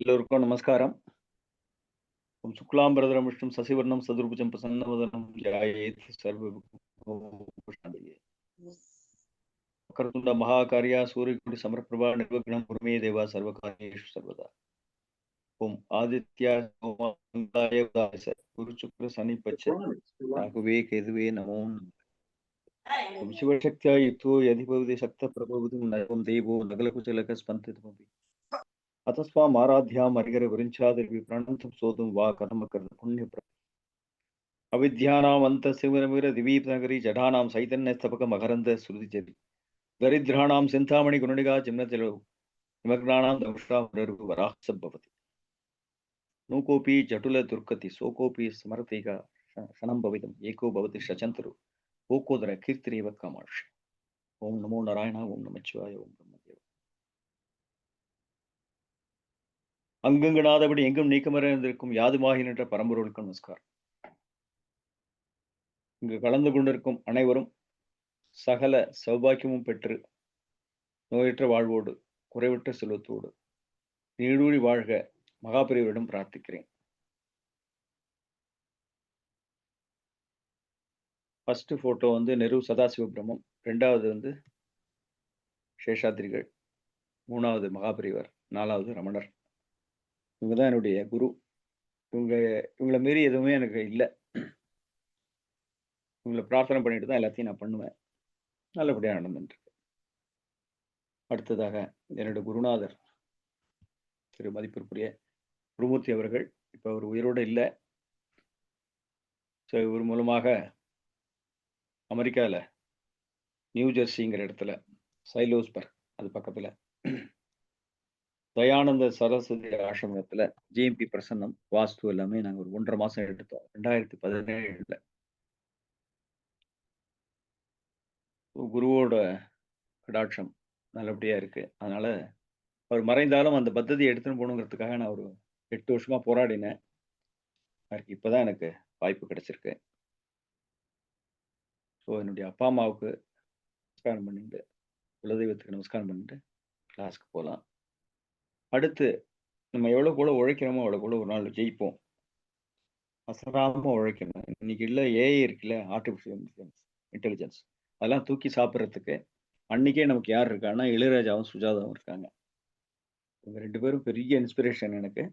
எல்லோருக்கும் நமஸ்காரம். ஓம் சுக்லாம் பரதரம் விஷ்ணும் சசிவர்ணம் சதுர்புஜம் பிரசன்னவதனம் ஜாயேத் சர்வபூஷணாய. வக்ரதுண்ட மகாகாரியா சூரியகோடி சமரபிரபா நிர்விக்னம் குருமே தேவா சர்வகாரியேஷு சர்வதா. ஓம் ஆதித்யா சோமாய உதாச குரு சுக்ர சனி பச்ச ராகுவே கேதுவே நமோ நமः. ஓம் சிவசக்தியா யுக்தோ யதிபவதி சக்த பிரபவதும் நயம் தேவோ நகலகுச்சலக ஸ்பந்திதமபி அத்தஸ்மாம் ஆராத்யாம் அரிகர விரிஞ்சாதிர்வி பிரணந்தம் சோதும் வா கதமக்கர புண்ணிய அவித்யானாம் அந்த சிவரமிர திவீப் நகரி ஜடானாம் சைதன்ய ஸ்தபக மகரந்த சுருதிஜரி தரித்ராணாம் சிந்தாமணி குணனிகா ஜிம்னஜலோ நிமக்னானாம் தம்ஷ்டாமரரு வராஹ்சம்பவதி நூகோபி ஜட்டுல துர்க்கதி சோகோபி ஸ்மரதிகா ஷணம் பவிதம் ஏகோ பவதி ஷச்சந்தரு ஓகோதர கீர்த்திரேவ காமாட்சி. ஓம் நமோ நாராயணா. ஓம் நமச்சிவாய. ஓம் பிரம்மதேவ. அங்குங்கனாதபடி எங்கும் நீக்கமறைந்திருக்கும் யாதுமாகி நின்ற பரம்பொருளுக்கு நமஸ்காரம். இங்கு கலந்து கொண்டிருக்கும் அனைவரும் சகல சௌபாக்கியமும் பெற்று நோயற்ற வாழ்வோடு குறைவற்ற செல்வத்தோடு நீடூழி வாழ்க மகாபெரியவரிடம் பிரார்த்திக்கிறேன். ஃபர்ஸ்ட் போட்டோ வந்து நெரு சதாசிவபிரமம், ரெண்டாவது வந்து சேஷாத்ரிகள், மூணாவது மகாபெரியவர், நாலாவது ரமணர். இவங்க தான் என்னுடைய குரு. இவங்களை மீறி எதுவுமே எனக்கு இல்லை. இவங்களை பிரார்த்தனை பண்ணிட்டு தான் எல்லாத்தையும் நான் பண்ணுவேன். நல்லபடியாக நடந்துட்டு இருக்கு. அடுத்ததாக என்னுடைய குருநாதர் திரு மதிப்பிற்குரிய குருமூர்த்தி அவர்கள். இப்போ அவர் உயிரோடு இல்லை. ஸோ இவர் மூலமாக அமெரிக்காவில் நியூ ஜெர்சிங்கிற இடத்துல சைலோஸ்பர்க் அது பக்கத்தில் தயானந்த சரஸ்வதி ஆசிரமத்தில் ஜிஎம்பி பிரசன்னம் வாஸ்து எல்லாமே நாங்கள் ஒரு 1.5 மாதம் எடுத்தோம் 2017. குருவோட கடாட்சம் நல்லபடியாக இருக்குது. அதனால் அவர் மறைந்தாலும் அந்த பத்ததியை எடுத்துன்னு போகணுங்கிறதுக்காக நான் ஒரு 8 வருஷமாக போராடினேன். அதுக்கு இப்போ தான் எனக்கு வாய்ப்பு கிடைச்சிருக்கு. ஸோ என்னுடைய அப்பா அம்மாவுக்கு நமஸ்காரம் பண்ணிட்டு, குலதெய்வத்துக்கு நமஸ்காரம் பண்ணிட்டு கிளாஸ்க்கு போகலாம். அடுத்து நம்ம எவ்வளோக்குள்ள உழைக்கிறோமோ அவ்வளோக்குள்ள ஒரு நாள் ஜெயிப்போம். அசராமல் உழைக்கணும். இன்னைக்கு இல்லை ஏஐ இருக்குல்ல, ஆர்டிஃபிஷியல் இன்டெலிஜென்ஸ், அதெல்லாம் தூக்கி சாப்பிட்றதுக்கு அன்னைக்கே நமக்கு யார் இருக்காங்கன்னா இளையராஜாவும் சுஜாதாவும் இருக்காங்க. இவங்க 2 பேரும் பெரிய இன்ஸ்பிரேஷன் எனக்கு.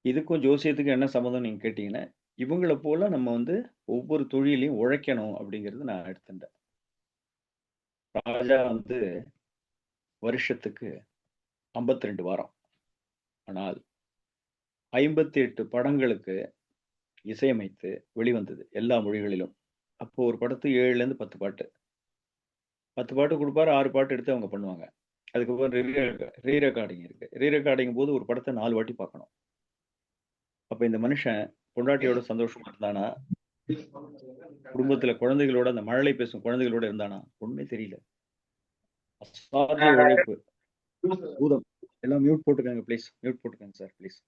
இதுக்கும் ஜோசியத்துக்கும் என்ன சம்மந்தம் நீங்கள் கேட்டிங்கன்னா, இவங்களை போல நம்ம வந்து ஒவ்வொரு தொழிலையும் உழைக்கணும் அப்படிங்கிறது நான் எடுத்துட்டேன். ராஜா வந்து வருஷத்துக்கு 52 வாரம், ஆனால் 58 படங்களுக்கு இசையமைத்து வெளிவந்தது எல்லா மொழிகளிலும். அப்போ ஒரு படத்துக்கு 7லேருந்து 10 பாட்டு 10 பாட்டு கொடுப்பாரு. 6 பாட்டு எடுத்து அவங்க பண்ணுவாங்க. அதுக்கப்புறம் ரீ ரெக்கார்டிங் இருக்கு. ரீ ரெக்கார்டிங் போது ஒரு படத்தை 4 வாட்டி பார்க்கணும். அப்போ இந்த மனுஷன் பொண்டாட்டியோட சந்தோஷமா இருந்தானா, குடும்பத்துல குழந்தைகளோட, அந்த மழலை பேசும் குழந்தைகளோட இருந்தானா, ஒண்ணுமே தெரியல. அசாத்திய உழைப்பு. பூதம் எல்லாம் மியூட் போட்டுக்கங்க ப்ளீஸ். மியூட் போட்டுக்கங்க சார் ப்ளீஸ்.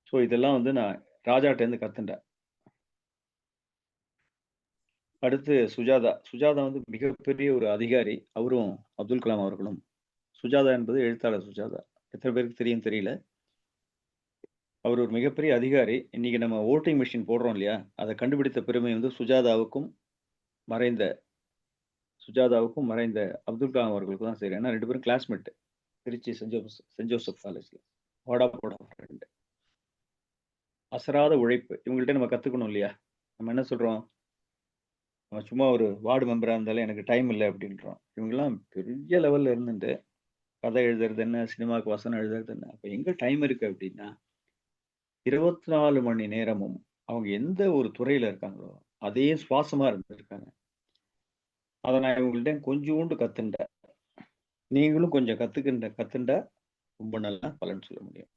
ஸோ இதெல்லாம் வந்து நான் ராஜாட்டேருந்து கத்துட்டேன். அடுத்து சுஜாதா. சுஜாதா வந்து மிகப்பெரிய ஒரு அதிகாரி. அவரும் அப்துல் கலாம் அவர்களும். சுஜாதா என்பது எழுத்தாளர் சுஜாதா. எத்தனை பேருக்கு தெரியும் தெரியல. அவர் ஒரு மிகப்பெரிய அதிகாரி. இன்னைக்கு நம்ம ஓட்டிங் மிஷின் போடுறோம் இல்லையா, அதை கண்டுபிடித்த பெருமை வந்து சுஜாதாவுக்கும் மறைந்த அப்துல் கலாம் அவர்களுக்கு தான் சரி. ஏன்னா 2 பேரும் கிளாஸ்மேட். திருச்சி சென்ட் ஜோசப் காலேஜ்ல வாடா போடா ஃப்ரெண்டு. அசராத உழைப்பு. இவங்கள்ட்ட நம்ம கத்துக்கணும் இல்லையா. நம்ம என்ன சொல்றோம், நம்ம சும்மா ஒரு வார்டு மெம்பரா இருந்தாலும் எனக்கு டைம் இல்லை அப்படின்றோம். இவங்கெல்லாம் பெரிய லெவல்ல இருந்துட்டு கதை எழுதுறது என்ன, சினிமாவுக்கு வசனம் எழுதுறது என்ன, அப்போ எங்க டைம் இருக்கு அப்படின்னா, 24 மணி நேரமும் அவங்க எந்த ஒரு துறையில இருக்காங்களோ அதே சுவாசமா இருந்திருக்காங்க. அதை நான் இவங்கள்ட்ட கொஞ்சோண்டு கத்துண்டேன். நீங்களும் கொஞ்சம் கத்துண்டா ரொம்ப நல்லா பலன் சொல்ல முடியும்.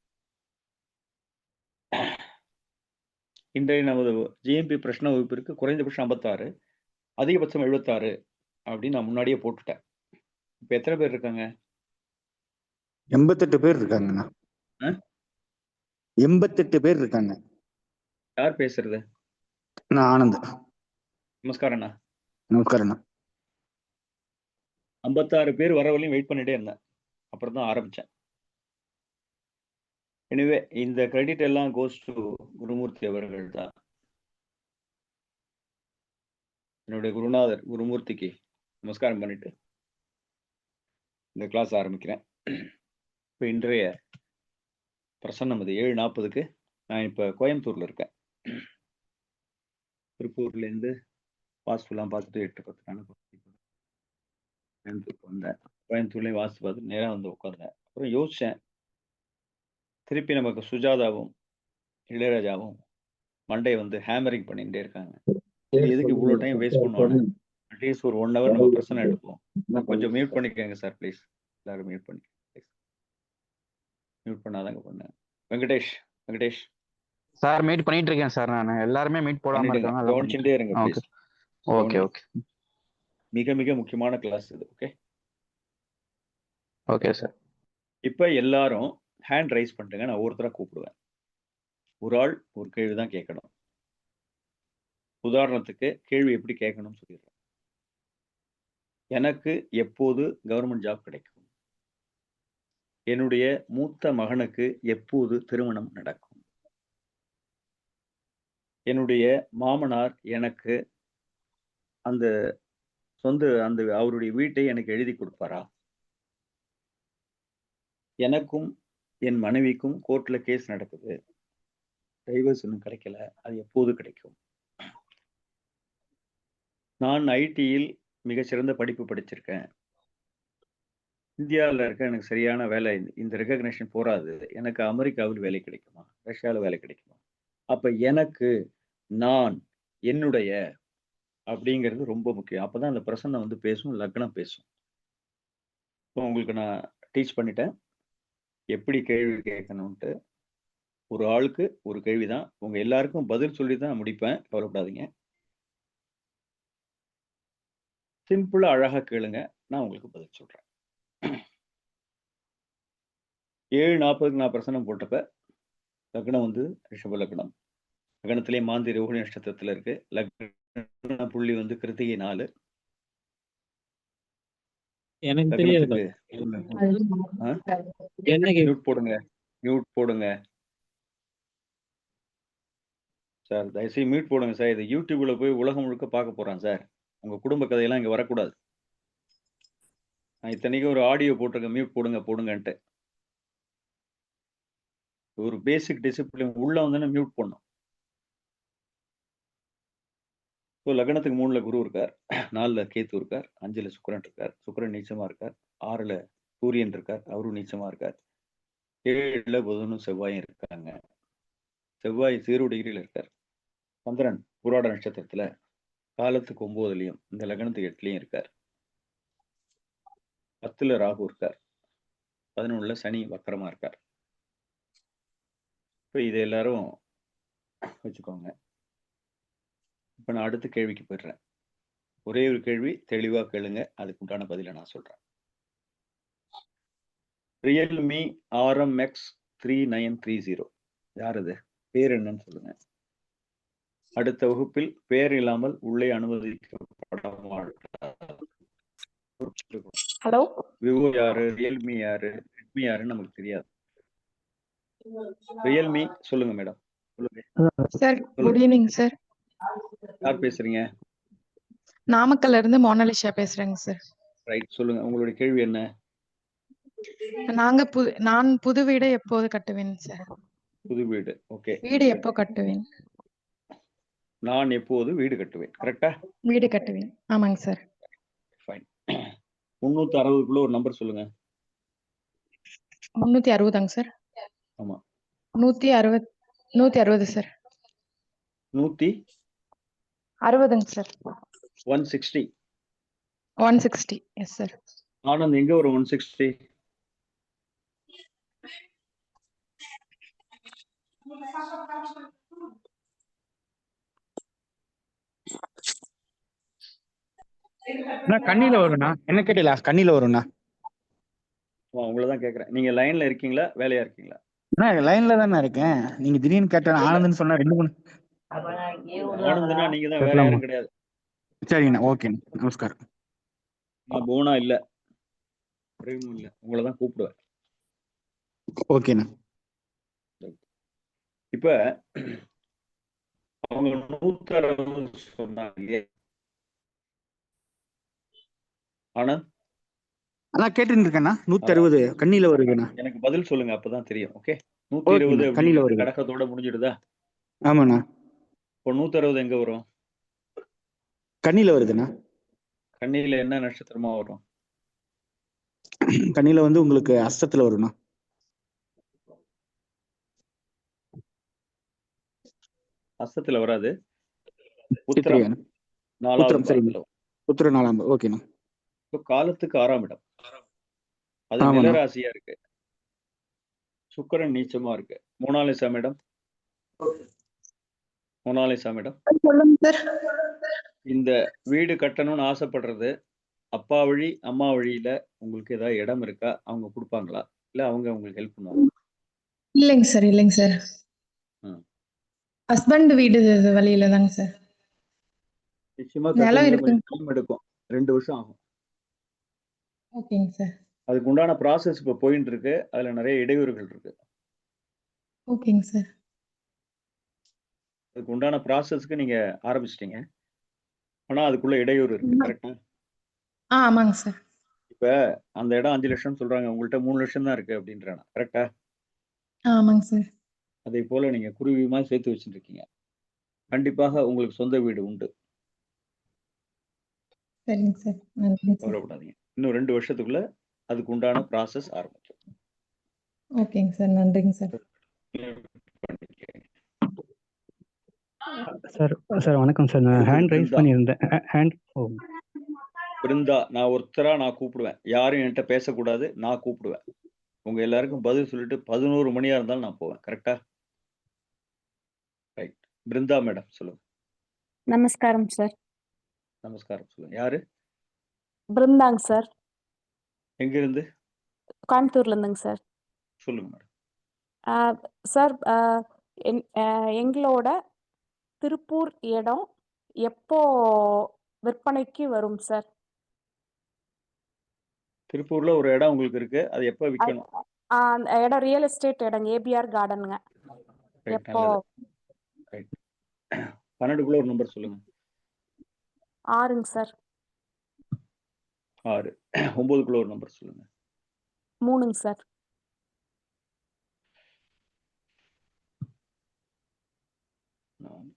இன்றைய நமது ஜிஎம்பி பிரச்சனை வகுப்பிற்கு குறைந்தபட்சம் 56, அதிகபட்சம் 76 அப்படின்னு நான் முன்னாடியே போட்டுட்டேன். இப்ப எத்தனை பேர் இருக்காங்க? 88 பேர் இருக்காங்கண்ணா. 88 பேர் இருக்காங்க. யார் பேசுறது? நான் ஆனந்த். நமஸ்காரண்ணா. நமஸ்காரண்ணா. 56 பேர் வர வரையும் வெயிட் பண்ணிட்டே இருந்தேன். அப்புறம் தான் ஆரம்பிச்சேன். எனிவே இந்த கிரெடிட் எல்லாம் கோஸ் டு குருமூர்த்தி அவர்கள் தான். என்னுடைய குருநாதர் குருமூர்த்திக்கு நமஸ்காரம் பண்ணிட்டு இந்த கிளாஸ் ஆரம்பிக்கிறேன். இப்போ இன்றைய பிரசன்னம் அது 7:40க்கு. நான் இப்போ கோயம்புத்தூர்ல இருக்கேன். திருப்பூர்லேருந்து வாஸ்துலாம் பார்த்துட்டு 8:10 கோயம்புத்தூருக்கு வந்தேன். கோயம்புத்தூர்லேயும் வாஸ்து பார்த்து நேராக வந்து உட்காந்தேன். அப்புறம் யோசித்தேன், திருப்பி நமக்கு சுஜாதாவும் இளையராஜாவும் மண்டே வந்து ஹேமரிங் பண்ணிகிட்டே இருக்காங்க. இது எதுக்கு இவ்வளோ டைம் வேஸ்ட் பண்ணுவானு, அட்லீஸ்ட் ஒரு 1 ஹவர் நம்ம பிரச்சனை எடுப்போம். கொஞ்சம் மியூட் பண்ணிக்கோங்க சார் ப்ளீஸ். எல்லாரும் மியூட் பண்ணி மியூட் பண்ணாதாங்க பண்ணேன். வெங்கடேஷ் சார் மீட் பண்ணிட்டு இருக்கேன் சார். நான் எல்லாருமே மீட் போடாம பண்ணிடுங்க, இருக்காங்க. கவனிச்சுட்டே இருங்க ப்ளீஸ். ஓகே ஓகே மிக மிக முக்கியமான கிளாஸ் இது. Okay okay sir. இப்போ எல்லாரும் ஹேண்ட் ரைஸ் பண்ணுங்க. நான் ஒருத்தராக கூப்பிடுவேன். ஒரு ஆள் ஒரு கேள்வி தான் கேட்கணும். உதாரணத்துக்கு கேள்வி எப்படி கேட்கணும்னு சொல்லிடுறேன். எனக்கு எப்போது கவர்மெண்ட் ஜாப் கிடைக்கும்? என்னுடைய மூத்த மகனுக்கு எப்போது திருமணம் நடக்கும்? என்னுடைய மாமனார் எனக்கு அந்த அவருடைய வீட்டை எனக்கு எழுதி கொடுப்பாரா? எனக்கும் என் மனைவிக்கும் கோர்ட்ல கேஸ் நடக்குது, டைவர்ஸ் இன்னும் கிடைக்கல, அது எப்போது கிடைக்கும்? நான் ஐடியில் மிகச்சிறந்த படிப்பு படிச்சிருக்கேன். இந்தியாவில் இருக்க எனக்கு சரியான வேலை, இந்த ரெகக்னேஷன் போராது, எனக்கு அமெரிக்காவில் வேலை கிடைக்குமா, ரஷ்யாவில் வேலை கிடைக்குமா? அப்ப எனக்கு, நான், என்னுடைய அப்படிங்கிறது ரொம்ப முக்கியம். அப்பதான் அந்த பிரசன்னம் வந்து பேசும், லக்னம் பேசும். இப்போ உங்களுக்கு நான் டீச் பண்ணிட்டேன் எப்படி கேள்வி கேட்கணும்ட்டு. ஒரு ஆளுக்கு ஒரு கேள்விதான். உங்க எல்லாருக்கும் பதில் சொல்லி தான் முடிப்பேன், கவலைப்படாதீங்க. சிம்பிளா அழகா கேளுங்க, நான் உங்களுக்கு பதில் சொல்றேன். 7:40க்கு நான் பிரசனம் போட்டப்ப லக்னம் வந்து ரிஷப லக்னம். லக்னத்திலே மாந்தி ரோகிணி நட்சத்திரத்துல இருக்கு. லக்ன புள்ளி வந்து கிருத்திகை 4. எனக்கு தெரியாது. மியூட் போடுங்க சார். தயவுசெய்து மியூட் போடுங்க சார். இது யூடியூப்ல போய் உலகம் முழுக்க பார்க்க போறான் சார். உங்க குடும்ப கதையெல்லாம் இங்க வரக்கூடாது. நான் இத்தனைக்கும் ஒரு ஆடியோ போட்டிருக்கேன், மியூட் போடுங்கன்ட்டு. ஒரு பேசிக் டிசிப்ளின் உள்ள வந்து மியூட் பண்ணும். ஸோ லக்னத்துக்கு 3ல குரு இருக்கார், 4ல கேத்து இருக்கார், 5ல சுக்கிரன் இருக்கார். சுக்கிரன் நீச்சமா இருக்கார். 6ல சூரியன் இருக்கார், அவரும் நீச்சமா இருக்கார். 7ல புதனும் செவ்வாயும் இருக்காங்க. செவ்வாய் 0 டிகிரியில் இருக்கார். சந்திரன் புராட நட்சத்திரத்துல காலத்துக்கு 9லயும் இந்த லக்னத்துக்கு 8லயும் இருக்கார். 10ல ராகு இருக்கார். 11ல சனி வக்கரமா இருக்கார். இப்போ இது எல்லாரும் வச்சுக்கோங்க. இப்போ நான் அடுத்த கேள்விக்கு போயிடுறேன். ஒரே ஒரு கேள்வி தெளிவா கேளுங்க, அதுக்கு உண்டான பதிலை நான் சொல்றேன். ரியல்மி RMX 3930 யார் அது? பேர் என்னன்னு சொல்லுங்க. அடுத்த வகுப்பில் பேர் இல்லாமல் உள்ளே அனுமதிக்கப்பட மாட்டார். ஹலோ, விவோ யாரு, ரியல்மி யாரு, ரெட்மி யாருன்னு நமக்கு தெரியாது. ரியல்மி சொல்லுங்க மேடம். சொல்லுங்க சார். Good evening sir. யார் பேசுறீங்க? நாமக்கல்ல இருந்து மோனாலிஷா பேசுறேங்க சார். ரைட், சொல்லுங்க உங்களுடைய கேள்வி என்ன? நான் புது வீடு எப்போது கட்டுவேன் சார்? புது வீடு, ஓகே. வீடு எப்போ கட்டுவேன்? நான் எப்போது வீடு கட்டுவேன், கரெக்டா? வீடு கட்டுவேன், ஆமாங்க சார். ஃபைன். 360க்குள்ள ஒரு நம்பர் சொல்லுங்க. 360 சார். ஆமா, 160 sir. 160 sir. 160. 160, yes sir. Anand எங்க ஒரு 160? கண்ணில வரும்ண்ணா. என்ன கேட்டீங்களா? கண்ணில வரும்ண்ணா. உங்களதான் கேக்குறேன். நீங்க லைன்ல இருக்கீங்களா, வேலையா இருக்கீங்களா? லைன்ல தானே இருக்கேன். நீங்க திடீர்னு கேட்ட ஆனந்த்னு சொன்னா 2 ஆனந்த்னா நீங்க தான், வேற யாரும் கிடையாது. சரிங்கண்ணா, ஓகேண்ணா, நமஸ்காரம். நான் போனா இல்ல, பிரேமும் இல்ல, உங்களை தான் கூப்பிடுவேன். ஓகேண்ணா. இப்ப அவங்க 160 சொன்னாங்க. ஆனா அதான் கேட்டுட்டு இருக்கேண்ணா 160 கண்ணியில வருதுண்ணா. எனக்கு பதில் சொல்லுங்க, அப்பதான் தெரியும். ஓகே, ஓகேண்ணா 120 கண்ணியில அப்படிங்கிறது வருது. கடகத்தோட முடிஞ்சிடுதா? ஆமாண்ணா இப்போ 160 எங்க வரும்? கண்ணியில வருதுண்ணா. கண்ணியில என்ன நட்சத்திரமா வரும்? கண்ணியில வந்து உங்களுக்கு அஸ்தத்துல வரும்ண்ணா. அஸ்தத்துல வராது, உத்திரம் சித்திரையாண்ணா. 4வது உத்திரம் சரிங்க. பாதத்துல வரும். உத்திர 4ஆம் ஓகேண்ணா. இப்போ காலத்துக்கு 6ஆம் இடம், அது ஆமாண்ணா. நிலராசியா இருக்கு. சுக்கிரன் நீச்சமா இருக்கு. 3ஆம் இடம், 3ஆம் இடம். சொல்லுங்க சார். இந்த வீடு கட்டணும்னு ஆசைப்படுறது அப்பா வழி அம்மா வழியில உங்களுக்கு ஏதாவது இடம் இருக்கா? அவங்க கொடுப்பாங்களா, இல்ல அவங்க உங்களுக்கு ஹெல்ப் பண்ணுவாங்க? இல்லைங்க சார், இல்லைங்க சார். ம். ஹஸ்பண்ட் வீடு வழியில தாங்க சார். நிச்சயமா நிலம் கட்டுறதுல இருக்குங்க. கொஞ்சம் டைம் எடுக்கும், 2 வருஷம் ஆகும். ஓகேங்க சார். அதுக்கு உண்டான ப்ராசஸ் இப்போ போயிட்டு இருக்கு. அதுல நிறைய இடையூறுகள் இருக்கு. ஓகேங்க சார். அதுக்கு உண்டான ப்ராசஸ்க்கு நீங்க ஆரம்பிச்சிட்டீங்க, ஆனா அதுக்குள்ள இடையூறு இருக்கு. கரெக்டா? ஆமாங்க சார். இப்ப அந்த இடம் 5 லட்சம் சொல்றாங்க, உங்கள்கிட்ட 3 லட்சம் தான் இருக்கு அப்படின்றாங்க. கரெக்டா? ஆமாங்க சார். அதே போல நீங்க குருவி மாதிரி சேர்த்து வச்சுட்டு இருக்கீங்க. கண்டிப்பாக உங்களுக்கு சொந்த வீடு உண்டு, சரிங்க சார். நன்றிங்க சார். கவலைப்படாதீங்க. இன்னும் 2 வருஷத்துக்குள்ள அதுக்கு உண்டான ப்ராசஸ் ஆரம்பிக்கும். ஓகேங்க சார். நன்றிங்க சார். சார் சார் வணக்கம் சார். நான் ஹேண்ட் ரைஸ் பண்ணியிருந்தேன். ஹேண்ட் பிருந்தா, நான் ஒருத்தரா நான் கூப்பிடுவேன். யாரும் என்கிட்ட பேசக்கூடாது, நான் கூப்பிடுவேன். உங்க எல்லாருக்கும் பதில் சொல்லிட்டு 11 மணியா இருந்தாலும் நான் போவேன். கரெக்டா? ரைட். பிருந்தா மேடம் சொல்லுங்க. நமஸ்காரம் சார். நமஸ்காரம் சொல்லுங்க. யாரு? பிருந்தாங்க சார். எங்க இருந்து? கோயம்புத்தூர்ல இருந்துங்க சார். சொல்லுங்க மேடம். சார், எங்களோட திருப்பூர் இடம் எப்போ விற்பனைக்கு வரும் சார்? திருப்பூர்ல ஒரு இடம் உங்களுக்கு இருக்கு, அது எப்ப விற்கணும்? அந்த இடம் ரியல் எஸ்டேட் இடம், ஏபிஆர் கார்டனுங்க. ரைட், எப்போ? நல்லது. ரைட். 12க்குள்ள ஒரு நம்பர் சொல்லுங்க. 6ங்க சார். 6. 9க்குள்ள ஒரு நம்பர் சொல்லுங்க. 3ங்க சார். 4.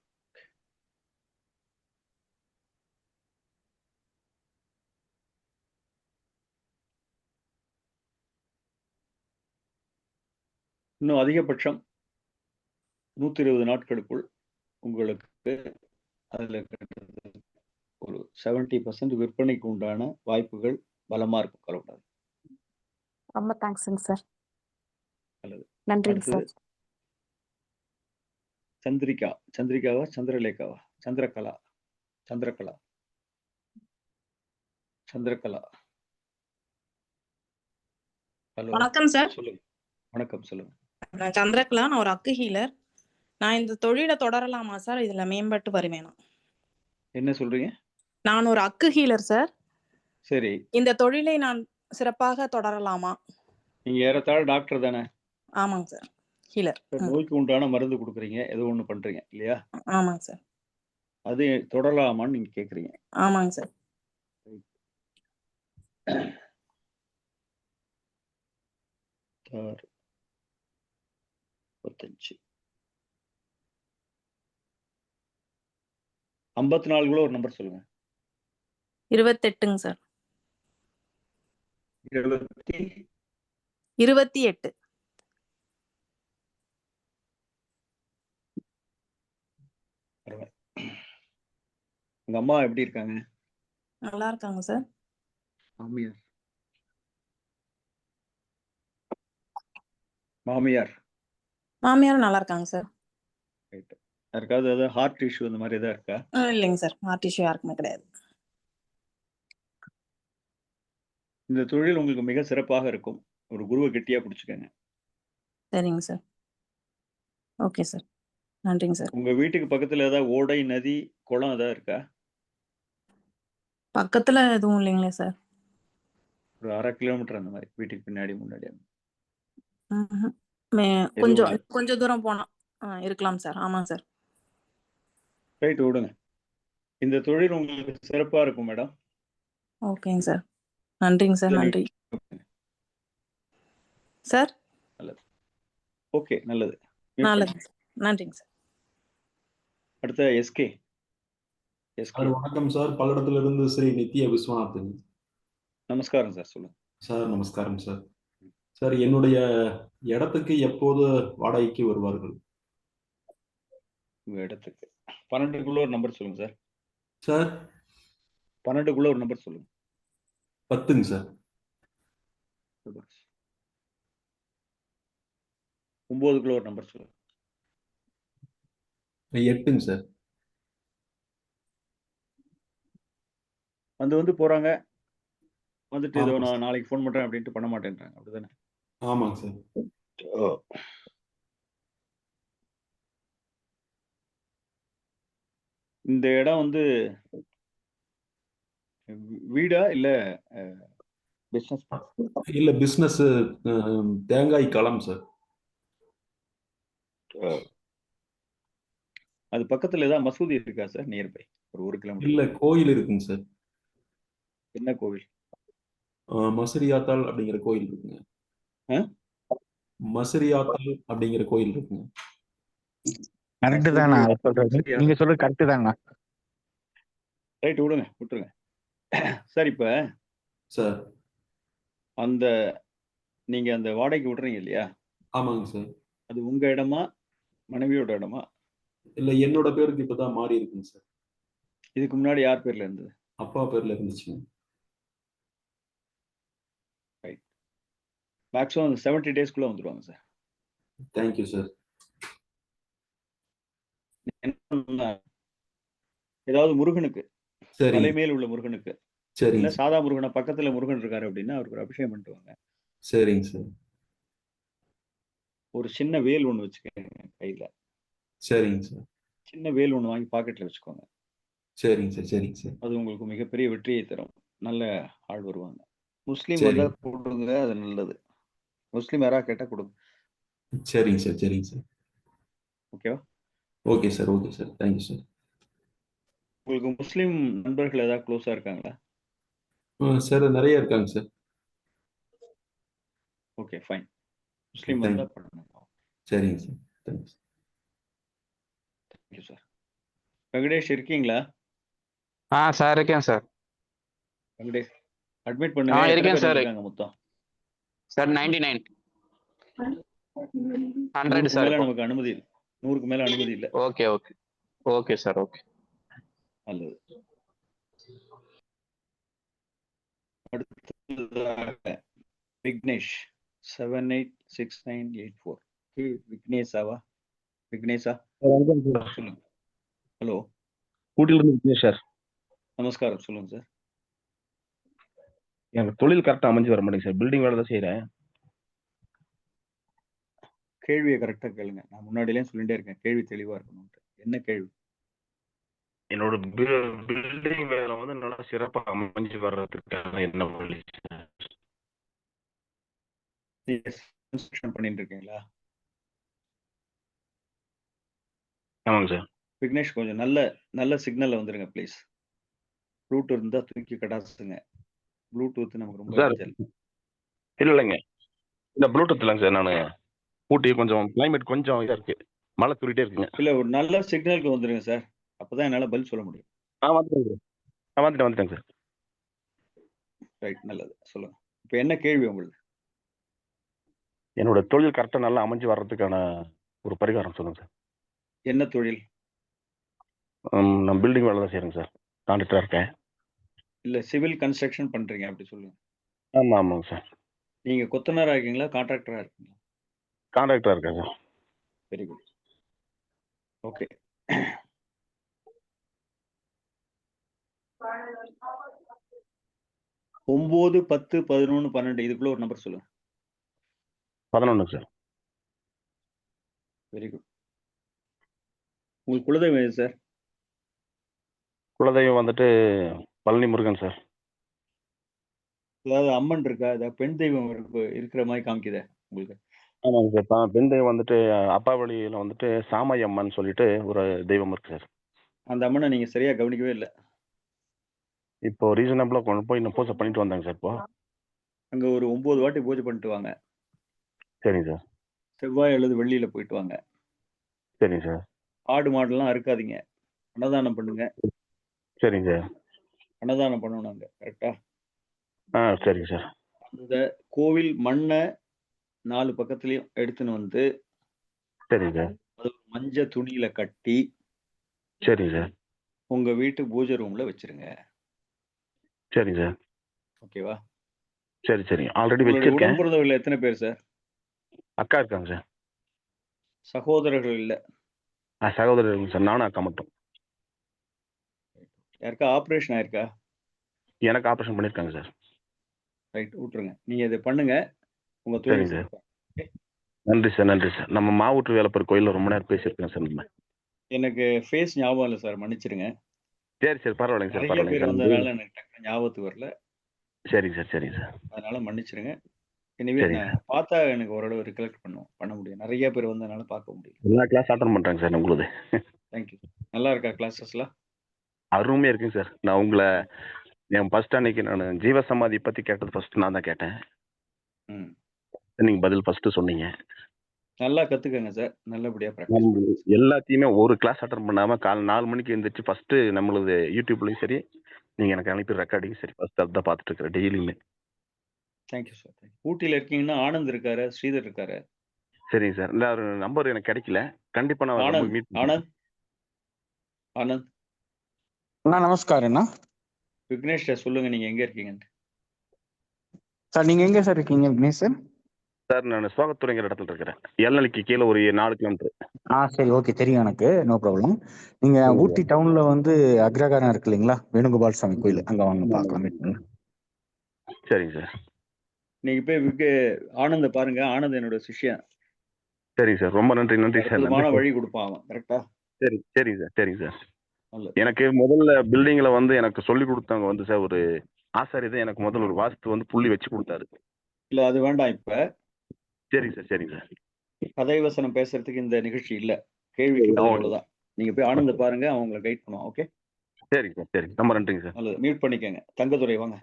இன்னும் அதிகபட்சம் 120 நாட்களுக்குள் உங்களுக்கு அதுல ஒரு 70% விற்பனைக்கு உண்டான வாய்ப்புகள் பலமா இருக்கும். கவலைப்படாது. ரொம்ப தேங்க்ஸுங்க சார். நல்லது. நன்றிங்க அடுத்தது சார். சந்திரிகா. சந்திரிகாவா சந்திரலேகாவா? சந்திரகலா. சந்திரகலா. சந்திரகலா. ஹலோ, வணக்கம் சார். சொல்லுங்க. வணக்கம், சொல்லுங்க. நான் சந்திரகலா. நான் ஒரு அக்கு ஹீலர். நான் இந்த தொழிலை தொடரலாமா சார்? இதுல மேம்பட்டு வருவேனா? என்ன சொல்றீங்க? நான் ஒரு அக்கு ஹீலர் சார். சரி, இந்த தொழிலை நான் சிறப்பாக தொடரலாமா? நீங்க ஏறத்தாழ டாக்டர் தானே? ஆமாங்க சார், ஹீலர். நோய்க்கு உண்டான மருந்து கொடுக்குறீங்க, ஏதோ ஒண்ணு பண்றீங்க இல்லையா? ஆமாங்க சார். அது தொடரலாமான்னு நீங்க கேக்குறீங்க. ஆமாங்க சார். 6, 35. 54க்குள்ள ஒரு நம்பர் சொல்லுங்க. 28ங்க சார். 28. 28. உங்க அம்மா எப்படி இருக்காங்க? நல்லா இருக்காங்க சார். மாமியார்? மாமியார் மாமியாரும் நல்லா இருக்காங்க சார். ரைட். யாருக்காவது ஏதாவது ஹார்ட் இஷ்யூ அந்த மாதிரி ஏதாவது இருக்கா? இல்லைங்க சார், ஹார்ட் இஷ்யூ யாருக்குமே கிடையாது. இந்த தொழில் உங்களுக்கு மிக சிறப்பாக இருக்கும். ஒரு குருவை கெட்டியா பிடிச்சுக்கங்க. சரிங்க சார். Okay sir. நன்றிங்க சார். உங்க வீட்டுக்கு பக்கத்துல ஏதாவது ஓடை, நதி, குளம் ஏதாவது இருக்கா? பக்கத்துல எதுவும் இல்லைங்களே சார். ஒரு 1/2 கிலோமீட்டர் அந்த மாதிரி வீட்டுக்கு பின்னாடி முன்னாடி ம்ஹும். எதுவும் கொஞ்சம் இல்லை. கொஞ்சம் தூரம் போனா இருக்கலாம் சார். ஆமாங்க சார். ரைட் விடுங்க. இந்த தொழில் உங்களுக்கு சிறப்பா இருக்கும் மேடம். ஓகேங்க சார். நன்றிங்க சார். இல்ல நன்றி சார். நல்லது. ஓகே, நல்லது. நல்லது. நன்றிங்க சார். அடுத்த எஸ்கே. சார் வணக்கம் சார். பல்லடத்திலிருந்து ஸ்ரீ நித்ய விஸ்வநாதன். நமஸ்காரம் சார், சொல்லுங்க. சார் நமஸ்காரம் சார். சார் என்னுடைய இடத்துக்கு எப்போது வாடகைக்கு வருவார்கள்? உங்க இடத்துக்கு 12க்குள்ள ஒரு நம்பர் சொல்லுங்க சார். சார் 12க்குள்ள ஒரு நம்பர் சொல்லுங்க. 10ங்க சார். 9க்குள்ள ஒரு நம்பர் சொல்லுங்க. 8ங்க சார். வந்து போறாங்க, வந்துட்டு ஏதோ ஆமாம் நான் சார். நாளைக்கு ஃபோன் பண்றேன் அப்படின்ட்டு பண்ண மாட்டேன்றாங்க, அப்படிதானே? ஆமாங்க சார். இந்த இடம் வீடா இல்ல பிசினஸ்? இல்ல பிசினஸ், தேங்காய் களம் சார். அது பக்கத்துல ஏதாவது மசூதி இருக்கா சார் நியர்பை? ஒரு 1 கிலோமீட்டர். இல்ல கோயில் இருக்குங்க சார். என்ன கோவில்? மசரியாத்தாள் அப்படிங்கிற கோயில் இருக்குங்க. ஆ? மசரியாத்தாள் அப்படிங்கிற கோயில் இருக்குங்க. கரெக்ட் தானா சொல்றது? நீங்க சொல்றது கரெக்ட் தானா? ரைட் விடுங்க, விட்டுருங்க சார். இப்ப சார் அந்த நீங்க அந்த வாடகைக்கு விடுறீங்க இல்லையா? ஆமாங்க சார். அது உங்க இடமா, மனைவியோட இடமா? இல்ல என்னோட பேருக்கு இப்பதான் மாறி இருக்குங்க சார். இதுக்கு முன்னாடி யார் பேர்ல இருந்தது? அப்பா பேர்ல இருந்துச்சுங்க. ரைட். மேக்ஸிமம் 70 டேஸ்க்குள்ள வந்துருவாங்க சார். Thank you sir. ஏதாவது முருகனுக்கு, சரி மலைமேல் உள்ள முருகனுக்கு, இல்ல சரிங்க சார். சாதா முருகனை பக்கத்துல முருகன் இருக்காரு அப்படின்னா அவருக்கு ஒரு அபிஷேகம் பண்ணிட்டு வாங்க. சரிங்க சார். ஒரு சின்ன வேல் ஒண்ணு வச்சுக்கோங்க கையில. சரிங்க சார். சின்ன வேல் ஒண்ணு வாங்கி பாக்கெட்ல வச்சுக்கோங்க. சரிங்க சார். சரிங்க சார். அது உங்களுக்கு மிகப்பெரிய வெற்றியை தரும். நல்ல ஆள் வருவாங்க. முஸ்லீம் சரி. வந்தா கொடுங்க, அது நல்லது. முஸ்லீம் யாராவது கேட்டா கொடுங்க. சரிங்க சார். சரிங்க சார். ஓகேவா? Okay sir. Okay sir. Thank you sir. உங்களுக்கு முஸ்லீம் நண்பர்கள் ஏதாவது க்ளோஸா இருக்காங்களா? சார் நிறைய இருக்காங்க சார். Okay, fine. முஸ்லீம் Thank வந்தா you. பண்ணுங்க. சரிங்க sir. Thanks. Thank you sir. Venkatesh இருக்கீங்களா? சார் இருக்கேன் சார். வெங்கடேஷ் அட்மிட் பண்ணுங்க. எத்தனை இருக்கேன் பேர் சார். இருக்காங்க மொத்தம்? சார் 99 100 100க்கு சார். மேல நமக்கு அனுமதி இல்லை. 100க்கு மேல அனுமதி இல்லை. Okay okay okay sir. Okay. நல்லது. அடுத்ததாக விக்னேஷ் 786984. விக்னேஷாவா? விக்னேஷா சொல்லுங்க. ஹலோ, ஊட்டில இருந்து விக்னேஷ் சார். நமஸ்காரம். சொல்லுங்க சார். எனக்கு தொழில் கரெக்டா அமைஞ்சு வர மாட்டேங்குது சார். பில்டிங் வேலை தான் செய்யறேன். கேள்வியை கரெக்டா கேளுங்க. நான் முன்னாடியிலே சொல்லிட்டே இருக்கேன், கேள்வி தெளிவா இருக்கணும். என்ன கேள்வி? என்னோட பில்டிங் வேலை வந்து நல்லா சிறப்பா அமைஞ்சு வர்றதுக்காக என்ன வழி சார்? கன்ஸ்ட்ரக்ஷன் பண்ணிட்டு இருக்கீங்களா? ஆமாங்க சார். விக்னேஷ் கொஞ்சம் நல்ல நல்ல சிக்னல்ல வந்துருங்க ப்ளீஸ். ப்ளூடூத் இருந்தா தூக்கி கடாசுங்க. ப்ளூடூத் நமக்கு ரொம்ப சார் இடைஞ்சல். இல்லைங்க, இந்த ப்ளூடூத் இல்லைங்க சார். நான் ஊட்டி கொஞ்சம் கிளைமேட் கொஞ்சம் இதா இருக்கு, மழை தூரிட்டே இருக்குங்க. இல்ல, ஒரு நல்ல சிக்னலுக்கு வந்துருங்க சார். அப்பதான் என்னால பதில் சொல்ல முடியும். வந்துட்டேங்க சார். ரைட், நல்லது. சொல்லுங்க. இப்ப என்ன கேள்வி உங்களுக்கு? என்னோட தொழில் கரெக்டா நல்லா அமைஞ்சு வர்றதுக்கான ஒரு பரிகாரம் சொல்லுங்க சார். என்ன தொழில்? நான் பில்டிங் வேலை தான் செய்யறேங்க சார். கான்ட்ராக்டரா இருக்கேன். இல்ல, சிவில் கன்ஸ்ட்ரக்ஷன் பண்றீங்க அப்படி சொல்லுங்க. ஆமாங்க சார். நீங்க கொத்தனாரா இருக்கீங்களா, கான்ட்ராக்டரா இருக்கீங்களா? கான்ட்ராக்டரா இருக்கேன் சார். Very good. ஓகே. ஒன்பது 10 11 12 இதுக்குள்ள ஒரு நம்பர் சொல்லுங்க. 11 சார். Very good. உங்களுக்கு குலதெய்வம் எது சார்? குலதெய்வம் வந்துட்டு பழனி முருகன் சார். ஏதாவது அம்மன் இருக்கா? ஏதாவது பெண் தெய்வம் இருக்கிற மாதிரி காமிக்குதே உங்களுக்கு? ஆமாங்க சார். பெண் தெய்வம் வந்துட்டு அப்பா வழியில வந்துட்டு சாமை அம்மன் சொல்லிட்டு ஒரு தெய்வம் இருக்கு சார். அந்த அம்மனை நீங்க சரியா கவனிக்கவே இல்ல. இப்போ ரீசனபிளா கொண்டு போய் நான் பூஜை பண்ணிட்டு வந்தேங்க சார் இப்போ. அங்க ஒரு 9 வாட்டி பூஜை பண்ணிட்டு வாங்க. சரிங்க சார். செவ்வாய் அல்லது வெள்ளியில போயிட்டு வாங்க. சரிங்க சார். ஆடு மாடுலாம் அறுக்காதீங்க. அன்னதானம் பண்ணுங்க. சரிங்க சார். அன்னதானம் பண்ணணும் அங்க. கரெக்ட்டா? சரிங்க சார். அந்த கோவில் மண்ண 4 பக்கத்துலயும் எடுத்துன்னு வந்து சரிங்க சார். அது மஞ்ச துணியில கட்டி சரிங்க சார். உங்க வீட்டு பூஜை ரூம்ல வச்சிருங்க. சரிங்க சார். ஓகேவா? சரி. ஆல்ரெடி உங்களுடைய வச்சிருக்கேன். உடன் பிறந்தவர்கள் எத்தனை பேர் சார்? அக்கா இருக்காங்க சார். சகோதரர்கள் இல்ல. சகோதரர் இருக்காங்க சார். நானும் அக்கா மட்டும். யாருக்கா ஆபரேஷன் ஆயிருக்கா? எனக்கு ஆபரேஷன் பண்ணியிருக்காங்க சார். ரைட் விட்டுருங்க. நீங்க இதை பண்ணுங்க. உங்க தொழில் சரிங்க சார். சிறப்பா. ஓகே. நன்றி சார். நம்ம மாவூற்று வேலப்பர் கோயில்ல ரொம்ப நேரம் பேசியிருக்கேன் சார் நம்ம. எனக்கு ஃபேஸ் ஞாபகம் இல்லை சார். மன்னிச்சிடுங்க. சரி சார். பரவாயில்லைங்க சார். நிறைய பேர் நன்றி. வந்ததுனால எனக்கு டக்குனு ஞாபகத்துக்கு வரல. சரிங்க சார். அதனால மன்னிச்சிடுங்க. எனவே சரிங்க நான் பார்த்தா எனக்கு ஓரளவு ரிகலெக்ட் பண்ண முடியும். நிறைய பேர் வந்ததுனால பார்க்க முடியல. எல்லா கிளாஸ் அட்டன் பண்றேங்க சார் உங்களுது. தேங்க்யூ. நல்லா இருக்கா கிளாஸஸ்லாம்? அருமையா இருக்குங்க சார். நான் உங்களை என் ஃபர்ஸ்ட் அன்னைக்கு நான் ஜீவசமாதி பத்தி கேட்டது ஃபர்ஸ்ட் நான் தான் கேட்டேன். ம். நீங்க பதில் ஃபர்ஸ்ட் சொன்னீங்க. நல்லா கத்துக்கங்க சார். நல்லபடியா ப்ராக்டிஸ் நம்ம பண்ணுங்க. எல்லாத்தையுமே ஒரு கிளாஸ் அட்டன் பண்ணாம காலை 4 மணிக்கு எழுந்திரிச்சு ஃபர்ஸ்ட் நம்மளது யூடியூப்லயும் சரி, நீங்க எனக்கு அனுப்பி ரெக்கார்டிங் சரி ஃபர்ஸ்ட் அதான் பார்த்துட்டு இருக்கிறேன் டெய்லியுமே. Thank you sir. ஊட்டியில இருக்கீங்கன்னா ஆனந்த் இருக்காரு, ஸ்ரீதர் இருக்காரு. சரிங்க சார். இந்த ஒரு நம்பர் எனக்கு கிடைக்கல. கண்டிப்பா நான் ஆனந்த் மீட் ஆனந்த் ஆனந்த் அண்ணா நமஸ்காரம் அண்ணா. விக்னேஷ் சொல்லுங்க நீங்க எங்க இருக்கீங்கன்னு. சார் நீங்க எங்க சார் இருக்கீங்க விக்னேஷ் சார்? சார் நான் சோகத்துறைங்கிற இடத்துல இருக்கிறேன். எல்லைக்கு கீழே ஒரு 4 கிலோமீட்டர். சரி ஓகே தெரியும் எனக்கு. No problem. நீங்க ஊட்டி டவுன்ல வந்து அக்ரகாரம் இருக்கு இல்லைங்களா? வேணுகோபால் சாமி கோயில் அங்க வாங்க பார்க்கலாம். மீட் பண்ணலாம். சரிங்க சார். நீங்க போய் ஆனந்த பாருங்க. ஆனந்த் என்னோட சிஷ்யன். சரிங்க சார். ரொம்ப நன்றி சார். அற்புதமான வழி கொடுப்பான் அவன். கரெக்டா? சரிங்க சார். நல்லது. எனக்கு முதல்ல பில்டிங்ல வந்து எனக்கு சொல்லி கொடுத்தவங்க வந்து சார் ஒரு ஆசாரி தான் எனக்கு முதல்ல ஒரு வாஸ்து வந்து புள்ளி வச்சு கொடுத்தாரு. இல்ல அது வேண்டாம் இப்ப. சரிங்க சார். கதை வசனம் பேசுறதுக்கு இந்த நிகழ்ச்சி இல்ல. கேள்விக்கு பதில் அவ்வளவுதான். நீங்க போய் ஆனந்த பாருங்க. அவன் உங்களை கைட் பண்ணுவான். ஓகே. சரிங்க சார். ரொம்ப நன்றிங்க சார். நல்லது. மியூட் பண்ணிக்கங்க. தங்கதுரை வாங்க.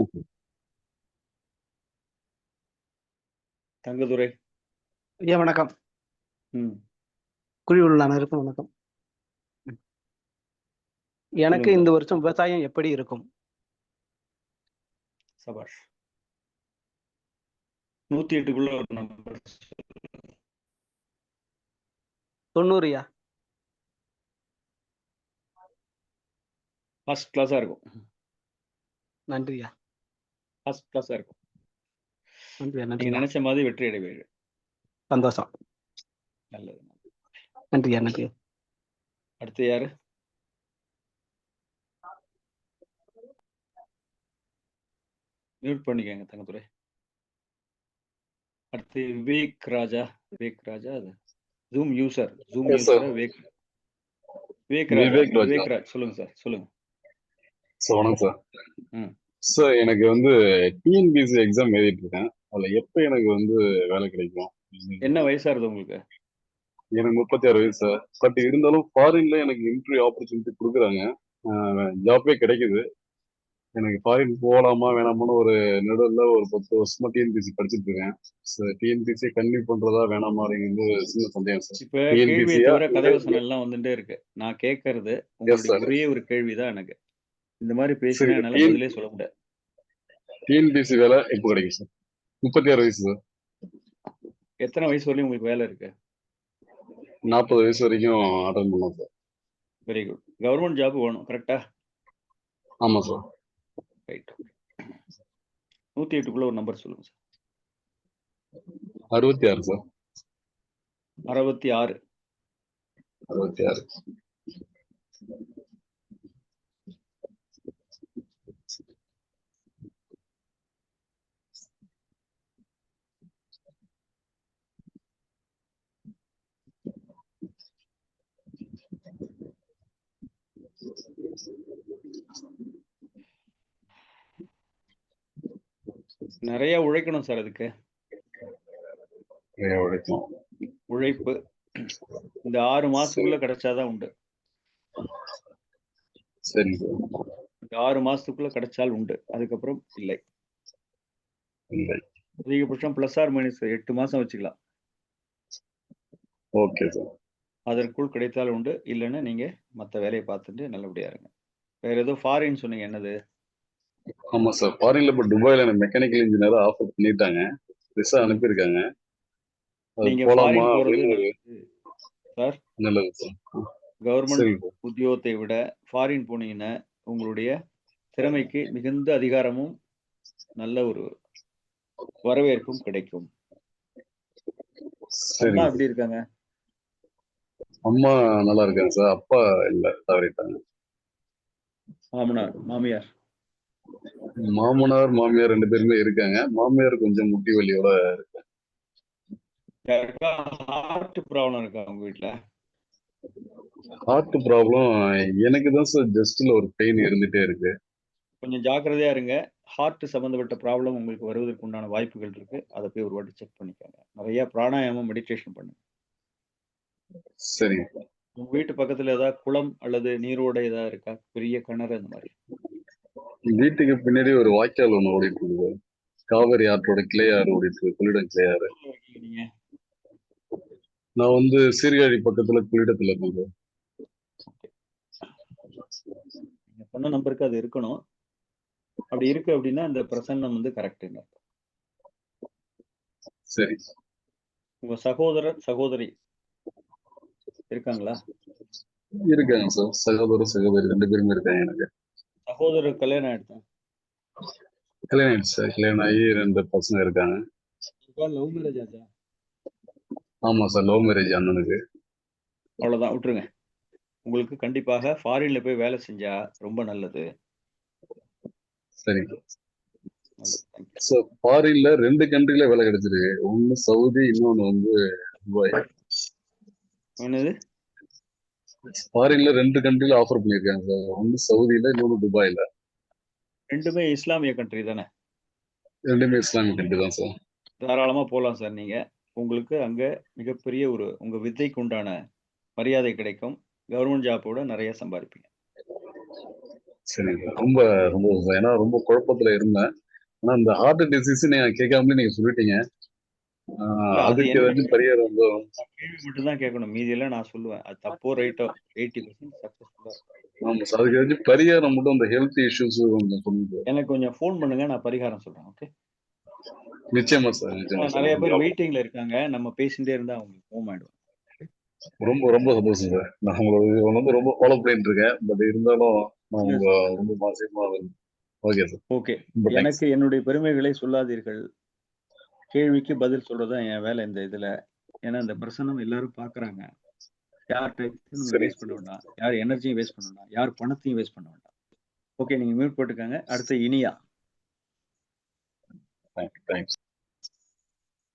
தங்கதுரை. ஐயா வணக்கம். ம். குழியுள்ள அனைவருக்கும் வணக்கம். எனக்கு சொல்லுங்க. இந்த வருஷம் விவசாயம் எப்படி இருக்கும்? சபாஷ். 108க்குள்ள ஒரு நம்பர் 90யா? ஃபர்ஸ்ட் கிளாஸா இருக்கும். நன்றியா. ஃபர்ஸ்ட் கிளாஸா இருக்கும். நன்றியா. நீங்க நன்றியா. நினைச்ச மாதிரி வெற்றி அடைவீர்கள். சந்தோஷம். நல்லது. நன்றியா. அடுத்து யாரு? மியூட் பண்ணிக்கங்க தங்கதுரை. அடுத்து விவேக் ராஜா. அது zoom user. Yes, sir. Vivek Raj சொல்லுங்க சார். சொல்லுங்க. வணக்கம் சார். ம். சார் எனக்கு வந்து டிஎன்பிஎஸ்சி எக்ஸாம் எழுதிட்டு இருக்கேன். அதுல எப்ப எனக்கு வந்து வேலை கிடைக்கும்? என்ன வயசாகுது உங்களுக்கு? எனக்கு 36 வயசு சார். பட் இருந்தாலும் ஃபாரின்ல எனக்கு இன்டர்வியூ ஆப்பர்ச்சுனிட்டி கொடுக்குறாங்க. ஜாப்பே கிடைக்குது. எனக்கு ஃபாரின் போகலாமா வேணாமான்னு ஒரு நடுவில் ஒரு 10 வருஷமா டிஎன்பிஎஸ்சி படிச்சுட்டு இருக்கேன். டிஎன்பிஎஸ்சி கன்டினியூ பண்றதா வேணாமா அப்படிங்கிறது ஒரு சின்ன சந்தேகம் சார். இப்ப கேள்வியை தவிர கதை வசனம் எல்லாம் வந்துட்டே இருக்கு. நான் கேட்கறது உங்களுடைய ஒரே ஒரு கேள்விதான் எனக்கு. இந்த மாதிரி பேசினா என்னால பதிலே சொல்ல முடியாது. டிஎன்பிஎஸ்சி வேலை எப்போ கிடைக்கும் சார்? 36 வயசு சார். எத்தனை வயசு வரையும் உங்களுக்கு வேலை இருக்கு? 40 வயசு வரைக்கும் அட்டன் பண்ணலாம் sir. Very good. Government job வேணும். கரெக்டா? ஆமா சார். ரைட். 108க்குள்ள ஒரு நம்பர் சொல்லுங்க சார். 66 சார். 66. நிறைய உழைக்கணும் சார் அதுக்கு. நிறைய உழைக்கணும். உழைப்பு இந்த 6 மாசத்துக்குள்ள கிடைச்சாதான் உண்டு. சரி சார். இந்த 6 மாசத்துக்குள்ள கிடைச்சால் உண்டு. அதுக்கப்புறம் இல்லை. இல்லை. அதிகபட்சம் பிளஸ் ஆர் மைனஸ் 8 மாசம் வச்சுக்கலாம். Okay sir. அதற்குள் கிடைத்தால் உண்டு. இல்லைன்னா நீங்க மத்த வேலையை பார்த்துட்டு நல்லபடியா இருங்க. வேற ஏதோ ஃபாரின் சொன்னீங்க, என்னது? ஆமா சார். ஃபாரின்ல இப்ப துபாயில எனக்கு மெக்கானிக்கல் இன்ஜினியரா ஆஃபர் பண்ணிட்டாங்க. விசா அனுப்பியிருக்காங்க. அது நீங்க போலாமா ஃபாரின் போறது அப்படின்னு ஒரு நல்லது சார். நல்லது சார். கவர்மெண்ட் சரி சார். உத்தியோகத்தை விட ஃபாரின் போனீங்கன்னா உங்களுடைய திறமைக்கு மிகுந்த அதிகாரமும் நல்ல ஒரு வரவேற்பும் கிடைக்கும். சரி அம்மா சார். எப்படி இருக்காங்க? அம்மா நல்லா இருக்காங்க சார். அப்பா இல்ல, தவறிட்டாங்க. மாமனார் மாமியார் மாமனார் மாமியார் 2 பேருமே இருக்காங்க. மாமியார் கொஞ்சம் முட்டி வலியோட இருக்காங்க. ஹார்ட் ப்ராப்ளம் இருக்கா உங்க வீட்ல? ஹார்ட் ப்ராப்ளம் எனக்கு தான் சார் ஜஸ்ட்ல ஒரு பெயின் இருந்துட்டே இருக்கு. கொஞ்சம் ஜாக்கிரதையா இருங்க. ஹார்ட் சம்பந்தப்பட்ட ப்ராப்ளம் உங்களுக்கு வருவதற்கு உண்டான வாய்ப்புகள் இருக்கு. அதை போய் ஒரு வாட்டி செக் பண்ணிக்கோங்க. நிறைய பிராணாயாமம், மெடிடேஷன் பண்ணுங்க. சரி. உங்க வீட்டு பக்கத்துல ஏதாவது குளம் அல்லது நீரோடை ஏதாவது இருக்கா? பெரிய கிணறு அந்த மாதிரி? வீட்டுக்கு பின்னாடி ஒரு வாய்க்கால் ஒண்ணு ஓடிட்டு இருக்கு சார். காவிரி ஆற்றோட கிளை ஆறு ஓடிட்டு இருக்கு. கொள்ளிடம் கிளை ஆறு. எங்க இருக்கீங்க நீங்க? நான் வந்து சீர்காழி பக்கத்துல கொள்ளிடத்துல இருக்கேன் சார். நீங்க சொன்ன நம்பருக்கு அது இருக்கணும். அப்படி இருக்கு அப்படின்னா அந்த பிரசன்னம் வந்து கரெக்டுங்க. சரி. உங்க சகோதரர் சகோதரி இருக்காங்களா? இருக்காங்க சார். சகோதரர் சகோதரி 2 பேருமே இருக்காங்க எனக்கு. சகோதரர் கல்யாணம் ஆயிடுச்சா? கல்யாணம் ஆயிடுச்சு சார். கல்யாணம் ஆகி 2 பசங்க இருக்காங்க. லவ் மேரேஜ் ஆச்சா? ஆமா சார். லவ் மேரேஜ் அண்ணனுக்கு. அவ்வளவுதான், விட்டுருங்க. உங்களுக்கு கண்டிப்பாக ஃபாரின்ல போய் வேலை செஞ்சா ரொம்ப நல்லது. சரி நல்லது. தேங்க்யூ. சார். ஃபாரின்ல 2 கண்ட்ரில வேலை கிடைச்சிருக்கு. ஒன்னு சவுதி, இன்னொன்னு வந்து துபாய். என்னது? ஃபாரின்ல 2 கண்ட்ரில ஆஃபர் பண்ணிருக்காங்க சார். ஒன்னு சவுதியில, இன்னொன்னு துபாயில. ரெண்டுமே இஸ்லாமிய கண்ட்ரி தானே? 2மே இஸ்லாமிக் கண்ட்ரி தான் சார். தாராளமா போகலாம் சார். நீங்க உங்களுக்கு அங்க மிகப்பெரிய ஒரு உங்க வித்தைக்கு உண்டான மரியாதை கிடைக்கும். கவர்மெண்ட் ஜாப்போட நிறைய சம்பாதிப்பீங்க. சரி. ரொம்ப சந்தோஷம் சார். ஏன்னா ரொம்ப குழப்பத்துல இருந்தேன். ஆனா இந்த ஹார்ட் டிசீஸ் நான் கேட்காமலே நீங்க சொல்லிட்டீங்க. இல்ல, அது அதுக்கு என்ன ஏதாச்சும் பரிகாரம் வந்து கேள்வி மட்டும் தான் கேட்கணும். மீதியெல்லாம் நான் சொல்லுவேன். அது தப்போ ரைட்டோ 80% சக்சஸ்ஃபுல்லா இருக்கும். ஆமா சார். அதுக்கு ஏதாச்சும் பரிகாரம் மட்டும் அந்த ஹெல்த் இஷ்யூஸ் கொஞ்சம் சொல்லுங்க சார். எனக்கு கொஞ்சம் ஃபோன் பண்ணுங்க, நான் பரிகாரம் சொல்றேன். ஓகே? நிச்சயமா சார். நிச்சயமா சார். நிறைய பேர் வெயிட்டிங்ல இருக்காங்க. நம்ம பேசிட்டே இருந்தா அவங்களுக்கு ஃபோன் ஆயிடும். ரொம்ப சந்தோஷம் சார். நான் உங்களுக்கு வந்து ரொம்ப ஃபாலோ பண்ணிட்டு இருக்கேன். பட் இருந்தாலும் நான் இல்ல உங்க சார். ரொம்ப மாசமா ஓகே சார். ஓகே. ரொம்ப தேங்க்ஸ். எனக்கு என்னுடைய பெருமைகளை சொல்லாதீர்கள். கேள்விக்கு பதில் சொல்றதுதான் என் வேலை இந்த இதுல. ஏன்னா இந்த பிரசன்னம் எல்லாரும் பாக்குறாங்க. யார் டைத்தையும் நம்ம சரி. வேஸ்ட் பண்ண வேண்டாம். யார் எனர்ஜியும் வேஸ்ட் பண்ண வேண்டாம். யார் பணத்தையும் வேஸ்ட் பண்ண வேண்டாம். ஓகே, நீங்க மியூட் போட்டுக்கங்க. அடுத்து இனியா. தேங்க்ஸ்.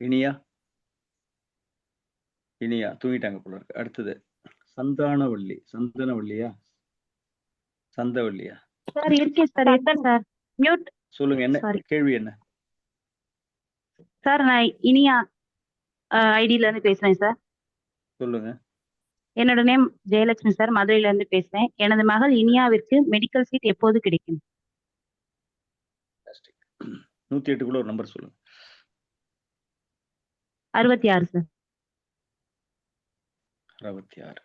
இனியா இனியா தூங்கிட்டாங்க போல இருக்கு. அடுத்தது சந்தானவள்ளி. சந்தனவள்ளியா? சந்தவள்ளியா? சார் இருக்கேன் சார். இருக்கேன் சார். மியூட். சொல்லுங்க, என்ன சாரி கேள்வி? என்ன சார், நான் இனியா ஐடியில இருந்து பேசுறேன் சார். சொல்லுங்க. என்னோட நேம் ஜெயலட்சுமி சார். மதுரையில இருந்து பேசுறேன். எனது மகள் இனியாவிற்கு மெடிக்கல் சீட் எப்போது கிடைக்கும்? 108 ஒரு நம்பர் சொல்லுங்க. 66 சார். 66.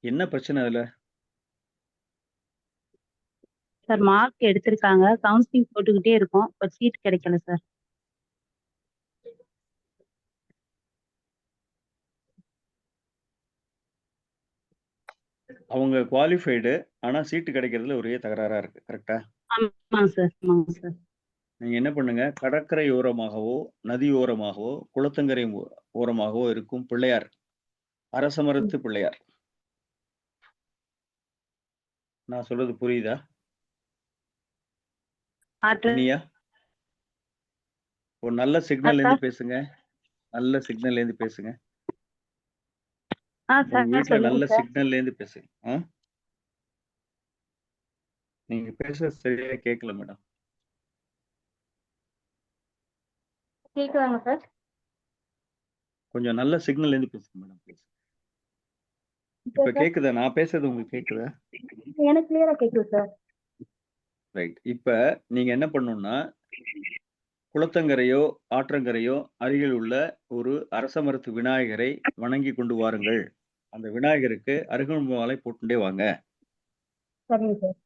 என்ன பிரச்சனை அதுல? சார் மார்க் எடுத்திருக்காங்க. கவுன்சிலிங் போட்டுக்கிட்டே இருக்கோம். பட் சீட் கிடைக்கல சார். அவங்க குவாலிஃபைடு, ஆனா சீட்டு கிடைக்கிறதுல ஒரே தகராறா இருக்கு. கரெக்டா? ஆமாங்க சார். ஆமாங்க சார். நீங்க என்ன பண்ணுங்க, கடற்கரை ஓரமாகவோ, நதி ஓரமாகவோ, குளத்தங்கரை ஓரமாகவோ இருக்கும் பிள்ளையார், அரசமரத்து பிள்ளையார். நான் சொல்றது புரியுதா? இனியா, ஒரு நல்ல சிக்னல்ல இருந்து பேசுங்க. நல்ல சிக்னல்ல இருந்து பேசுங்க. உங்க வீட்டுல நல்ல சிக்னல்ல இருந்து பேசுங்க. நீங்க பேசுறது சரியா கேட்கல மேடம். கேக்குதாங்க சார்? கொஞ்சம் நல்ல சிக்னல் இருந்து பேசுங்க மேடம் ப்ளீஸ். இப்ப கேக்குதா? நான் பேசுறது உங்களுக்கு கேக்குதா? எனக்கு கிளியரா கேக்குது சார். ரைட். இப்ப நீங்க என்ன பண்ணணும்னா, குளத்தங்கரையோ, ஆற்றங்கரையோ அருகில் உள்ள ஒரு அரச மரத்து விநாயகரை வணங்கி கொண்டு வாருங்கள். அந்த விநாயகருக்கு அருகம்புல் மாலை போட்டுண்டே வாங்க. சரிங்க சார்.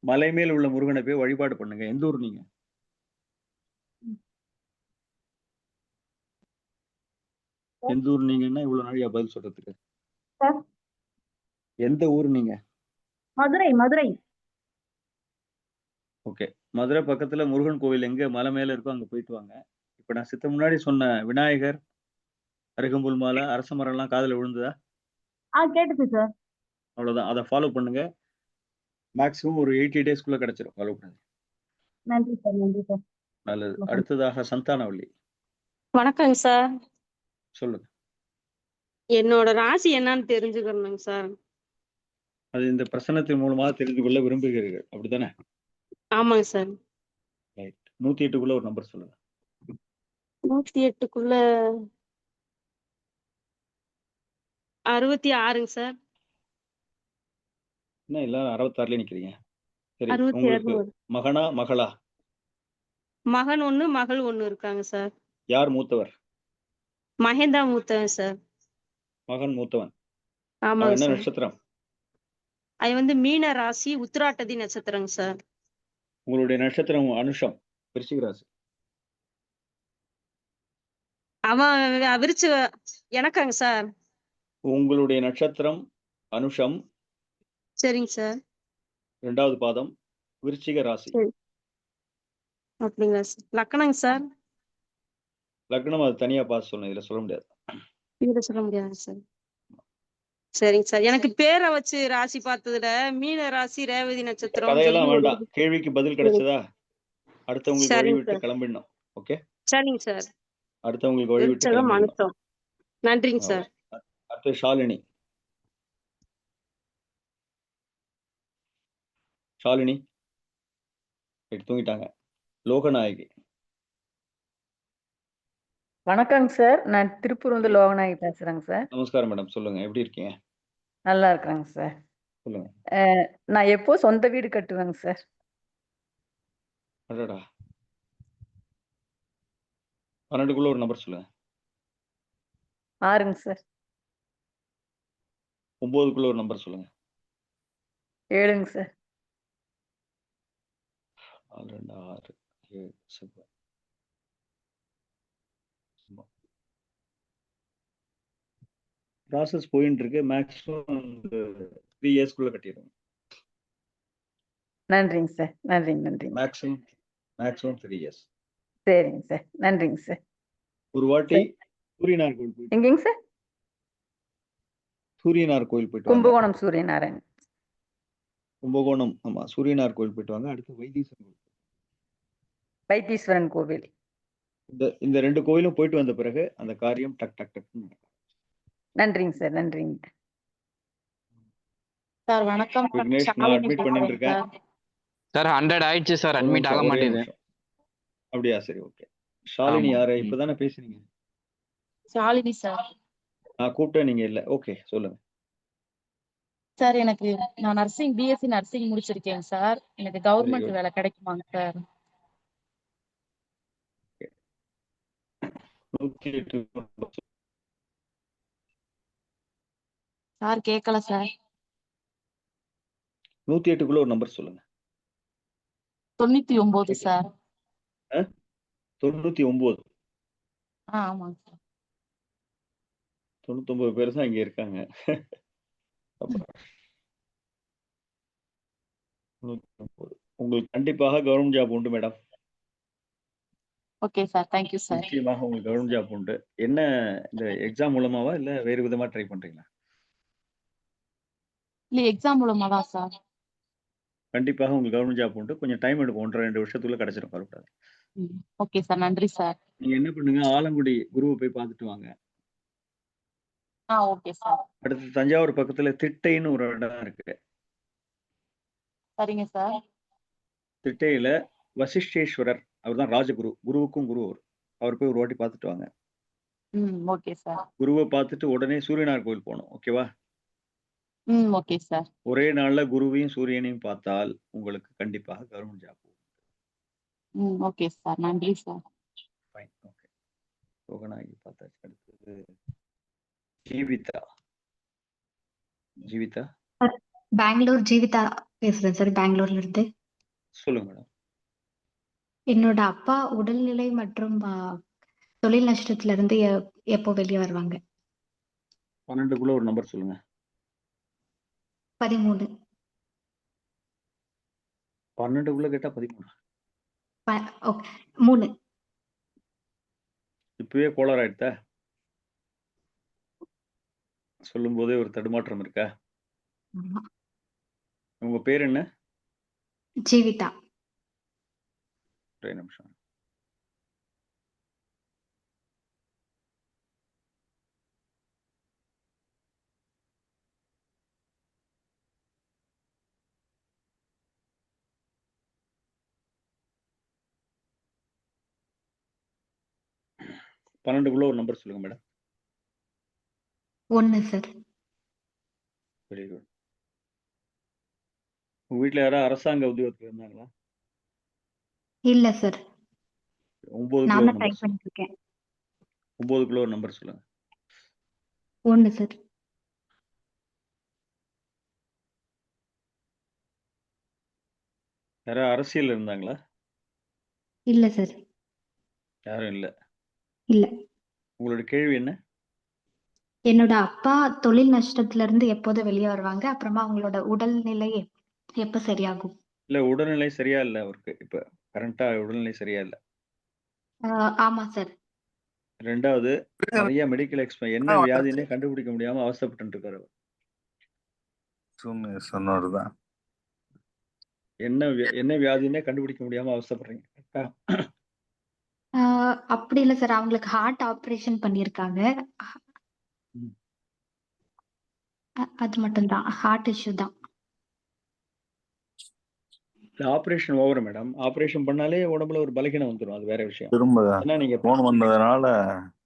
மலை மேல் உள்ள முருகனை போய் வழிபாடு பண்ணுங்க. எந்த ஊர் நீங்க? எந்த ஊர் நீங்கன்னா இவ்வளவு நாளையா பதில் சொல்றதுக்கு? சார் எந்த ஊர் நீங்க? மதுரை மதுரை. ஓகே. மதுரை பக்கத்துல முருகன் கோவில் எங்க மலை மேல இருக்கோ அங்க போயிட்டு வாங்க. இப்ப நான் சித்த முன்னாடி சொன்ன விநாயகர், அருகம்புல் மாலை, அரச மரம்லாம் காதுல விழுந்ததா? கேட்டுச்சு சார். அவ்வளவுதான். அதை ஃபாலோ பண்ணுங்க. மேக்ஸிமம் ஒரு 80 டேஸ்க்குள்ள கிடைச்சிரும். ஃபாலோ பண்ணுங்க. நன்றி சார், நன்றி சார். நல்லது. அடுத்ததாக சந்தானவள்ளி வணக்கங்க சார். சொல்லுங்க. என்னோட ராசி என்னன்னு தெரிஞ்சுக்கணுங்க சார். அது இந்த பிரசன்னத்தின் மூலமாக தெரிந்து கொள்ள விரும்புகிறீர்கள் அப்படித்தானே? ஆமாங்க சார். ரைட். 108க்குள்ள ஒரு நம்பர் சொல்லுங்க. 108க்குள்ள 66ங்க சார். என்ன எல்லாரும் 66ல நிக்கிறீங்க? சரி. 66 உங்களுக்கு மகனா மகளா? மகன் 1 மகள் 1 இருக்காங்க சார். யார் மூத்தவர்? மகேந்தா மூத்தவன் சார். மகன் மூத்தவன். அவன் ஆமாங்க என்ன சார். நட்சத்திரம்? அது வந்து மீன ராசி உத்திராட்டதி நட்சத்திரங்க சார். உங்களுடைய நட்சத்திரம் அனுஷம், விருச்சிக ராசி. அவன் விருச்சு எனக்காங்க சார். உங்களுடைய நட்சத்திரம் அனுஷம், சரிங்க சார். 2வது பாதம், விருச்சிக ராசி. சரி. அப்படிங்களா சார். லக்கணங்க சார். லக்னம் அது தனியா பார்த்து சொல்லணும். இதுல சொல்ல முடியாது. இதுல சொல்ல முடியாதுங்க சார். சரிங்க சார். எனக்கு பேரை வச்சு ராசி பார்த்ததுல மீன ராசி ரேவதி நட்சத்திரம் கதையெல்லாம் வேண்டாம். கேள்விக்கு பதில் கிடைச்சதா? அடுத்தவங்களுக்கு வழி சரிங்க விட்டு சார். கிளம்பிடணும். ஓகே. சரிங்க சார். அடுத்தவங்களுக்கு வழி விட்டு விருச்சகம் கிளம்பிடணும். மனுஷம். நன்றிங்க சார். அடுத்து ஷாலினி. ஷாலினி தூங்கிட்டாங்க. லோகநாயகி. வணக்கங்க சார். நான் திருப்பூர் வந்து லோகநாயகி பேசுறேங்க சார். நமஸ்காரம் மேடம். சொல்லுங்க. எப்படி இருக்கீங்க? நல்லா இருக்கிறேங்க சார். சொல்லுங்க. நான் எப்போ சொந்த வீடு கட்டுவேங்க சார். அடடா. 12க்குள்ள ஒரு நம்பர் சொல்லுங்க. 6ங்க சார். 9க்குள்ள ஒரு நம்பர் சொல்லுங்க. 7ங்க சார். 4, 2, 6, 7 சூப்பர். ப்ராசஸ் போயிட்டு இருக்கு. மேக்ஸிமம் 3 இயர்ஸ்க்குள்ள கட்டிடுவோம். நன்றிங்க சார். நன்றிங்க. Maximum 3 years. சரிங்க சார். நன்றிங்க சார். ஒரு வாட்டி சூரியனார் கோயில் போயிட்டு எங்கேங்க சார்? சூரியனார் கோயில் போயிட்டு வாங்க. கும்பகோணம் சூரியநாராயண். கும்பகோணம். ஆமா, சூரியனார் கோயில் போயிட்டு வாங்க. அடுத்து வைத்தீஸ்வரன் கோயில். வைத்தீஸ்வரன் கோவில். இந்த 2 கோயிலும் போயிட்டு வந்த பிறகு அந்த காரியம் டக் டக் டக் நடக்கும். நன்றிங்க சார். நன்றிங்க. சார் வணக்கம். விக்னேஷ், நான் அட்மிட் பண்ணிட்டு இருக்கேன். சார் 100 ஆயிடுச்சு சார். ஒரு அட்மிட் நிமிஷம், ஆக ஒரே மாட்டேங்குது. நிமிஷம். அப்படியா? சரி, ஓகே. ஷாலினி ஆமா. யாரு? இப்பதானே பேசுனீங்க. ஷாலினி சார். நான் கூப்பிட்டேன், நீங்க இல்ல. ஓகே, சொல்லுங்க. சார் நான் நர்சிங் பிஎஸ்சி நர்சிங் முடிச்சிருக்கேன் சார். எனக்கு வெரி கவர்மெண்ட் குட். வேலை கிடைக்குமாங்க சார்? 108 சார் கேட்கல சார். 108க்குள்ள ஒரு நம்பர் சொல்லுங்க. 99 சார். 99. ஆமாங்க சார். 99 பேர் தான் இங்க இருக்காங்க. அப்ப 109. உங்களுக்கு கண்டிப்பாக கவர்மெண்ட் ஜாப் உண்டு madam. Okay sir. Thank you sir. நிச்சயமாக உங்களுக்கு கவர்மெண்ட் ஜாப் உண்டு. என்ன இந்த எக்ஸாம் மூலமாவா இல்ல வேறு விதமா ட்ரை பண்றீங்களா? இல்ல எக்ஸாம் மூலமா தான் சார். கண்டிப்பாக உங்களுக்கு கவர்மெண்ட் ஜாப் உண்டு. கொஞ்சம் டைம் எடுக்கும். 1 2 வருஷத்துக்குள்ள கிடைச்சிரும். கவலைப்படாதீங்க. Okay sir. நன்றி சார். நீங்க என்ன பண்ணுங்க, ஆலங்குடி குருவை போய் பார்த்துட்டு வாங்க. Okay sir. அடுத்து தஞ்சாவூர் பக்கத்துல திட்டைன்னு ஒரு இடம் இருக்கு. சரிங்க சார். திட்டையில வசிஷ்டேஸ்வரர் அவர் தான் ராஜகுரு. குருவுக்கும் குரு அவர். அவர் போய் ஒரு வாட்டி பார்த்துட்டு வாங்க. Okay sir. குருவ பார்த்துட்டு உடனே சூரியனார் கோயில் போணும். ஓகேவா? Okay sir. ஒரே நாள்ல குருவையும் சூரியனையும் பார்த்தால் உங்களுக்கு கண்டிப்பாக கவர்மெண்ட் ஜாப். Okay sir. நன்றி சார். ஃபைன். ஓகே. யோகனாகி பார்த்தாச்சு. அடுத்தது ஜீவிதா. ஜீவிதா சார், பெங்களூர் ஜீவிதா பேசுறேன் சார், பெங்களூர்ல இருந்து. சொல்லுங்க மேடம். என்னோட அப்பா உடல்நிலை மற்றும் தொழில் நஷ்டத்துல இருந்து எப்போ வெளியே வருவாங்க? 12க்குள்ள ஒரு நம்பர் சொல்லுங்க. 13. 12க்குள்ள கேட்டா 13. ஓகே 3. இப்பவே கோளாறு ஆயிடுதா? சொல்லும் போதே ஒரு தடுமாற்றம் இருக்கா? ஆமா. உங்க பேர் என்ன? ஜீவிதா. ஒரே நிமிஷம். பன்னெண்டுக்குள்ள ஒரு நம்பர் சொல்லுங்க மேடம். 1 சார். Very good. உங்க வீட்ல யாராவது அரசாங்க உத்தியோகத்துல இருந்தாங்களா? இல்ல சார். 9க்குள்ள நான் ஒரு தான் ட்ரை நம்பர் சொல்லுங்க. பண்ணிட்டு இருக்கேன். 9க்குள்ள ஒரு நம்பர் சொல்லுங்க. 1 சார். யாராவது அரசியல் இருந்தாங்களா? இல்ல சார். யாரும் இல்ல. இல்ல. உங்களோட கேள்வி என்ன? என்னோட அப்பா தொழில் நஷ்டத்துல இருந்து எப்போது வெளியே வருவாங்க, அப்புறமா அவங்களோட உடல்நிலை எப்ப சரியாகும்? இல்ல உடல்நிலை சரியா இல்ல அவருக்கு. இப்ப கரண்டா உடல்நிலை சரியா இல்ல. ஆமா சார். 2வது நிறைய மெடிக்கல் என்ன வியாதினே கண்டுபிடிக்க முடியாம அவஸ்தைப்பட்டு இருக்காரு அவர். சொன்னவர்தான். என்ன வியாதினே கண்டுபிடிக்க முடியாம அவஸ்தைப்படுறீங்க. கரெக்டா? அப்படி இல்ல சார், அவங்களுக்கு ஹார்ட் ஆபரேஷன் பண்ணியிருக்காங்க. அது மட்டும்தான், ஹார்ட் இஷ்யூ தான். Operation over madam. ஆபரேஷன் பண்ணாலே உடம்புல ஒரு பலகீனம் வந்துடும். அது வேற விஷயம். திரும்ப ஏன்னா நீங்க போன் வந்ததுனால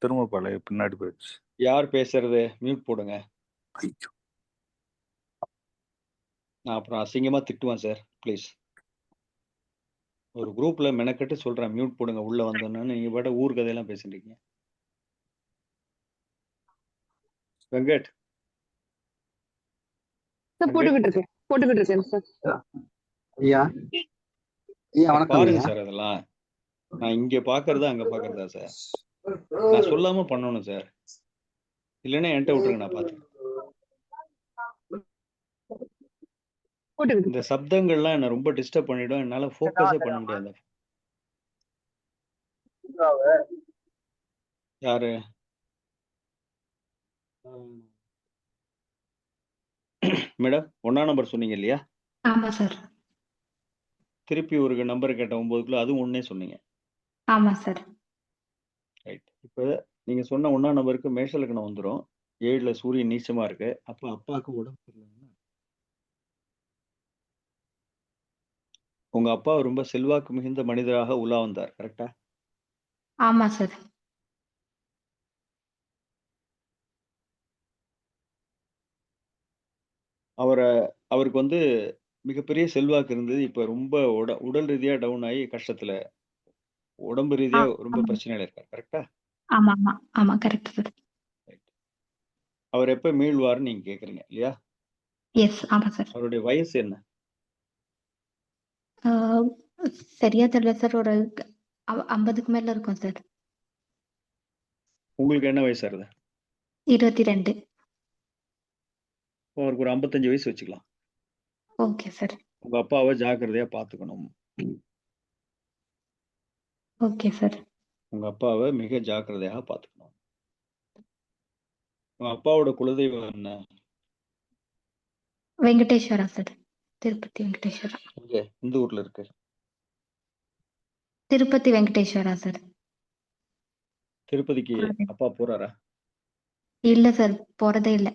திரும்ப பழைய பின்னாடி போயிடுச்சு. யார் பேசுறது? மியூட் போடுங்க. நான் அப்புறம் அசிங்கமா திட்டுவேன் சார். ப்ளீஸ். ஒரு குரூப்ல மெனக்கட்டு சொல்றேன், மியூட் போடுங்க உள்ள வந்தோன்னு. நீங்க பாட்ட ஊர் கதையெல்லாம் பேசிட்டு இருக்கீங்க. வெங்கட். போட்டுக்கிட்டு இருக்கேன் சார். ஐயா ஐயா வணக்கம் பாருங்க ஐயா. சார், அதெல்லாம் நான் இங்க பாக்குறதா அங்க பாக்குறதா சார்? நான் சொல்லாம பண்ணணும் சார். இல்லைன்னா என்கிட்ட விட்டுருங்க, நான் பாத்துக்கிறேன். இந்த சப்தங்கள்லாம் என்ன ரொம்ப டிஸ்டர்ப் பண்ணிடும். என்னால ஃபோக்கஸே பண்ண முடியாது. யாரு? மேடம் 1ஆம் நம்பர் சொன்னீங்க இல்லையா? ஆமா சார். திருப்பி ஒரு நம்பர் கேட்ட 9க்குள்ள அதுவும் ஒண்ணே சொன்னீங்க. ஆமா சார். ரைட். இப்ப நீங்க சொன்ன 1ஆம் நம்பருக்கு மேஷ லக்னம் வந்துரும். 7ல சூரியன் நீச்சமா இருக்கு. அப்ப அப்பாவுக்கு உடம்பு சரியில்லைன்னா உங்க அப்பா ரொம்ப செல்வாக்கு மிகுந்த மனிதராக உலா வந்தார். கரெக்டா? ஆமா சார். அவருக்கு வந்து மிகப்பெரிய செல்வாக்கு இருந்தது. இப்ப ரொம்ப உடல் ரீதியா டவுன் ஆகி கஷ்டத்துல, உடம்பு ரீதியா ரொம்ப பிரச்சனையில இருக்கார். கரெக்டா? ஆமா ஆமா ஆமா கரெக்ட் சார். அவர் எப்ப மீள்வார்னு நீங்க கேக்குறீங்க இல்லையா? எஸ் ஆமா சார். அவருடைய வயசு என்ன? சரியா தெரியல சார், ஒரு 50க்கு மேல இருக்கும் சார். உங்களுக்கு என்ன வயசு ஆகுது? 22. அவருக்கு ஒரு 55 வயசு வச்சுக்கலாம். Okay sir. உங்க அப்பாவை ஜாக்கிரதையா பாத்துக்கணும். Okay sir. உங்க அப்பாவை மிக ஜாக்கிரதையாக பாத்துக்கணும். உங்க அப்பாவோட குலதெய்வம் என்ன? வெங்கடேஸ்வரா சார். திருப்பதி வெங்கடேஸ்வரா. ஓகே. எந்த ஊர்ல இருக்கு? திருப்பதி வெங்கடேஸ்வரா சார். திருப்பதிக்கு அப்பா போறாரா? இல்ல சார், போறதே இல்ல.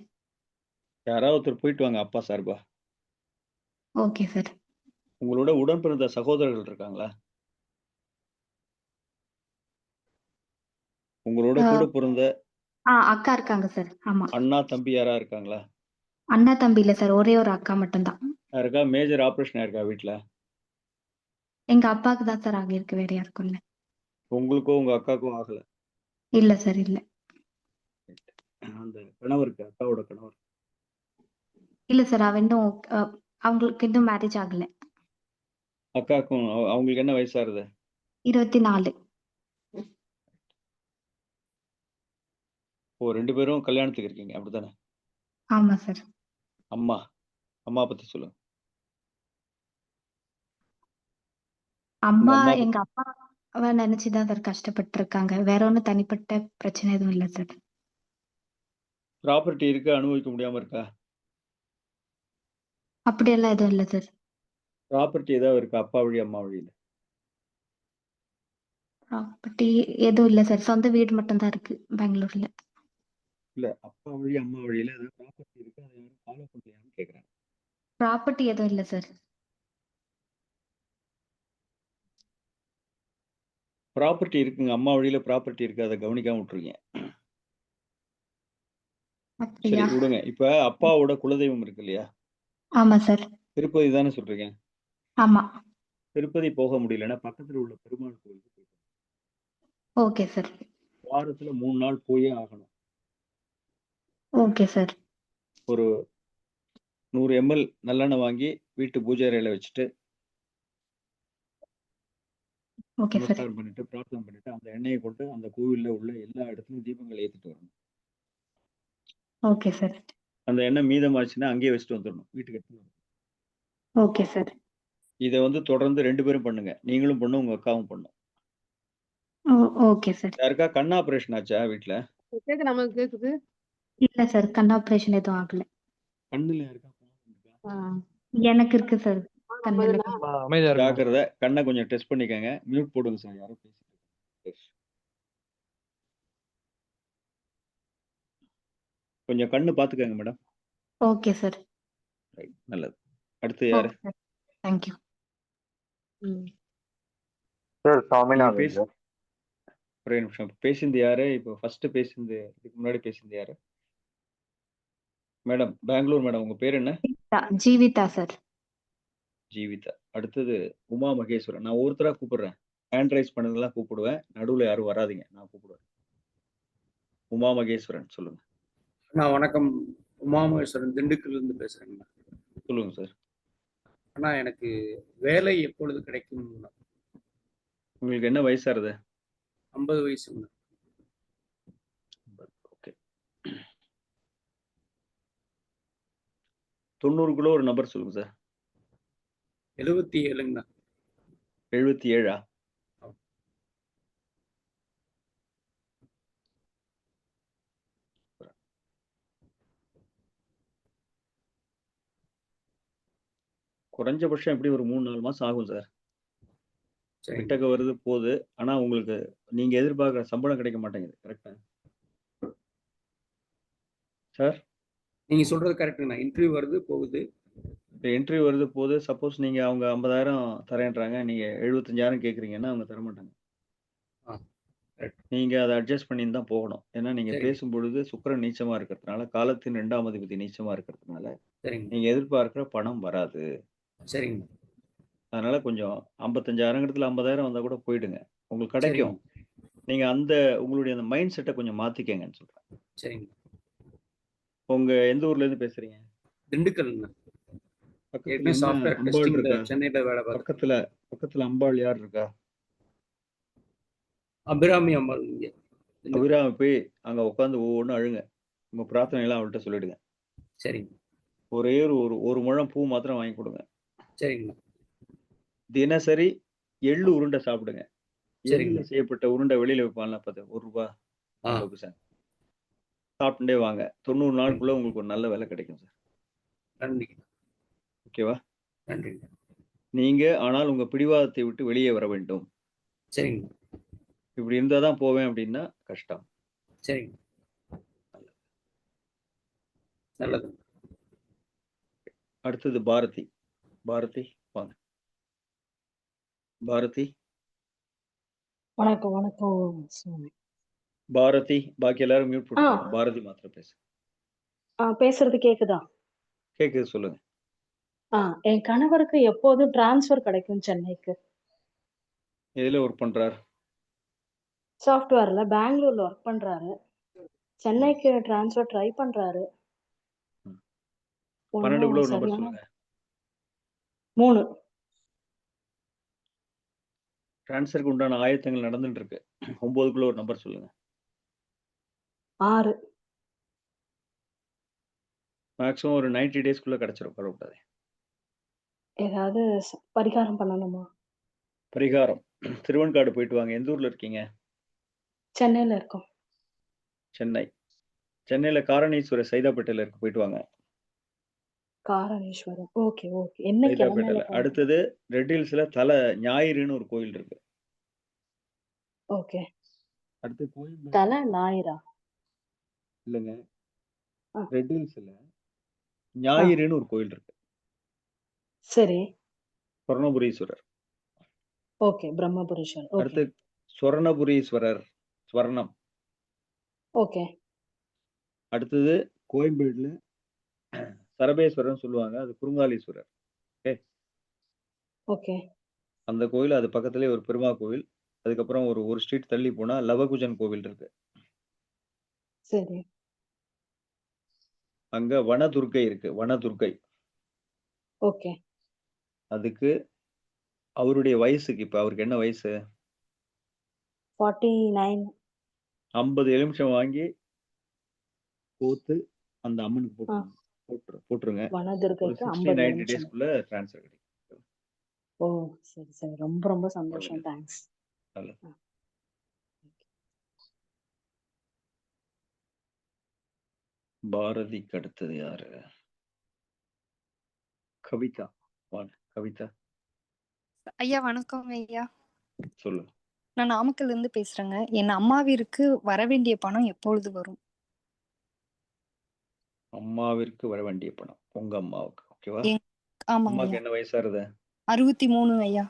யாராவது ஒருத்தர் போயிட்டு வாங்க அப்பா சார்பா. Okay sir. உங்களோட உடன் பிறந்த சகோதரர்கள் இருக்காங்களா? உங்களோட ஆ, கூட பிறந்த அக்கா இருக்காங்க சார். ஆமா. அண்ணா, தம்பி யாரா இருக்காங்களா? அண்ணா தம்பி இல்ல சார். ஒரே ஒரு அக்கா மட்டும்தான். யாருக்கா மேஜர் ஆபரேஷன் ஆயிருக்கா வீட்ல? எங்க அப்பாவுக்கு தான் சார் ஆகியிருக்கு. வேற யாருக்கும் இல்ல. உங்களுக்கோ உங்க அக்காக்கோ ஆகல? இல்ல சார் இல்ல. அந்த கணவருக்கு, அக்காவோட கணவர் இல்ல சார். அவ இன்னும் அவங்களுக்கு இன்னும் மேரேஜ் ஆகல. அக்காக்கும் அவங்களுக்கு என்ன வயசாகுது? 24. ஓ 2 பேரும் கல்யாணத்துக்கு இருக்கீங்க அப்படித்தானே? ஆமா சார். அம்மா அம்மா பத்தி சொல்லுங்க. உங்க அம்மா அம்மா எங்க அப்பாவை நினைச்சுதான் சார் கஷ்டப்பட்டு இருக்காங்க. வேற ஒண்ணும் தனிப்பட்ட பிரச்சனை எதுவும் இல்ல சார். ப்ராப்பர்ட்டி இருக்கு, அனுபவிக்க முடியாம இருக்கா? அப்படியெல்லாம் எதுவும் இல்ல சார். ப்ராப்பர்ட்டி ஏதாவது இருக்கா அப்பா வழி அம்மா வழியில? ப்ராப்பர்ட்டி எதுவும் இல்ல சார். சொந்த வீடு மட்டும் தான் இருக்கு பெங்களூர்ல. இல்ல அப்பா வழி அம்மா வழியில ஏதாவது ப்ராப்பர்ட்டி இருக்கு, அதை யாரும் ஃபாலோ பண்ணலையான்னு கேக்குறேன். ப்ராப்பர்ட்டி எதுவும் இல்ல சார். ப்ராப்பர்ட்டி இருக்குங்க, அம்மா வழியில ப்ராப்பர்ட்டி இருக்கு, அதை கவனிக்காம விட்டுருக்கீங்க. சரி அப்படியா? விடுங்க. இப்ப அப்பாவோட குலதெய்வம் இருக்கு இல்லையா? ஆமா சார். திருப்பதி தானே சொல்றீங்க? ஆமா. திருப்பதி போக முடியலன்னா பக்கத்துல உள்ள பெருமாள் கோயிலுக்கு போயிட்டு ஓகே சார். வாரத்துல 3 நாள் போயே ஆகணும். Okay sir. ஒரு 100 ml நல்லெண்ணெய் வாங்கி வீட்டு பூஜை அறையில வச்சுட்டு ஓகே சார். நமஸ்காரம் பண்ணிட்டு பிரார்த்தனை பண்ணிட்டு அந்த எண்ணெயை கொண்டு அந்த கோவில்ல உள்ள எல்லா இடத்துலயும் தீபங்கள் ஏத்திட்டு வரணும். Okay sir. அந்த எண்ணெய் மீதமாச்சுன்னா அங்கேயே வச்சுட்டு வந்துடணும், வீட்டுக்கு எடுத்துட்டு வரணும். Okay sir. இதை வந்து தொடர்ந்து 2 பேரும் பண்ணுங்க. நீங்களும் பண்ணும், உங்க அக்காவும் பண்ணும். Okay sir. யாருக்கா கண் ஆபரேஷன் ஆச்சா வீட்டுல? கேக்குது, நமக்கு கேக்குது. இல்ல சார். கண் ஆபரேஷன் எதுவும் ஆகல. கண்ணுல யாருக்கா? எனக்கு இருக்கு சார். கண்ணுல ஜாக்கிரதை, கண்ணை கொஞ்சம் டெஸ்ட் பண்ணிக்கங்க. மியூட் போடுங்க சார், யாரும் பேசிட்டு இருக்காங்க. கொஞ்சம் கண்ணு பாத்துக்கங்க மேடம். Okay sir. ரைட், நல்லது. அடுத்து யாரு? Okay sir. தேங்க்யூ. சார் நீங்க சாமிநாதன் சார். ஒரே நிமிஷம். பேசினது யாரு? இப்போ ஃபர்ஸ்ட் பேசினது, இதுக்கு முன்னாடி பேசினது யாரு? மேடம், பெங்களூர் மேடம், உங்க பேர் என்ன? ஜீவிதா சார். ஜீவிதா. அடுத்தது உமா மகேஸ்வரன். நான் ஒருத்தரா கூப்பிடுறேன். ஹேண்ட் ரைஸ் பண்ணதெல்லாம் கூப்பிடுவேன். நடுவுல யாரும் வராதீங்க, நான் கூப்பிடுவேன். உமா மகேஸ்வரன் சொல்லுங்க. அண்ணா வணக்கம். உமாமகேஸ்வரன் திண்டுக்கல்ல இருந்து பேசுறேங்கண்ணா. சொல்லுங்க சார். அண்ணா எனக்கு வேலை எப்பொழுது கிடைக்கும்? உங்களுக்கு என்ன வயசாருது? 50 வயசுங்கண்ணா. ஓகே. 90க்குள்ள ஒரு நம்பர் சொல்லுங்க சார். 77ங்கண்ணா. 77ஆ? குறைஞ்சபட்சம் எப்படி ஒரு 3-4 மாசம் ஆகும் சார். கிட்டக்க வருது போகுது. ஆனா உங்களுக்கு நீங்க எதிர்பார்க்குற சம்பளம் கிடைக்க மாட்டேங்குது. கரெக்டா சார்? நீங்க சொல்றது கரெக்டுங்கண்ணா. இன்டர்வியூ வருது போகுது. இன்டர்வியூ வருது போகுது. சப்போஸ் நீங்க அவங்க 50,000 தரேன்றாங்க, நீங்க 75,000 கேட்குறீங்கன்னா அவங்க தர மாட்டாங்க. நீங்க அதை அட்ஜஸ்ட் பண்ணி தான் போகணும். ஏன்னா நீங்க பேசும்பொழுது சுக்கிரன் நீச்சமா இருக்கிறதுனால, காலத்தின் 2ஆம் அதிபதி நீச்சமா இருக்கிறதுனால நீங்க எதிர்பார்க்கிற பணம் வராது. சரிங்க. அதனால கொஞ்சம் 55,000ங்கிறதுல 50,000 வந்தா கூட போயிடுங்க. உங்களுக்கு கிடைக்கும். நீங்க அந்த உங்களுடைய அந்த மைண்ட் செட்டை கொஞ்சம் மாத்திக்கங்கன்னு சொல்றேன். சரிங்க. உங்க எந்த ஊர்ல இருந்து பேசுறீங்க? திண்டுக்கல்ங்க. பக்கத்துல என்ன சாஃப்ட்வேர் அம்பாள் டெஸ்டிங்ல இருக்கா? சென்னையில வேலை பார்க்குறேன். பக்கத்துல அம்பாள் யார் இருக்கா? அபிராமி அம்பாள். இங்க அபிராமி போய் அங்க உட்காந்து ஒவ்வொன்றும் அழுங்க. உங்க பிரார்த்தனை எல்லாம் அவள்கிட்ட சொல்லிடுங்க. சரிங்க. ஒரே ஒரு முழம் பூ மாத்திரம் வாங்கி கொடுங்க. சரிங்க. தினசரி எள்ளு உருண்டை சாப்பிடுங்க. சரிங்க. எள்ளுல செய்யப்பட்ட உருண்டை வெளியில வைப்பான்ல, ₹1 அளவுக்கு சார். சாப்பிட்டுட்டே வாங்க. 90 நாளுக்குள்ள உங்களுக்கு ஒரு நல்ல வேலை கிடைக்கும் சார். நன்றி. ஓகேவா? நன்றி. நீங்க ஆனால் உங்க பிடிவாதத்தை விட்டு வெளியே வர வேண்டும். சரிங்க. இப்படி இருந்தா தான் போவேன் அப்படின்னா கஷ்டம். சரிங்க. நல்லது. அடுத்தது பாரதி. பாரதி வாங்க. பாரதி வணக்கம் வணக்கம் சுவாமி. பாரதி பாக்கி எல்லாரும் மியூட் போட்டுக்கோங்க. பாரதி மாத்திரம் பேசு. பேசுறது கேக்குதா? கேக்குது, சொல்லுங்க. என் கணவருக்கு எப்போதும் டிரான்ஸ்ஃபர் கிடைக்கும் சென்னைக்கு. எதுல ஒர்க் பண்றார்? சாஃப்ட்வேர்ல பெங்களூர்ல ஒர்க் பண்றாரு. சென்னைக்கு டிரான்ஸ்ஃபர் ட்ரை பண்றாரு. 12 ஒரு நம்பர் சரியான சொல்லுங்க. 3 டிரான்ஸ்ஃபருக்கு உண்டான ஆயத்தங்கள் நடந்துட்டு இருக்கு. 9 ஒரு நம்பர் சொல்லுங்க. 6 மேக்ஸிமம் ஒரு 90 டேஸ்க்குள்ள கிடைச்சிரும். பரவாயில்லை. ஏதாவது பரிகாரம் பண்ணணுமா? பரிகாரம் திருவெண்காடு போயிட்டு வாங்க. எந்த ஊர்ல இருக்கீங்க? சென்னையில இருக்கோம். சென்னை. சென்னையில காரணீஸ்வரர் சைதாப்பேட்டையில இருக்கு, போயிட்டு வாங்க. காரணேஸ்வரம். Okay okay. என்ன கிழமையில சைதாப்பேட்டையில. போகணும்? அடுத்தது ரெட் ஹில்ஸ்ல ஞாயிறுன்னு ஒரு கோயில் இருக்கு. ஓகே. அடுத்து கோயில் தலை ஞாயிறா? இல்லைங்க, ஆ, ரெட் ஹில்ஸ்ல ஆ, ஞாயிறுன்னு ஒரு கோயில் இருக்கு. சரி. சொர்ணபுரீஸ்வரர். ஓகே. பிரம்மபுரீஸ்வரர். ஓகே அடுத்து சொர்ணபுரீஸ்வரர், ஸ்வர்ணம். ஓகே அடுத்தது கோயம்பேடுல சரபேஸ்வரர்னு சொல்லுவாங்க, அது குறுங்காலீஸ்வரர். ஓகே, ஓகே அந்த கோயில் அது பக்கத்துலேயே ஒரு பெருமா கோவில். அதுக்கப்புறம் ஒரு ஸ்ட்ரீட் தள்ளி போனா லவகுஜன் கோவில் இருக்கு. சரி. அங்க வனதுர்க்கை இருக்கு. வனதுர்க்கை ஓகே. அதுக்கு அவருடைய வயசுக்கு, இப்ப அவருக்கு என்ன வயசு? 49. 50 எலுமிச்சம் வாங்கி கோத்து அந்த அம்மனுக்கு ஆ, போட்டுருங்க. ஒரு வனதுர்க்கைக்கு 60 50 90 எலுமிச்சம். டேஸ்க்குள்ள டிரான்ஸ்ஃபர் கிடைக்கும். ஓ, சரி சரி. ரொம்ப ரொம்ப சந்தோஷம். நல்லது, தேங்க்ஸ். நல்லது. பாரதிக்கு அடுத்தது யாரு? கவிதா. வாங்க கவிதா, ஐயா வணக்கம் ஐயா. சொல்லு. நான் நாமக்கல்ல இருந்து பேசுறேங்க. என் அம்மாவிற்கு வர வேண்டிய பணம் எப்பொழுது வரும்? அம்மாவிற்கு வர வேண்டிய பணம், உங்க அம்மாவுக்கு. ஓகேவா? ஆமாங்க அம்மாக்கு ஐயா. என்ன வயசா இருது? 63 ஐயா.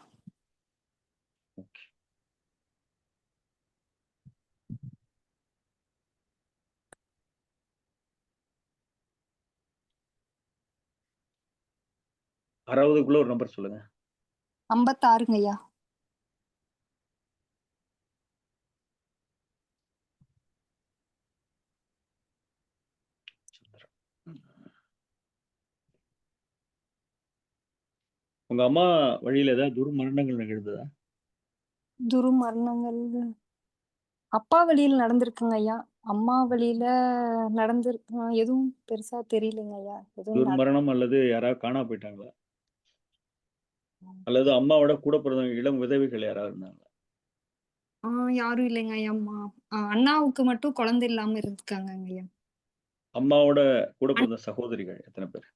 அறுபதுக்குள்ள ஒரு நம்பர் சொல்லுங்க. 56ங்க ஐயா. உங்க அம்மா வழியில ஏதாவது துர்மரணங்கள் நிகழ்ந்ததா? துர்மரணங்கள் அப்பா வழியில் நடந்திருக்குங்க ஐயா. அம்மா வழியில எதுவும் பெருசா தெரியலங்க ஐயா. எதுவும் துர்மரணம் அல்லது யாராவது காணா போயிட்டாங்களா? அல்லது அம்மாவோட கூட பிறந்தவங்க இளம் விதவைகள் யாராவது இருந்தாங்க? யாரும் இல்லைங்க ஐயா. அம்மா அண்ணாவுக்கு மட்டும் குழந்தை இல்லாம இருக்காங்க ஐயா. அம்மாவோட கூட பிறந்த சகோதரிகள் எத்தனை பேர்?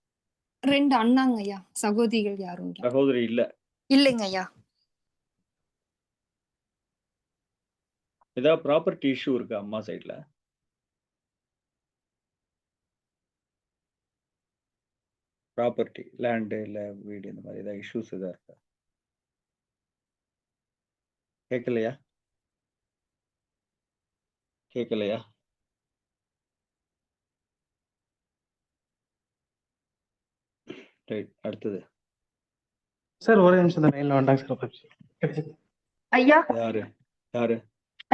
2 அண்ணாங்க ஐயா. சகோதரிகள் யாரும் இல்ல. சகோதரி இல்ல. இல்லைங்க ஐயா. ஏதாவது ப்ராப்பர்ட்டி இஷ்யூ இருக்கா அம்மா சைட்ல? ப்ராப்பர்ட்டி, லேண்டு இல்ல வீடு, இந்த மாதிரி ஏதாவது இஷ்யூஸ் ஏதாவது இருக்கா? கேட்கலையா? கேட்கலையா? ரைட், அடுத்தது சார் ஒரே நிமிஷம் தான் லைன்ல வந்தாங்க சார். கிடைச்சது. ஐயா யாரு? யாரு?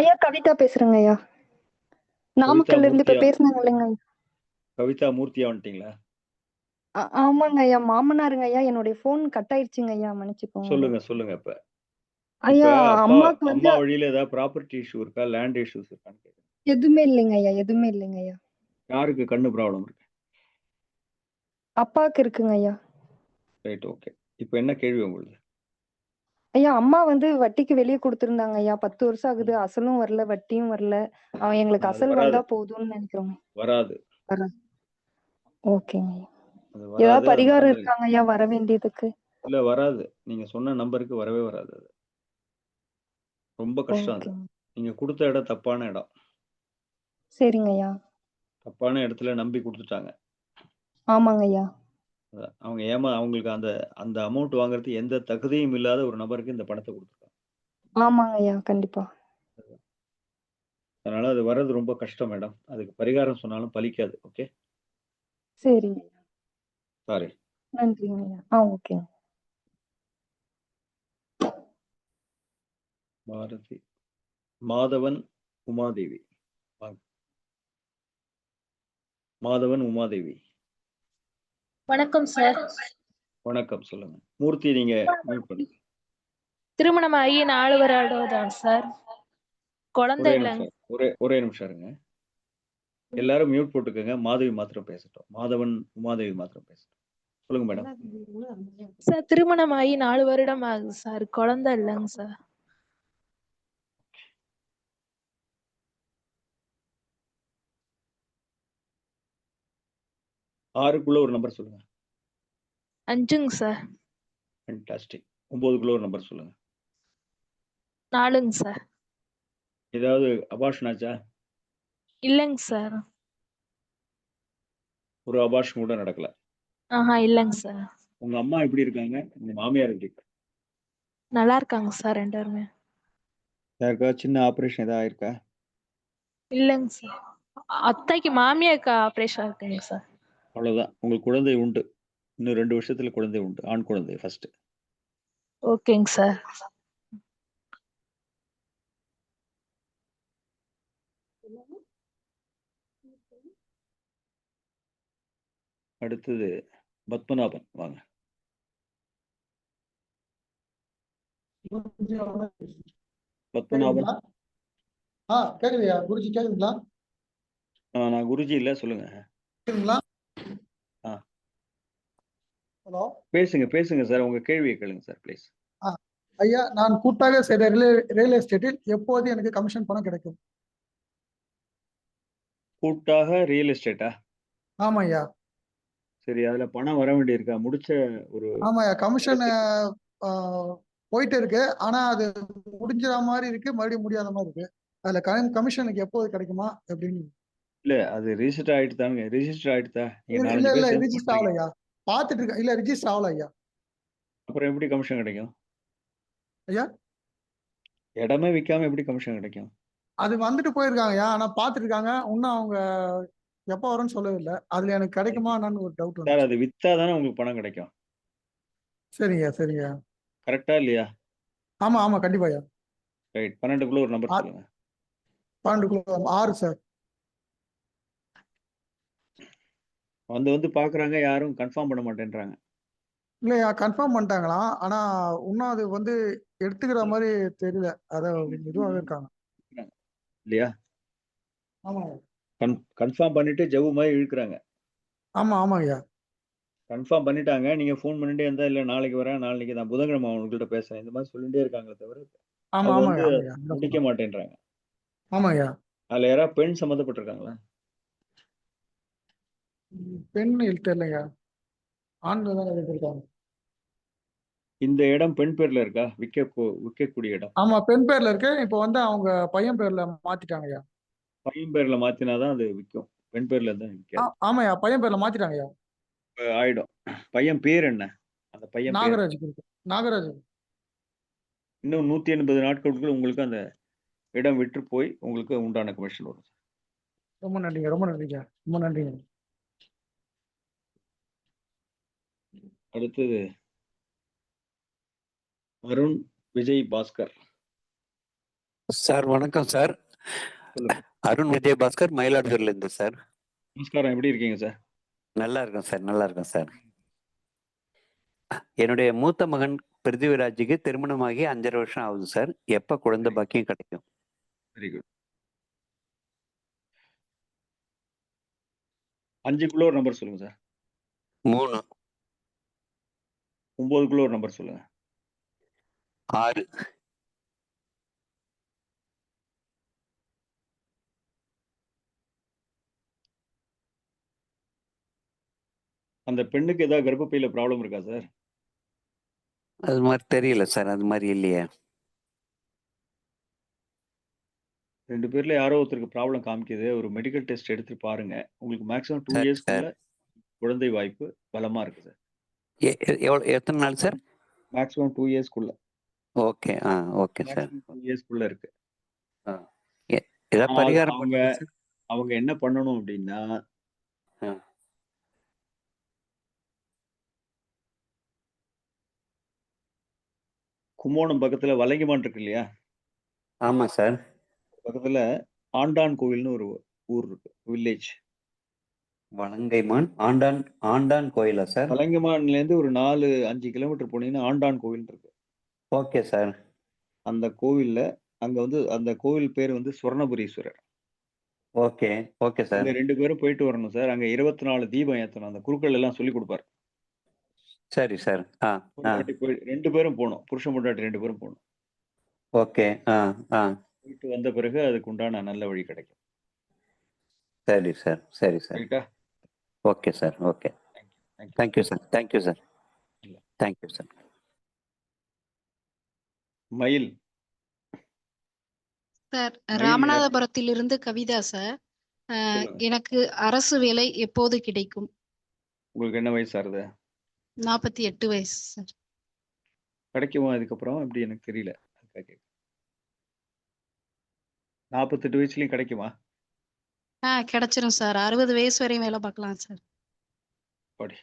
ஐயா கவிதா பேசுறேங்க ஐயா. கவிதா நாமக்கல்ல இருந்து இப்ப மூர்த்தியா? பேசுனாங்க இல்லைங்க ஐயா. கவிதா மூர்த்தியா வந்துட்டீங்களா? ஆமாங்க ஐயா. மாமனாருங்க ஐயா. என்னுடைய போன் கட் ஆயிடுச்சுங்க ஐயா. மன்னிச்சுக்கோங்க ஐயா. சொல்லுங்க சொல்லுங்க. இப்ப ஐயா அப்பா அம்மாக்கு வந்து அம்மா வழியில ஏதாவது ப்ராப்பர்ட்டி இஷ்யூ இருக்கா, லேண்ட் இஷ்யூஸ் இருக்கான்னு கேட்குறேன். எதுவுமே இல்லைங்க ஐயா. எதுவுமே இல்லைங்க ஐயா. யாருக்கு கண்ணு ப்ராப்ளம் இருக்கு? அப்பாவுக்கு இருக்குங்க ஐயா. Right, okay. இப்போ என்ன கேள்வி உங்களுக்கு? ஐயா அம்மா வந்து வட்டிக்கு வெளியே கொடுத்திருந்தாங்க ஐயா. 10 வருஷம் ஆகுது. அசலும் வரல, வட்டியும் வரல. எங்களுக்கு அது அசல் வராது, வந்தா போதும்னு நினைக்கிறோங்க. வராது, ஓகேங்க ஐயா. அது ஏதாவது வராது. அது பரிகாரம் மறந்துடுங்க. இருக்காங்க ஐயா வர வேண்டியதுக்கு? இல்ல வராது. நீங்க சொன்ன நம்பருக்கு வரவே வராது. அது ரொம்ப கஷ்டம். அது ஓகேங்க. நீங்க கொடுத்த இடம் தப்பான இடம். சரிங்க ஐயா. தப்பான இடத்துல நம்பி கொடுத்துட்டாங்க. ஆமாங்க ஐயா. அவங்க அவங்களுக்கு அந்த அந்த அமௌண்ட் வாங்குறதுக்கு எந்த தகுதியும் இல்லாத ஒரு நபருக்கு இந்த பணத்தை கொடுத்துருக்காங்க. ஆமாங்க ஐயா, கண்டிப்பா. அதனால அது வர்றது ரொம்ப கஷ்டம் மேடம். அதுக்கு பரிகாரம் சொன்னாலும் பலிக்காது. ஓகே. சரிங்க. சாரி. நன்றிங்க ஐயா. ஓகேங்க. பாரதி மாதவன் உமாதேவி. வாங்க. மாதவன் உமாதேவி. வணக்கம் சார். வணக்கம், சொல்லுங்க. மூர்த்தி, நீங்க மியூட் பண்ணுங்க. திருமணமாகி 4 வருடம் தான் சார். குழந்தை ஒரே இல்லைங்க. நிமிஷம், ஒரே நிமிஷம் இருங்க. எல்லாரும் மியூட் போட்டுக்கோங்க. மாதவி மாத்திரம் பேசட்டும். மாதவன் உமாதேவி மாத்திரம் பேசட்டும். சொல்லுங்க மேடம். சார் திருமணமாகி 4 வருடம் ஆகுது சார். குழந்தை இல்லைங்க சார். ஆறுக்குள்ள ஒரு நம்பர் சொல்லுங்க. 5ங்க சார். ஃபேன்டாஸ்டிக். 9க்குள்ள ஒரு நம்பர் சொல்லுங்க. 4ங்க சார். ஏதாவது அபார்ஷன் ஆச்சா? இல்லைங்க சார். ஒரு அபார்ஷன் கூட நடக்கல. இல்லைங்க சார். உங்க அம்மா எப்படி இருக்காங்க? உங்க மாமியார் எப்படி இருக்காங்க? நல்லா இருக்காங்க சார் 2 பேருமே. யாருக்கா சின்ன ஆபரேஷன் ஏதாவது ஆயிருக்கா? இல்லைங்க சார். அத்தைக்கு மாமியாருக்கு ஆபரேஷன் இருக்குங்க சார். அவ்வளவுதான். உங்களுக்கு குழந்தை உண்டு. இன்னும் 2 வருஷத்துல குழந்தை உண்டு. ஆண் குழந்தை ஃபர்ஸ்ட். ஓகேங்க சார். அடுத்தது பத்மநாபன், வாங்க. பத்மநாபன். கேக்குதுயா குருஜி, கேக்குதுங்களா? நான் குருஜி இல்ல, சொல்லுங்க. கேக்குதுங்களா? ஹலோ, பேசுங்க சார். உங்க கேள்வியை கேளுங்க சார் ப்ளீஸ். ஐயா, நான் கூட்டாக செய்த ரியல் எஸ்டேட்டில் எப்போது எனக்கு கமிஷன் பணம் கிடைக்கும்? கூட்டாக ரியல் எஸ்டேட்டா? ஆமாய்யா. சரி, அதுல பணம் வர வேண்டியிருக்கா? முடிச்ச ஒரு ஆமாய்யா, கமிஷன் போயிட்டு இருக்கு. ஆனா அது முடிஞ்சிற மாதிரி இருக்கு, மறுபடியும் முடியாத மாதிரி இருக்கு. அதுல கமிஷனுக்கு எப்போது கிடைக்குமா அப்படின்னு? இல்ல, அது ரிஜிஸ்டர் ஆயிட்டு தானுங்க. ரிஜிஸ்டர் ஆயிடுதா? நீங்க இல்ல 4 இல்ல பேர் ரிஜிஸ்டர் ஆகலையா? பாத்துட்டு இருக்க. இல்ல ரிஜிஸ்டர் ஆகல ஐயா. அப்புறம் எப்படி கமிஷன் கிடைக்கும்? ஐயா, இடமே விற்காம எப்படி கமிஷன் கிடைக்கும்? அது வந்துட்டு போயிருக்காங்கய்யா. ஆனா பாத்துட்டு இருக்காங்க. இன்னும் அவங்க எப்ப வரும்னு சொல்லவே இல்லை. அதுல எனக்கு கிடைக்குமா என்னன்னு ஒரு டவுட் சார், வந்து. அது வித்தா தானே உங்களுக்கு பணம் கிடைக்கும். சரிங்க சரிங்க. கரெக்டா இல்லையா? ஆமா ஆமா கண்டிப்பாய்யா. ரைட். 12க்குள்ள ஒரு நம்பர் சொல்லுங்க. 12 6 சார். வந்து பாக்குறாங்க, யாரும் கன்ஃபார்ம் பண்ண மாட்டேன்றாங்க. இல்லையா, கன்ஃபார்ம் பண்ணிட்டாங்களாம். ஆனா இன்னும் அது வந்து எடுத்துக்கிற மாதிரி தெரியல. அத இதுவாக இருக்காங்க இல்லையா? ஆமா கன்ஃபார்ம் பண்ணிட்டு ஜவ்வு மாதிரி இழுக்கிறாங்க. ஆமா ஆமாய்யா. கன்ஃபார்ம் பண்ணிட்டாங்க. நீங்க ஃபோன் பண்ணிட்டே இருந்தா, இல்ல நாளைக்கு வரேன், நாளைக்கு நான் புதன்கிழமை உங்கள்கிட்ட பேசுறேன், இந்த மாதிரி சொல்லிட்டே இருக்காங்களே தவிர ஆமா அது ஆமாய்யா ஆமாய்யா. முடிக்க மாட்டேன்றாங்க. ஆமாய்யா. அதுல யாராவது பெண் சம்மந்தப்பட்டிருக்காங்களா? பெண் தெரியலையா, ஆண்கள் தான் இருக்காங்க. இந்த இடம் பெண் பேர்ல இருக்கா? விற்கக்கூடிய இடம்? ஆமா, பெண் பேர்ல இருக்கு. இப்போ வந்து அவங்க பையன் பேர்ல மாத்திட்டாங்கய்யா. பையன் பேர்ல மாத்தினாதான் அது விற்கும். பெண் பேர்ல தான் விற்காது. ஆமாய்யா, பையன் பேர்ல மாத்திட்டாங்கய்யா. ஆயிடும். பையன் பேர் என்ன? அந்த பையன் பேர் நாகராஜ். நாகராஜ். இன்னும் 180 நாட்களுக்குள்ள உங்களுக்கு அந்த இடம் விற்று போய் உங்களுக்கு உண்டான கமிஷன் வரும். ரொம்ப நன்றிங்க, ரொம்ப நன்றிங்க, ரொம்ப நன்றிங்க. அடுத்தது அருண் விஜய் பாஸ்கர். சார் வணக்கம் சார். அருண் விஜய் பாஸ்கர், மயிலாடுதுறையில இருந்து சார். நமஸ்காரம், எப்படி இருக்கீங்க சார்? நல்லா இருக்கேன் சார், நல்லா இருக்கேன் சார். என்னுடைய மூத்த மகன் பிருத்திவிராஜுக்கு திருமணமாகி 5.5 வருஷம் ஆகுது சார். எப்ப குழந்தை பாக்கியம் கிடைக்கும்? Very good. 5க்குள்ள ஒரு நம்பர் சொல்லுங்க சார். 3. 9க்குள்ள ஒரு நம்பர் சொல்லுங்க. 6. அந்த பெண்ணுக்கு ஏதாவது கர்ப்பப்பையில ப்ராப்ளம் இருக்கா சார்? அது மாதிரி தெரியல சார், அது மாதிரி இல்லையே. 2 பேர்ல யாரோ ஒருத்தருக்கு ப்ராப்ளம் காமிக்குது. ஒரு மெடிக்கல் டெஸ்ட் எடுத்து பாருங்க. உங்களுக்கு மேக்ஸிமம் 2 சரி இயர்ஸ்க்குள்ள சார். குழந்தை வாய்ப்பு பலமா இருக்கு சார். எத்தனை நாள் சார்? மேக்ஸிமம் 2 இயர்ஸ்க்குள்ள. Okay okay sir. மேக்ஸிமம் 2 இயர்ஸ்க்குள்ள இருக்கு. ஏதாவது ஆனா பரிகாரம் அவங்க பண்ணுங்க சார். அவங்க என்ன பண்ணணும் அப்படின்னா, கும்போணம் பக்கத்துல வலங்கிமான் இருக்கு இல்லையா? ஆமா சார். பக்கத்துல ஆண்டான் கோவில்னு ஒரு ஊர் இருக்கு, வில்லேஜ். வலங்கைமான் ஆண்டான் கோயிலா சார்? வலங்கிமான்ல இருந்து ஒரு 4-5 கிலோமீட்டர் போனீங்கன்னா ஆண்டான் கோவில் இருக்கு. Okay sir. அந்த கோவில்ல அங்க வந்து அந்த கோவில் பேர் வந்து சுவர்ணபுரீஸ்வரர். Okay sir. அங்க 2 பேரும் போயிட்டு வரணும் சார். அங்க 24 தீபம் ஏத்தணும். அந்த குருக்கள் எல்லாம் சொல்லி கொடுப்பாரு. சரி சார். ஒரு வாட்டி போய் 2 பேரும் போகணும். புருஷன் பொண்டாட்டி 2 பேரும் போகணும். ஓகே. போயிட்டு வந்த பிறகு அதுக்கு உண்டான நல்ல வழி கிடைக்கும். சரி சார். ரைட்டா? Okay sir. Okay. Thank you sir. Thank you sir. மயில். சார் மயில் ராமநாதபுரத்திலிருந்து கவிதா சார். சொல்லுங்க. எனக்கு அரசு வேலை எப்போது கிடைக்கும்? உங்களுக்கு என்ன வயசு ஆகுது? 48 வயசு சார். கிடைக்குமா அதுக்கப்புறம்? எப்படி எனக்கு தெரியல. 48 வயசுலயும் கிடைக்குமா? கிடைச்சிரும் சார். 60 வயசு வரையும் வேலை பார்க்கலாம் சார். படி.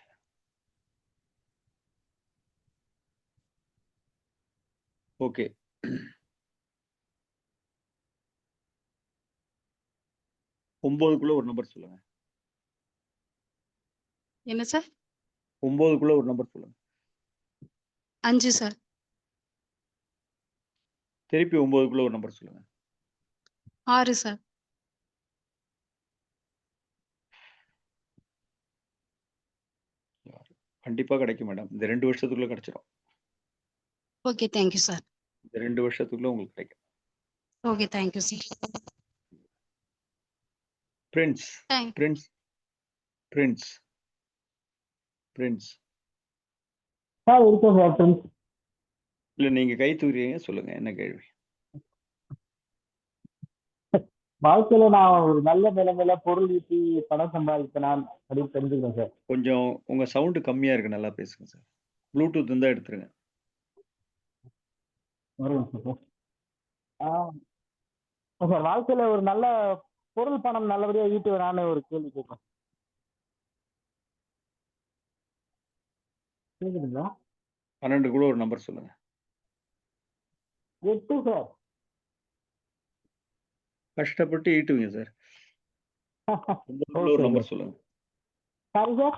ஓகே. ஒன்பதுக்குள்ள ஒரு நம்பர் சொல்லுங்க. என்ன சார்? 9க்குள்ள ஒரு நம்பர் சொல்லுங்க. 5 சார். திருப்பி 9க்குள்ள ஒரு நம்பர் சொல்லுங்க. 6 சார். கண்டிப்பா கிடைக்கும் மேடம். இந்த 2 வருஷத்துக்குள்ள கிடைச்சிரும். Okay thank you sir. இந்த 2 வருஷத்துக்குள்ள உங்களுக்கு கிடைக்கும். Okay thank you sir. Prince. Thank Prince. Prince. Prince. இருக்கேன் சார். பிரின்ஸ். இல்ல நீங்க கை தூக்குறீங்க, சொல்லுங்க என்ன கேள்வி? வாழ்க்கையில நான் ஒரு நல்ல நிலைமையில பொருள் ஈட்டி பணம் சம்பாதிப்பேன் அப்படின்னு தெரிஞ்சுக்கிறேன் சார். கொஞ்சம் உங்க சவுண்ட் கம்மியா இருக்கு, நல்லா பேசுங்க சார். ப்ளூடூத் இருந்தா எடுத்துருங்க. சார் வாழ்க்கையில ஒரு நல்ல பொருள் பணம் நல்லபடியா ஈட்டுவேனான்னு ஒரு கேள்வி கேட்பேன். கேக்குதுங்களா? 12க்குள்ள ஒரு நம்பர் சொல்லுங்க. 8 சார். கஷ்டப்பட்டு ஈட்டுவீங்க சார். 9க்குள்ள ஒரு நம்பர் சொல்லுங்க. Sorry sir.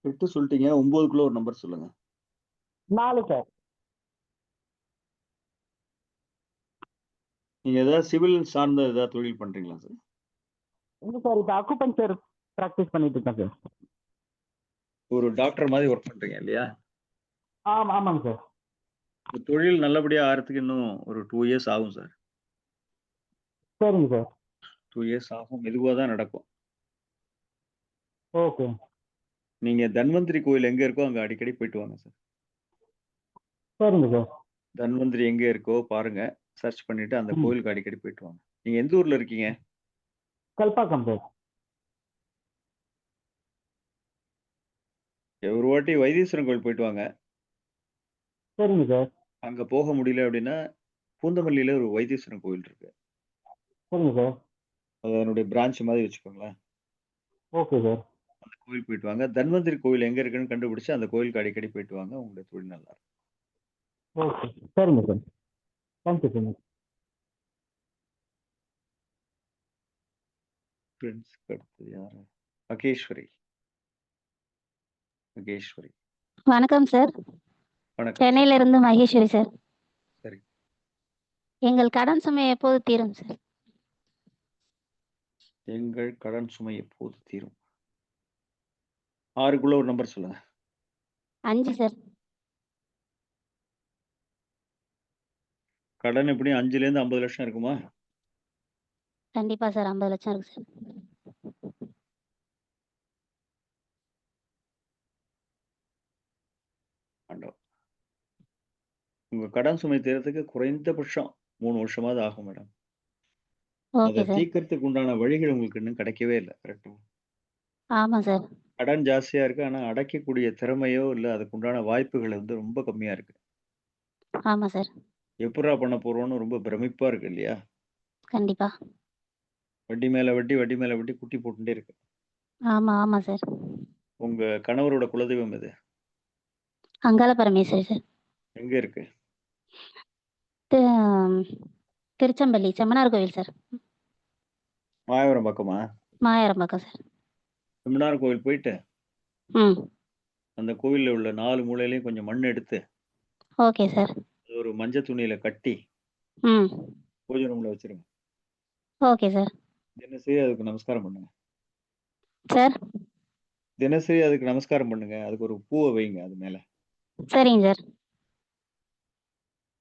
8 சொல்லிட்டீங்க. 9க்குள்ள ஒரு நம்பர் சொல்லுங்க. 4 சார். நீங்க ஏதாவது சிவில் சார்ந்த ஏதாவது தொழில் பண்றீங்களா சார்? இல்ல சார், இப்ப அக்குபஞ்சர் பிராக்டிஸ் பண்ணிட்டு இருக்கேன் சார். ஒரு டாக்டர் மாதிரி ஒர்க் பண்றீங்க இல்லையா? ஆமாங்க சார். இந்த தொழில் நல்லபடியா ஆகிறதுக்கு இன்னும் ஒரு 2 இயர்ஸ் ஆகும் சார். சரிங்க சார். 2 இயர்ஸ் ஆகும். மெதுவாக தான் நடக்கும். ஓகே. நீங்க தன்வந்திரி கோயில் எங்க இருக்கோ அங்க அடிக்கடி போயிட்டு வாங்க சார். சரிங்க சார். தன்வந்திரி எங்க இருக்கோ பாருங்க, சர்ச் பண்ணிட்டு அந்த கோயிலுக்கு அடிக்கடி போயிட்டு வாங்க. நீங்க எந்த ஊர்ல இருக்கீங்க? கல்பாக்கம் சார். ஒரு வாட்டி வைத்தீஸ்வரன் கோயில் போயிட்டு வாங்க. சரிங்க சார். அங்க போக முடியல அப்படின்னா பூந்தமல்லியில ஒரு வைத்தீஸ்வரன் கோயில் இருக்கு. சரிங்க சார். அது என்னுடைய பிரான்ச் மாதிரி வச்சுக்கோங்களேன். Okay sir. அந்த கோயில் போயிட்டு வாங்க. தன்வந்திரி கோயில் எங்க இருக்குன்னு கண்டுபிடிச்சு அந்த கோயிலுக்கு அடிக்கடி போயிட்டு வாங்க. உங்களுடைய தொழில் நல்லா இருக்கும். ஓகே சரிங்க சார். Thank you so much. பிரின்ஸ்க்கு அடுத்தது யாரு? மகேஸ்வரி. மகேஸ்வரி. வணக்கம் சார். வணக்கம். சென்னையில இருந்து மகேஸ்வரி சார். சரி. எங்கள் கடன் சுமை எப்போது தீரும் சார்? எங்கள் கடன் சுமை எப்போது தீரும்? 6க்குள்ள ஒரு நம்பர் சொல்லுங்க. 5 சார். கடன் எப்படியும் 5ல இருந்து 50 லட்சம் இருக்குமா? கண்டிப்பா சார் 50 லட்சம் இருக்கு சார். உங்க கடன் சுமை தீர்றதுக்கு குறைந்தபட்சம் 3 வருஷமாவது ஆகும் மேடம். ஓகே அதை சார். தீர்க்கறதுக்கு உண்டான வழிகள் உங்களுக்கு இன்னும் கிடைக்கவே இல்லை. கரெக்டா? ஆமா சார். கடன் ஜாஸ்தியா இருக்கு. ஆனா அடைக்கக்கூடிய திறமையோ, இல்ல அதுக்குண்டான வாய்ப்புகள் வந்து ரொம்ப கம்மியா இருக்கு. ஆமா சார். எப்புட்றா பண்ண போறோம்னு ரொம்ப பிரமிப்பா இருக்கு இல்லையா? கண்டிப்பா. வட்டி மேல வட்டி, வட்டி மேல வட்டி குட்டி போட்டுட்டே இருக்கு. ஆமா, ஆமா சார். உங்க கணவரோட குலதெய்வம் எது? அங்காள பரமேஸ்வரி சார். எங்க இருக்கு? திருச்செம்பள்ளி செம்மனார் கோவில் சார். மாயவரம் பக்கமா? மாயாரம் பக்கம் சார். செம்மனார் கோவில் போயிட்டு, ம். அந்த கோவில்ல உள்ள 4 மூலையிலயும் கொஞ்சம் மண் எடுத்து, ஓகே சார். அது ஒரு மஞ்ச துணியில கட்டி, ம். பூஜை ரூம்ல வச்சிருங்க. Okay sir. தினசரி அதுக்கு நமஸ்காரம் பண்ணுங்க. சார். தினசரி அதுக்கு நமஸ்காரம் பண்ணுங்க. அதுக்கு ஒரு பூவ வைங்க அது மேல. சரிங்க சார்.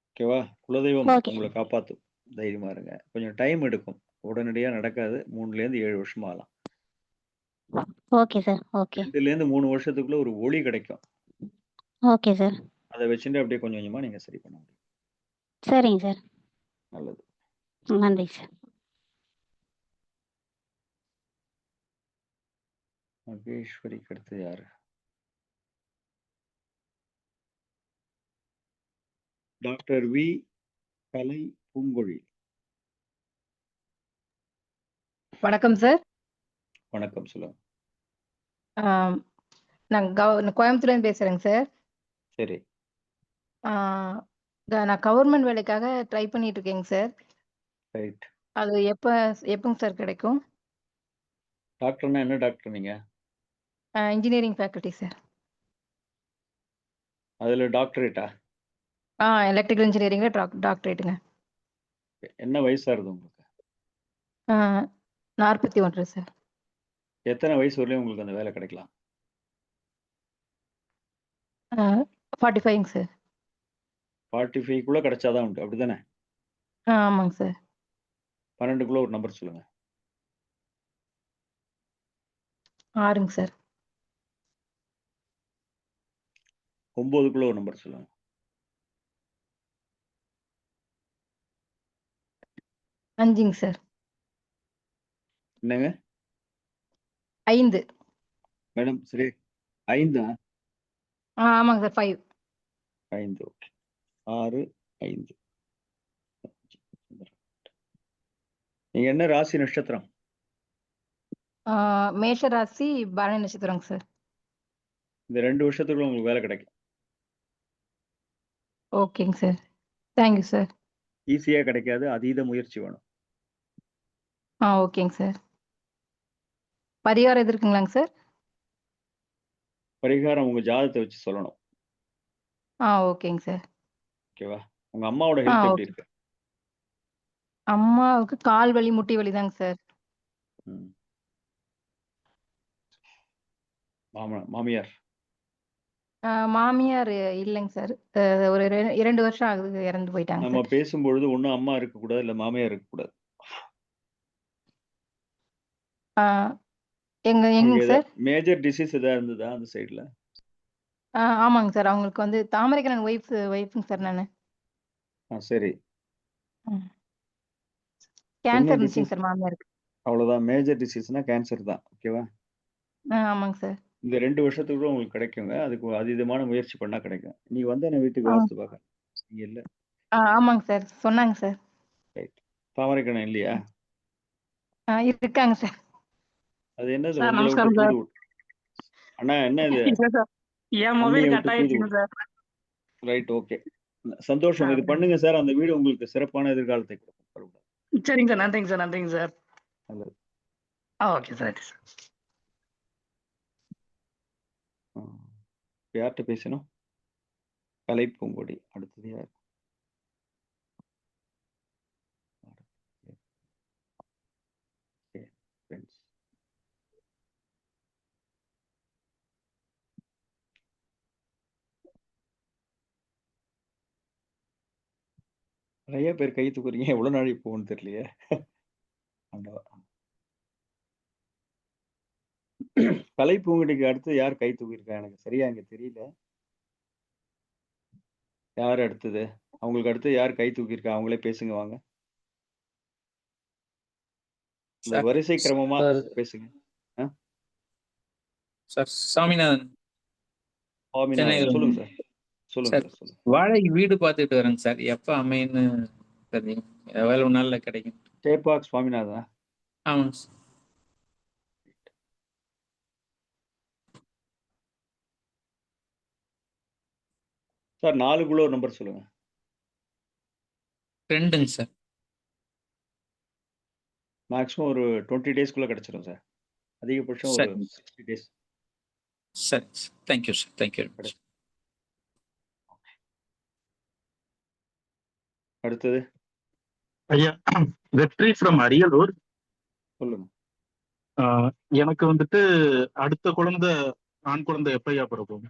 ஓகேவா? குலதெய்வம் ஓகே. உங்கள காப்பாத்தும். தைரியமா இருங்க. கொஞ்சம் டைம் எடுக்கும். உடனடியா நடக்காது. 3லேருந்து 7 வருஷம் ஆகலாம். Okay sir. ஓகே. 2லேருந்து 3 வருஷத்துக்குள்ள ஒரு ஒளி கிடைக்கும். Okay sir. அத வச்சுட்டு அப்படியே கொஞ்சம் கொஞ்சமா நீங்க சரி பண்ண முடியும். சரிங்க சார். நல்லது. நன்றி சார். மகேஸ்வரிக்கு அடுத்து யாரு? Doctor V. கலை பூங்கொழி. வணக்கம் சார். வணக்கம் சொல்லுங்க. நான் கோயம்புத்தூர்லேருந்து பேசுகிறேங்க சார். சரி. நான் கவர்மெண்ட் வேலைக்காக ட்ரை பண்ணிட்டு இருக்கேங்க சார். ரைட். அது எப்போங்க சார் கிடைக்கும்? டாக்டர்னா என்ன டாக்டர் நீங்க? Engineering faculty sir. அதுல டாக்டரேட்டா? எலக்ட்ரிக்கல் இன்ஜினியரிங்கில் டாக்டரேட்டுங்க. என்ன வயசா இருக்கு உங்களுக்கு? 41 சார். எத்தனை வயசு வரலையும் உங்களுக்கு அந்த வேலை கிடைக்கலாம்? 45ங்க சார். 45க்குள்ள கிடைச்சாதான் உண்டு. அப்படிதானே? ஆமாங்க சார். 12க்குள்ள ஒரு நம்பர் சொல்லுங்க. 6ங்க சார். 9க்குள்ள ஒரு நம்பர் சொல்லுங்க. 5ங்க சார். என்னங்க? 5. மேடம் சரி. 5ஆ? ஆமாங்க சார். 5. 5 ஓகே. 6, 5. நீங்க என்ன ராசி நட்சத்திரம்? மேஷ ராசி பரணி நட்சத்திரங்க சார். இந்த 2 வருஷத்துக்குள்ள உங்களுக்கு வேலை கிடைக்கும். ஓகேங்க சார். Thank you sir. ஈஸியா கிடைக்காது. அதீத முயற்சி வேணும். ஓகேங்க சார். பரிகாரம் எது இருக்குங்களாங்க சார்? பரிகாரம் உங்க ஜாதகத்தை வச்சு சொல்லணும். ஓகேங்க சார். ஓகேவா? உங்க அம்மாவோட ஹெல்த் எப்படி ஓகே. இருக்கு? அம்மாவுக்கு கால் வலி, முட்டி வலி தாங்க சார். ம். மாமியார்? மாமியார் இல்லைங்க சார். ஒரு 2 வருஷம் ஆகுது இறந்து போயிட்டாங்க நம்ம சார். பேசும்பொழுது ஒண்ணும் அம்மா இருக்கக்கூடாது, இல்ல மாமியார் இருக்கக்கூடாது. எங்கங்க அங்க சார்? மேஜர் டிசீஸ் ஏதாவது இருந்ததா அந்த சைடுல? ஆமாங்க சார். அவங்களுக்கு வந்து தாமரைக்கண்ணன் ஒய்ஃபுங்க சார் நானு. சரி. என்ன கேன்சர் இருந்துச்சுங்க டிசீஸ்? சார் மாமியாருக்கு. அவ்வளவுதான். மேஜர் டிசீஸ்னா கேன்சர் தான். ஓகேவா? ஆமாங்க சார். இந்த 2 வருஷத்துக்குள்ள உங்களுக்கு கிடைக்குங்க. அதுக்கு அதீதமான முயற்சி பண்ணா கிடைக்கும். நீ வந்தேன வீட்டுக்கு வாஸ்து பார்க்க. நீங்க இல்ல. ஆமாங்க சார். சொன்னாங்க சார். ரைட். தாமரைக்கண்ணன் இல்லையா? இருக்காங்க சார். அது என்னது சார் உங்களை விட்டு நமஸ்காரம் சார். தூது அண்ணா என்ன இது? இல்ல சார், என் அண்ணியை மொபைல் விட்டு கட் தூது ஆயிடுச்சுங்க விடு. சார். Right okay. சந்தோஷம். இது பண்ணுங்க சார். அந்த வீடு உங்களுக்கு சிறப்பான எதிர்காலத்தை கொடுக்கும். சரிங்க சார். நன்றிங்க சார். நன்றிங்க சார். நல்லது. Okay sir. யார்கிட்ட பேசணும்? கலை பூங்கொடி. அடுத்தது யார்? நிறைய பேர் கை தூக்குறீங்க. எவ்வளவு நாள் போகும்னு தெரியலையே. கலை பூங்கொடிக்கு அடுத்து யார் கை தூக்கியிருக்கா? எனக்கு சரியா இங்க தெரியல. யார் அடுத்தது? அவங்களுக்கு அடுத்து யார் கை தூக்கியிருக்கா? அவங்களே பேசுங்க வாங்க. இந்த வரிசை கிரமமா பேசுங்க. சார் சாமிநாதன் சுவாமிநாதன் சொல்லுங்க சார். சொல்லுங்க சார் சார். சொல்லுங்க. வாடகைக்கு வீடு பார்த்துட்டு வரேங்க சார். எப்போ அமையுன்னு தெரியும்? எவ்வளவு நாள்ல கிடைக்கும்? சேப்பாக் சுவாமிநாதன். ஆமாங்க சார். சார் 4 ஒரு நம்பர் சொல்லுங்க. 2ங்க சார். மேக்ஸிமம் ஒரு 20 டேஸ்க்குள்ள கிடைச்சிடும் சார். அதிகபட்சம் ஒரு 60 டேஸ். சரி, தேங்க்யூ சார். தேங்க்யூ. அடுத்தது ஐயா, வெற்றி ஃப்ரம் அரியலூர். சொல்லுங்க. எனக்கு வந்துட்டு அடுத்த குழந்தை ஆண் குழந்தை எப்பையா பிறக்கும்?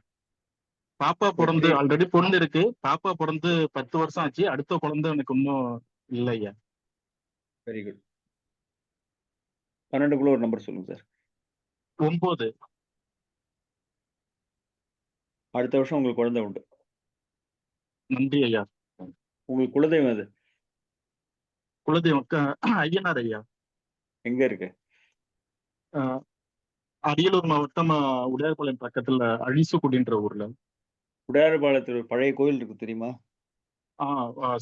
பாப்பா பிறந்து ஆல்ரெடி பொண்ணு இருக்கு. பாப்பா பிறந்து 10 வருஷம் ஆச்சு. அடுத்த குழந்தை எனக்கு இன்னும் இல்லையா. Very good. 12 ஒரு நம்பர் சொல்லுங்க சார். 9. அடுத்த வருஷம் உங்களுக்கு குழந்தை உண்டு. நன்றி ஐயா. உங்களுக்கு குலதெய்வம் அது? குலதெய்வம் ஐயனார் ஐயா. எங்க இருக்கு? அரியலூர் மாவட்டம் உடையார்பாளையம் பக்கத்துல அழிசுக்குடின்ற ஊர்ல. உடையார்பாளையத்தில் பழைய கோயில் இருக்கு தெரியுமா?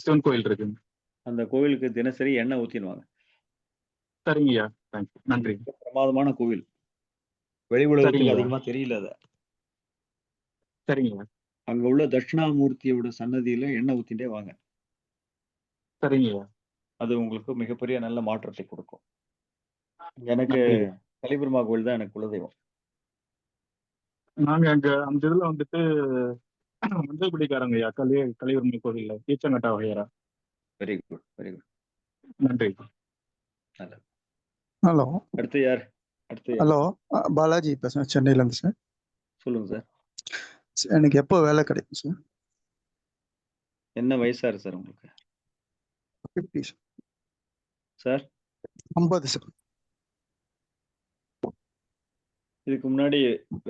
சிவன் கோயில் இருக்கு. அந்த கோயிலுக்கு தினசரி எண்ணெய் ஊத்திடுவாங்க. சரிங்கய்யா, தேங்க்யூ, நன்றி. பிரமாதமான கோவில். வெளி உலகத்துக்கு அதிகமா தெரியல அத. சரிங்க. அங்க உள்ள தட்சிணாமூர்த்தியோட சன்னதியில எண்ணெய் ஊத்திட்டே வாங்க. சரிங்க. அது உங்களுக்கு மிகப்பெரிய நல்ல மாற்றத்தை கொடுக்கும். எனக்கு கலிபெருமா கோயில் தான் எனக்கு குலதெய்வம். நாங்க அங்க அந்த இதுல வந்துட்டு மஞ்சள் பிடிக்காரங்க ஐயா. கலிபெருமா கோவில்ல ஈச்சங்கட்டா வகையரா. Very good, very good. நன்றி. நல்லது. ஹலோ. அடுத்து யார்? ஹலோ, பாலாஜி பேசுறேன், சென்னையில இருந்து சார். சொல்லுங்க சார். எனக்கு எப்போ வேலை கிடைக்கும் சார்? என்ன வயசா இருக்கு சார் உங்களுக்கு? 50 சார். 50 சார். இதுக்கு முன்னாடி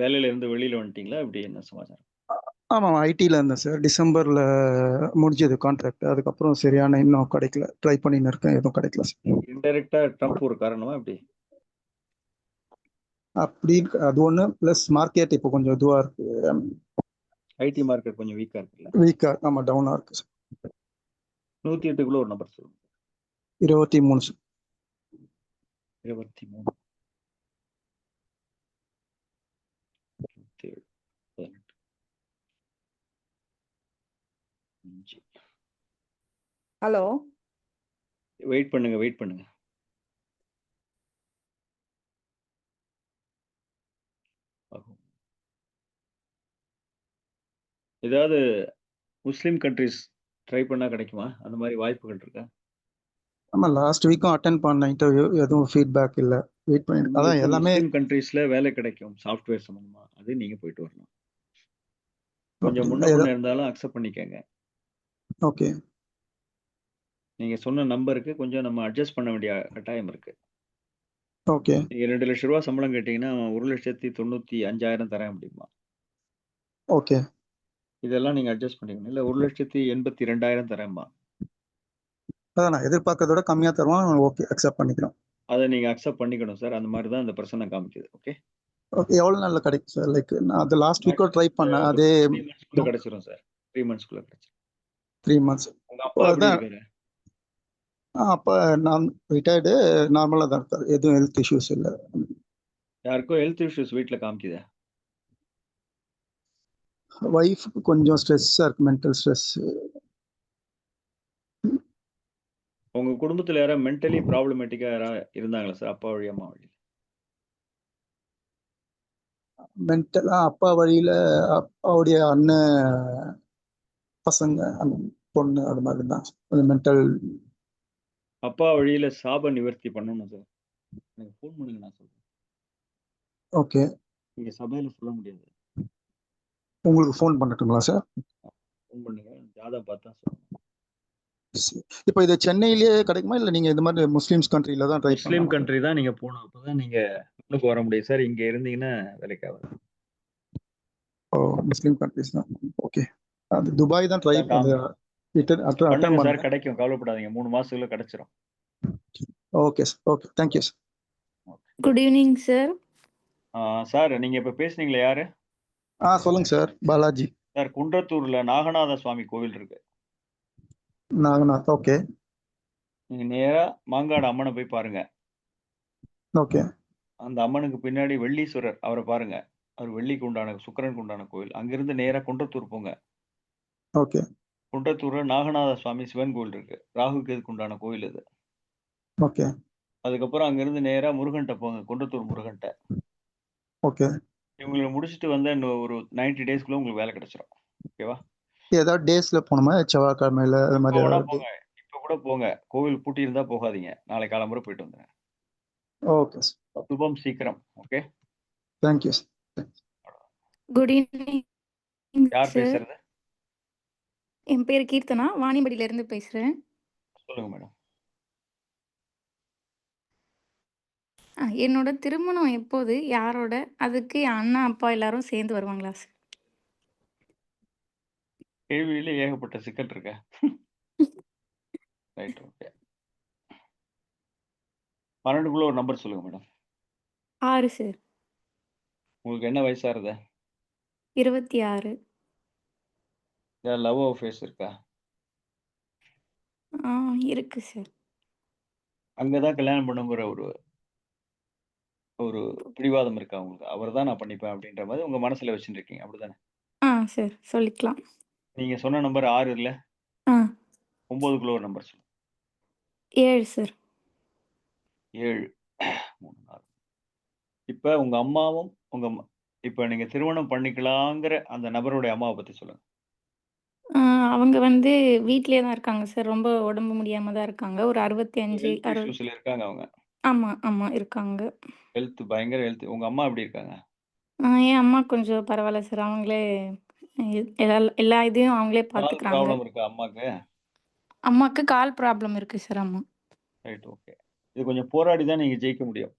வேலையில இருந்து வெளியில வந்துட்டீங்களா? இப்படி என்ன சமாச்சாரம்? ஆமாம், ஐடியில் இருந்தேன் சார். டிசம்பரில் முடிஞ்சது கான்ட்ராக்ட். அதுக்கப்புறம் சரியான இன்னும் கிடைக்கல. ட்ரை பண்ணின்னு இருக்கேன், எதுவும் கிடைக்கல சார். இன்டைரக்டா ட்ரம்ப் ஒரு காரணமா இப்படி? அப்படி அது ஒன்று ப்ளஸ் மார்க்கெட் இப்போ கொஞ்சம் இதுவாக இருக்கு. ஐடி மார்க்கெட் கொஞ்சம் வீக்கா இருக்குல்ல? வீக்காக, ஆமாம், டவுனாக இருக்கு சார். 108 ஒரு நம்பர் சொல்லுங்க. 23 சார். 23 ஹலோ. வெயிட் பண்ணுங்க, வெயிட் பண்ணுங்க. ஏதாவது முஸ்லீம் கண்ட்ரிஸ் ட்ரை பண்ணா கிடைக்குமா? அந்த மாதிரி வாய்ப்புகள் இருக்கா? ஆமாம், லாஸ்ட் வீக்கும் அட்டென்ட் பண்ண இன்டர்வியூ, எதுவும் ஃபீட்பேக் இல்லை. வெயிட் பண்ணி அதான் எல்லாமே முஸ்லீம் கண்ட்ரீஸ்ல வேலை கிடைக்கும் சாஃப்ட்வேர் சம்பந்தமா. அது நீங்க போயிட்டு வரலாம். கொஞ்சம் முன்ன இருந்தாலும் அக்செப்ட் பண்ணிக்கங்க. ஓகே. நீங்க சொன்ன நம்பருக்கு கொஞ்சம் நம்ம அட்ஜஸ்ட் பண்ண வேண்டிய கட்டாயம் இருக்கு. ஓகே. நீங்க 2 லட்சம் ரூபாய் சம்பளம் கேட்டீங்கன்னா 1,95,000 தரேன் அப்படிமா. ஓகே. இதெல்லாம் நீங்க அட்ஜஸ்ட் பண்ணிக்கணும். இல்ல 1,82,000 தரேன்மா. அதான் நான் எதிர்பார்க்கறதோட கம்மியா தருவான். ஓகே, அக்செப்ட் பண்ணிக்கிறோம். அதை நீங்க அக்செப்ட் பண்ணிக்கணும் சார். அந்த மாதிரி தான் இந்த பிரச்சனை காமிக்குது. ஓகே. ஓகே, எவ்வளவு நாள்ல கிடைக்கும் சார்? லைக் நான் அது லாஸ்ட் வீக்கோ ட்ரை பண்ணேன். அதே 3 மந்த்ஸ்க்குள்ள கிடைச்சிரும் சார். 3 மந்த்ஸ்க்குள்ள கிடைச்சிரும். 3 மந்த்ஸ். உங்க அப்பா எப்படி இருக்காரு? அப்பா நான் ரிட்டையர்டு, நார்மலா தான் இருக்காரு. எதுவும் ஹெல்த் இஷ்யூஸ் இல்லை. யாருக்கோ ஹெல்த் இஷ்யூஸ் வீட்ல காமிக்குதா? ஒய்ஃபுக்கு கொஞ்சம் ஸ்ட்ரெஸ்ஸா இருக்கு, மென்டல் ஸ்ட்ரெஸ். உங்க குடும்பத்துல யாராவது மென்டலி ப்ராப்ளமேட்டிக்கா யாராவது இருந்தாங்களா சார்? அப்பா வழி, அம்மா வழி? மென்டலா அப்பா வழியில அப்பாவுடைய அண்ணன் பசங்க, பொண்ணு, அது மாதிரி தான் மென்டல். அப்பா வழியில சாப நிவர்த்தி பண்ணணும் சார். எனக்கு ஃபோன் பண்ணுங்க, நான் சொல்றேன். ஓகே. நீங்க சபையில சொல்ல முடியாது. உங்களுக்கு ஃபோன் பண்ணட்டுங்களா சார்? ஃபோன் பண்ணுங்க, ஜாதகம் பார்த்தா சொல்லுங்க. இப்போ இது சென்னையிலேயே கிடைக்குமா, இல்லை நீங்க இந்த மாதிரி முஸ்லிம்ஸ் கண்ட்ரில தான் ட்ரை முஸ்லீம் கண்ட்ரி தான் நீங்க போகணும். அப்பதான் நீங்க முன்னுக்கு வர முடியும் சார். இங்க இருந்தீங்கன்னா வேலைக்கு ஆகாது. ஓ, முஸ்லீம் கண்ட்ரிஸ் தான். ஓகே. அது துபாய் தான் ட்ரை பண்ணுங்க சார். கிடைக்கும், கவலைப்படாதீங்க. 3 மாசத்துக்குள்ள கிடைச்சிரும். Okay sir. Okay, thank you sir. Good evening sir. Sir நீங்க இப்ப பேசுனீங்களே யாரு? சொல்லுங்க சார். பாலாஜி. சார் குன்றத்தூர்ல நாகநாத சுவாமி கோவில் இருக்கு. நாகநாத். ஓகே. நீங்க நேரா மாங்காடு அம்மனை போய் பாருங்க. ஓகே. அந்த அம்மனுக்கு பின்னாடி வெள்ளீஸ்வரர் அவரை பாருங்க. அவர் வெள்ளிக்கு உண்டான சுக்கிரனுக்கு உண்டான கோவில். அங்கிருந்து நேரா குன்றத்தூர் போங்க. ஓகே. குன்றத்தூர்ல நாகநாத சுவாமி சிவன் கோவில் இருக்கு. ராகு கேதுக்கு உண்டான கோவில் அது. ஓகே. அதுக்கப்புறம் அங்கிருந்து நேரா முருகன்ட்ட போங்க. குன்றத்தூர் முருகன்ட்ட. ஓகே. இவங்களை முடிச்சுட்டு வந்தா இன்னும் ஒரு 90 டேஸ்க்குள்ள உங்களுக்கு வேலை கிடைச்சிரும். ஓகேவா? ஏதாவது டேஸ்ல போகணுமா? செவ்வாய்க்கிழமையில அது மாதிரி எப்போ வேணா ஏதாவது? போங்க. இப்ப கூட போங்க. கோவில் பூட்டி இருந்தா போகாதீங்க. நாளை காலம்பரை போயிட்டு வந்துருங்க. Okay sir. சுபம் சீக்கிரம். Okay. Thank you sir. Good evening யார் சார். பேசுறது? என் பேர் கீர்த்தனா, வாணியம்பாடியில இருந்து பேசுறேன். சொல்லுங்க மேடம். என்னோட திருமணம் எப்போது? யாரோட? அதுக்கு என் அண்ணா, அப்பா எல்லாரும் சேர்ந்து வருவாங்களா சார்? கேள்வியில ஏகப்பட்ட சிக்கல் இருக்க. ரைட். ஓகே. 12க்குள்ள ஒரு நம்பர் சொல்லுங்க மேடம். 6 சார். உங்களுக்கு என்ன வயசாகுது? 26. லவ் ஃபேஸ் இருக்கா? இருக்கு சார். அங்கதான் கல்யாணம் பண்ணுங்கிற ஒரு ஒரு பிடிவாதம் இருக்கா உங்களுக்கு? அவர் தான் நான் பண்ணிப்பேன் அப்படின்ற மாதிரி உங்க மனசுல வச்சுட்டு இருக்கீங்க. அப்படிதானே? சார் சொல்லிக்கலாம். நீங்க சொன்ன நம்பர் 6 இல்ல? ஆ 9க்குள்ள ஒரு நம்பர் சொல்லுங்க. 7 சார். 7 3 4. இப்ப உங்க அம்மாவும் இப்ப நீங்க திருமணம் பண்ணிக்கலாங்கிற அந்த நபருடைய அம்மாவை பத்தி சொல்லுங்க. அவங்க வந்து வீட்லயே தான் இருக்காங்க சார். ரொம்ப உடம்பு முடியாம தான் இருக்காங்க. ஒரு 65 ஹெல்த் 60. இஷ்யூஸ்ல இருக்காங்க அவங்க. ஆமா இருக்காங்க. பயங்கர ஹெல்த். உங்க அம்மா எப்படி இருக்காங்க? என் அம்மா கொஞ்சம் பரவாயில்ல சார். அவங்களே எல்லா இதையும் அவங்களே கால் பார்த்துக்கிறாங்க. ப்ராப்ளம் இருக்கா அம்மாக்கு? அம்மாக்கு கால் ப்ராப்ளம் இருக்கு சார். ஆமா. ரைட். ஓகே. இது கொஞ்சம் போராடி தான் நீங்க ஜெயிக்க முடியும்.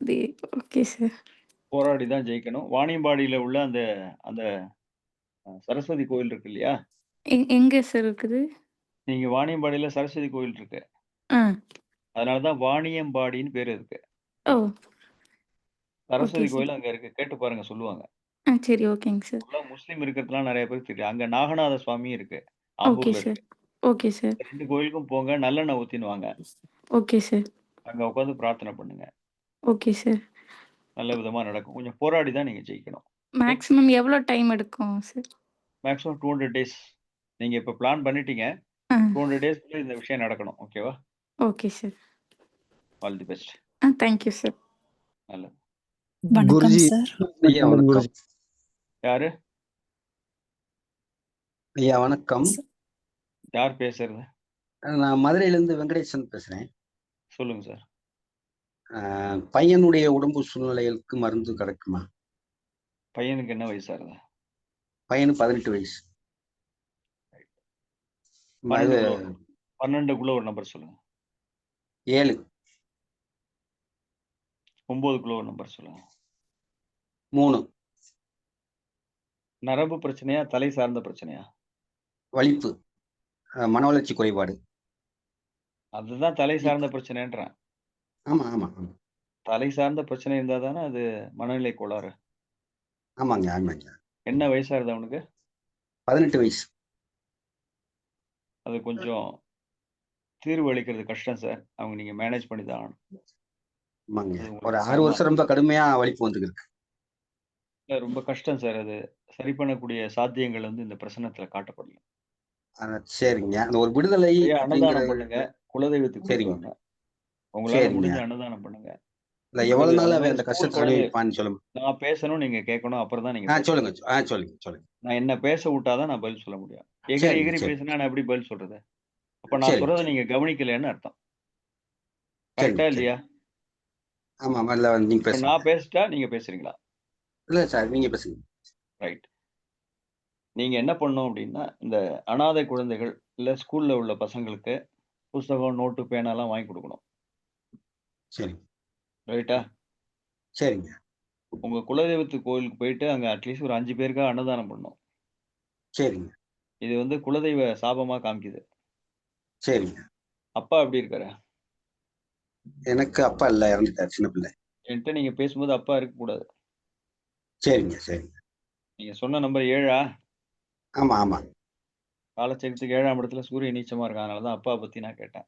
இது ஓகே சார். போராடி தான் ஜெயிக்கணும். வாணியம்பாடியில உள்ள அந்த அந்த சரஸ்வதி கோயில் இருக்கு இல்லையா? எங்க சார் இருக்குது? நீங்க வாணியம்பாடியில சரஸ்வதி கோயில் இருக்கு. ஆ அதனாலதான் வாணியம்பாடின்னு பேரு இருக்கு. ஓ சரஸ்வதி சார். கோயில் அங்க இருக்கு. கேட்டு பாருங்க சொல்லுவாங்க. சரி ஓகேங்க சார். உள்ள முஸ்லீம் இருக்கிறதுலாம் நிறைய பேருக்கு தெரியும். அங்க நாகநாத சுவாமி இருக்கு. ஓகே ஆம்பூர்ல சார். இருக்கு. Okay sir. 2 கோயிலுக்கும் போங்க. நல்லெண்ணெய் ஊத்தின்னு வாங்க. Okay sir. அங்க உட்காந்து பிரார்த்தனை பண்ணுங்க. Okay sir. நல்ல விதமா நடக்கும். கொஞ்சம் போராடி தான் நீங்க ஜெயிக்கணும். மேக்ஸிமம் எவ்வளோ டைம் எடுக்கும் சார்? Maximum 200 days. நீங்க இப்ப பிளான் பண்ணிட்டீங்க. 200 டேஸ்க்குள்ள இந்த விஷயம் நடக்கணும். ஓகேவா? Okay sir. All the best. Thank you sir. நல்லது. வணக்கம் குருஜி. சார். ஐயா வணக்கம். யாரு? ஐயா வணக்கம். யார் பேசுறது? நான் மதுரையிலேருந்து வெங்கடேசன் பேசுறேன். சொல்லுங்க சார். பையனுடைய உடம்பு சூழ்நிலைகளுக்கு மருந்து கிடைக்குமா? பையனுக்கு என்ன வயசாகுது? பையனுக்கு 18 வயசு. 12க்குள்ள ஒரு நம்பர் சொல்லுங்க. 7 9க்குள்ள ஒரு நம்பர் சொல்லுங்க. 3 நரம்பு பிரச்சனையா? தலை சார்ந்த பிரச்சனையா? வலிப்பு, மன வளர்ச்சி குறைபாடு. அதுதான் தலை சார்ந்த பிரச்சனைன்றேன். ஆமா ஆமா தலை சார்ந்த பிரச்சனை இருந்தா தானே அது மனநிலை கோளாறு. ஆமாங்க ஆமாங்க. என்ன வயசாகுது அவனுக்கு? 18 வயசு. அது கொஞ்சம் தீர்வு அளிக்கிறது கஷ்டம் சார். அவங்க நீங்க மேனேஜ் பண்ணி தான் ஆகணும். ஆமாங்க. ஒரு 6 வருஷம் ரொம்ப கடுமையா வலிப்பு வந்துருக்கு. ரொம்ப கஷ்டம் சார். அது சரி பண்ணக்கூடிய சாத்தியங்கள் இந்த பிரசனத்துல காட்டப்படல. சரிங்க. அந்த ஒரு விடுதலை அன்னதானம் பண்ணுங்க. குலதெய்வத்துக்கு சரிங்க. போங்க. உங்களால முடிஞ்ச அன்னதானம் பண்ணுங்க. இல்ல எவ்வளவு நாள் அவன் அந்த கஷ்டத்தை அனுபவிப்பான்னு சொல்லுங்க. நான் பேசணும், நீங்க கேட்கணும். அப்புறம் தான் நீங்க சொல்லுங்க. சொல்லுங்க. நான் என்ன பேச விட்டாதான் நான் பதில் சொல்ல முடியும். எகிரி பேசினா நான் எப்படி பதில் சொல்றது? அப்ப நான் சொல்றதை நீங்க கவனிக்கலன்னு அர்த்தம். கரெக்டா இல்லையா? ஆமா இல்ல நீங்க பேசுங்க. நான் பேசிட்டா நீங்க பேசுறீங்களா? இல்ல சார் நீங்க பேசுங்க. ரைட். நீங்க என்ன பண்ணணும் அப்படின்னா, இந்த அனாதை குழந்தைகள் இல்ல ஸ்கூல்ல உள்ள பசங்களுக்கு புஸ்தகம், நோட்டு, பேனாலாம் வாங்கி கொடுக்கணும். சரி. ரைட்டா? சரிங்க. உங்க குலதெய்வத்து கோயிலுக்கு போயிட்டு அங்க அட்லீஸ்ட் ஒரு 5 பேருக்கா அன்னதானம் பண்ணணும். சரிங்க. இது குலதெய்வ சாபமா காமிக்குது. சரிங்க. அப்பா எப்படி இருக்காரு? எனக்கு அப்பா இல்ல, இறந்துட்டார் சின்ன பிள்ளை. என்கிட்ட நீங்க பேசும்போது அப்பா இருக்கக்கூடாது. சரிங்க சரிங்க. நீங்க சொன்ன நம்பர் 7ஆ? ஆமா ஆமா. காலச்சக்கரத்துக்கு 7ஆம் இடத்துல சூரியன் நீச்சமா இருக்கான். அதனால தான் அப்பாவ பத்தி நான் கேட்டேன்.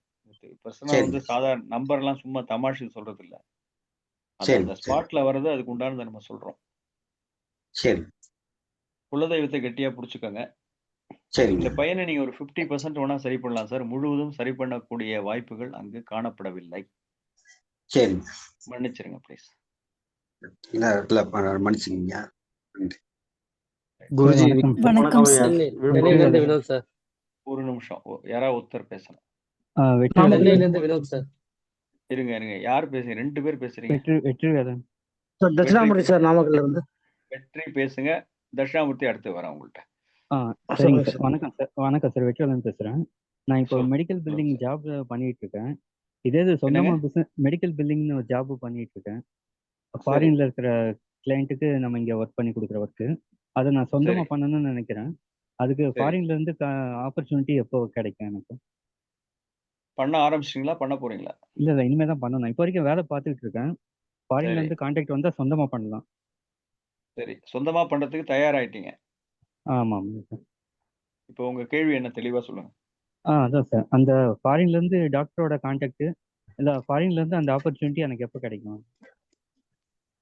பர்சனலா சரிங்க வந்து சாதாரண நம்பர்லாம் சும்மா தமாஷுக்கு சொல்றது இல்ல. அது அந்த சரிங்க சரி ஸ்பாட்ல வர்றது அதுக்கு உண்டானத நம்ம சொல்றோம். சரி குலதெய்வத்த கெட்டியா புடிச்சுக்கங்க. சரிங்க இந்த பையன நீங்க ஒரு 50% வேணா சரி பண்ணலாம் சார். முழுவதும் சரி பண்ணக்கூடிய வாய்ப்புகள் அங்கு காணப்படவில்லை. சரிங்க. மன்னிச்சிருங்க ப்ளீஸ். இந்த இடத்துல மன்னிச்சுங்க. நன்றி. சார் குருஜி வணக்கம். வணக்கம் சார். சென்னையிலேருந்து வினோத் சார். ஒரு நிமிஷம். யாராவது ஒருத்தர் பேசணும். வெற்றிவேலன் சென்னையிலேருந்து வினோத் சார். இருங்க. யார் பேசுறீங்க? 2 பேர் பேசுறீங்க. வெற்றிவேலன் சார் தட்சிணாமூர்த்தி சார் நாமக்கல்ல இருந்து. வெற்றி பேசுங்க. தட்சிணாமூர்த்தி அடுத்து வரேன் உங்கள்ட்ட. சரிங்க சொல்லுங்க சார். வணக்கம் சார். வெற்றிவேலன் பேசுறேன். நான் இப்போ சொல் மெடிக்கல் சொல்லுங்க பில்டிங் சார். ஜாப் பண்ணிட்டு இருக்கேன். இதே இது என்னங்க? சொந்தமா மெடிக்கல் பில்டிங்னு ஒரு ஜாப் பண்ணிட்டு இருக்கேன். சரி, ஃபாரின்ல இருக்கிற கிளையண்ட்டுக்கு நம்ம இங்க ஒர்க் பண்ணி கொடுக்குற ஒர்க்கு. அதை நான் சொந்தமா சரி, பண்ணணும்னு நினைக்கிறேன். அதுக்கு சரி. ஃபாரின்ல இருந்து ஆப்பர்ச்சுனிட்டி எப்போ கிடைக்கும் எனக்கு? பண்ண ஆரம்பிச்சிட்டீங்களா? பண்ண போறீங்களா? இல்ல இனிமே தான் பண்ணணும். இப்போ வரைக்கும் வேலை பார்த்துட்டு இருக்கேன். ஃபாரின்ல சரி, இருந்து கான்டாக்ட் வந்தா சொந்தமா பண்ணலாம். சரி. சொந்தமா பண்றதுக்கு தயாராயிட்டீங்க. ஆமாம் சார். இப்போ உங்க கேள்வி என்ன தெளிவா சொல்லுங்க. அதான் சார். அந்த ஃபாரின்ல இருந்து டாக்டரோட கான்டாக்ட் இல்ல ஃபாரின்ல இருந்து அந்த ஆப்பர்ச்சுனிட்டி எனக்கு எப்போ கிடைக்கும்?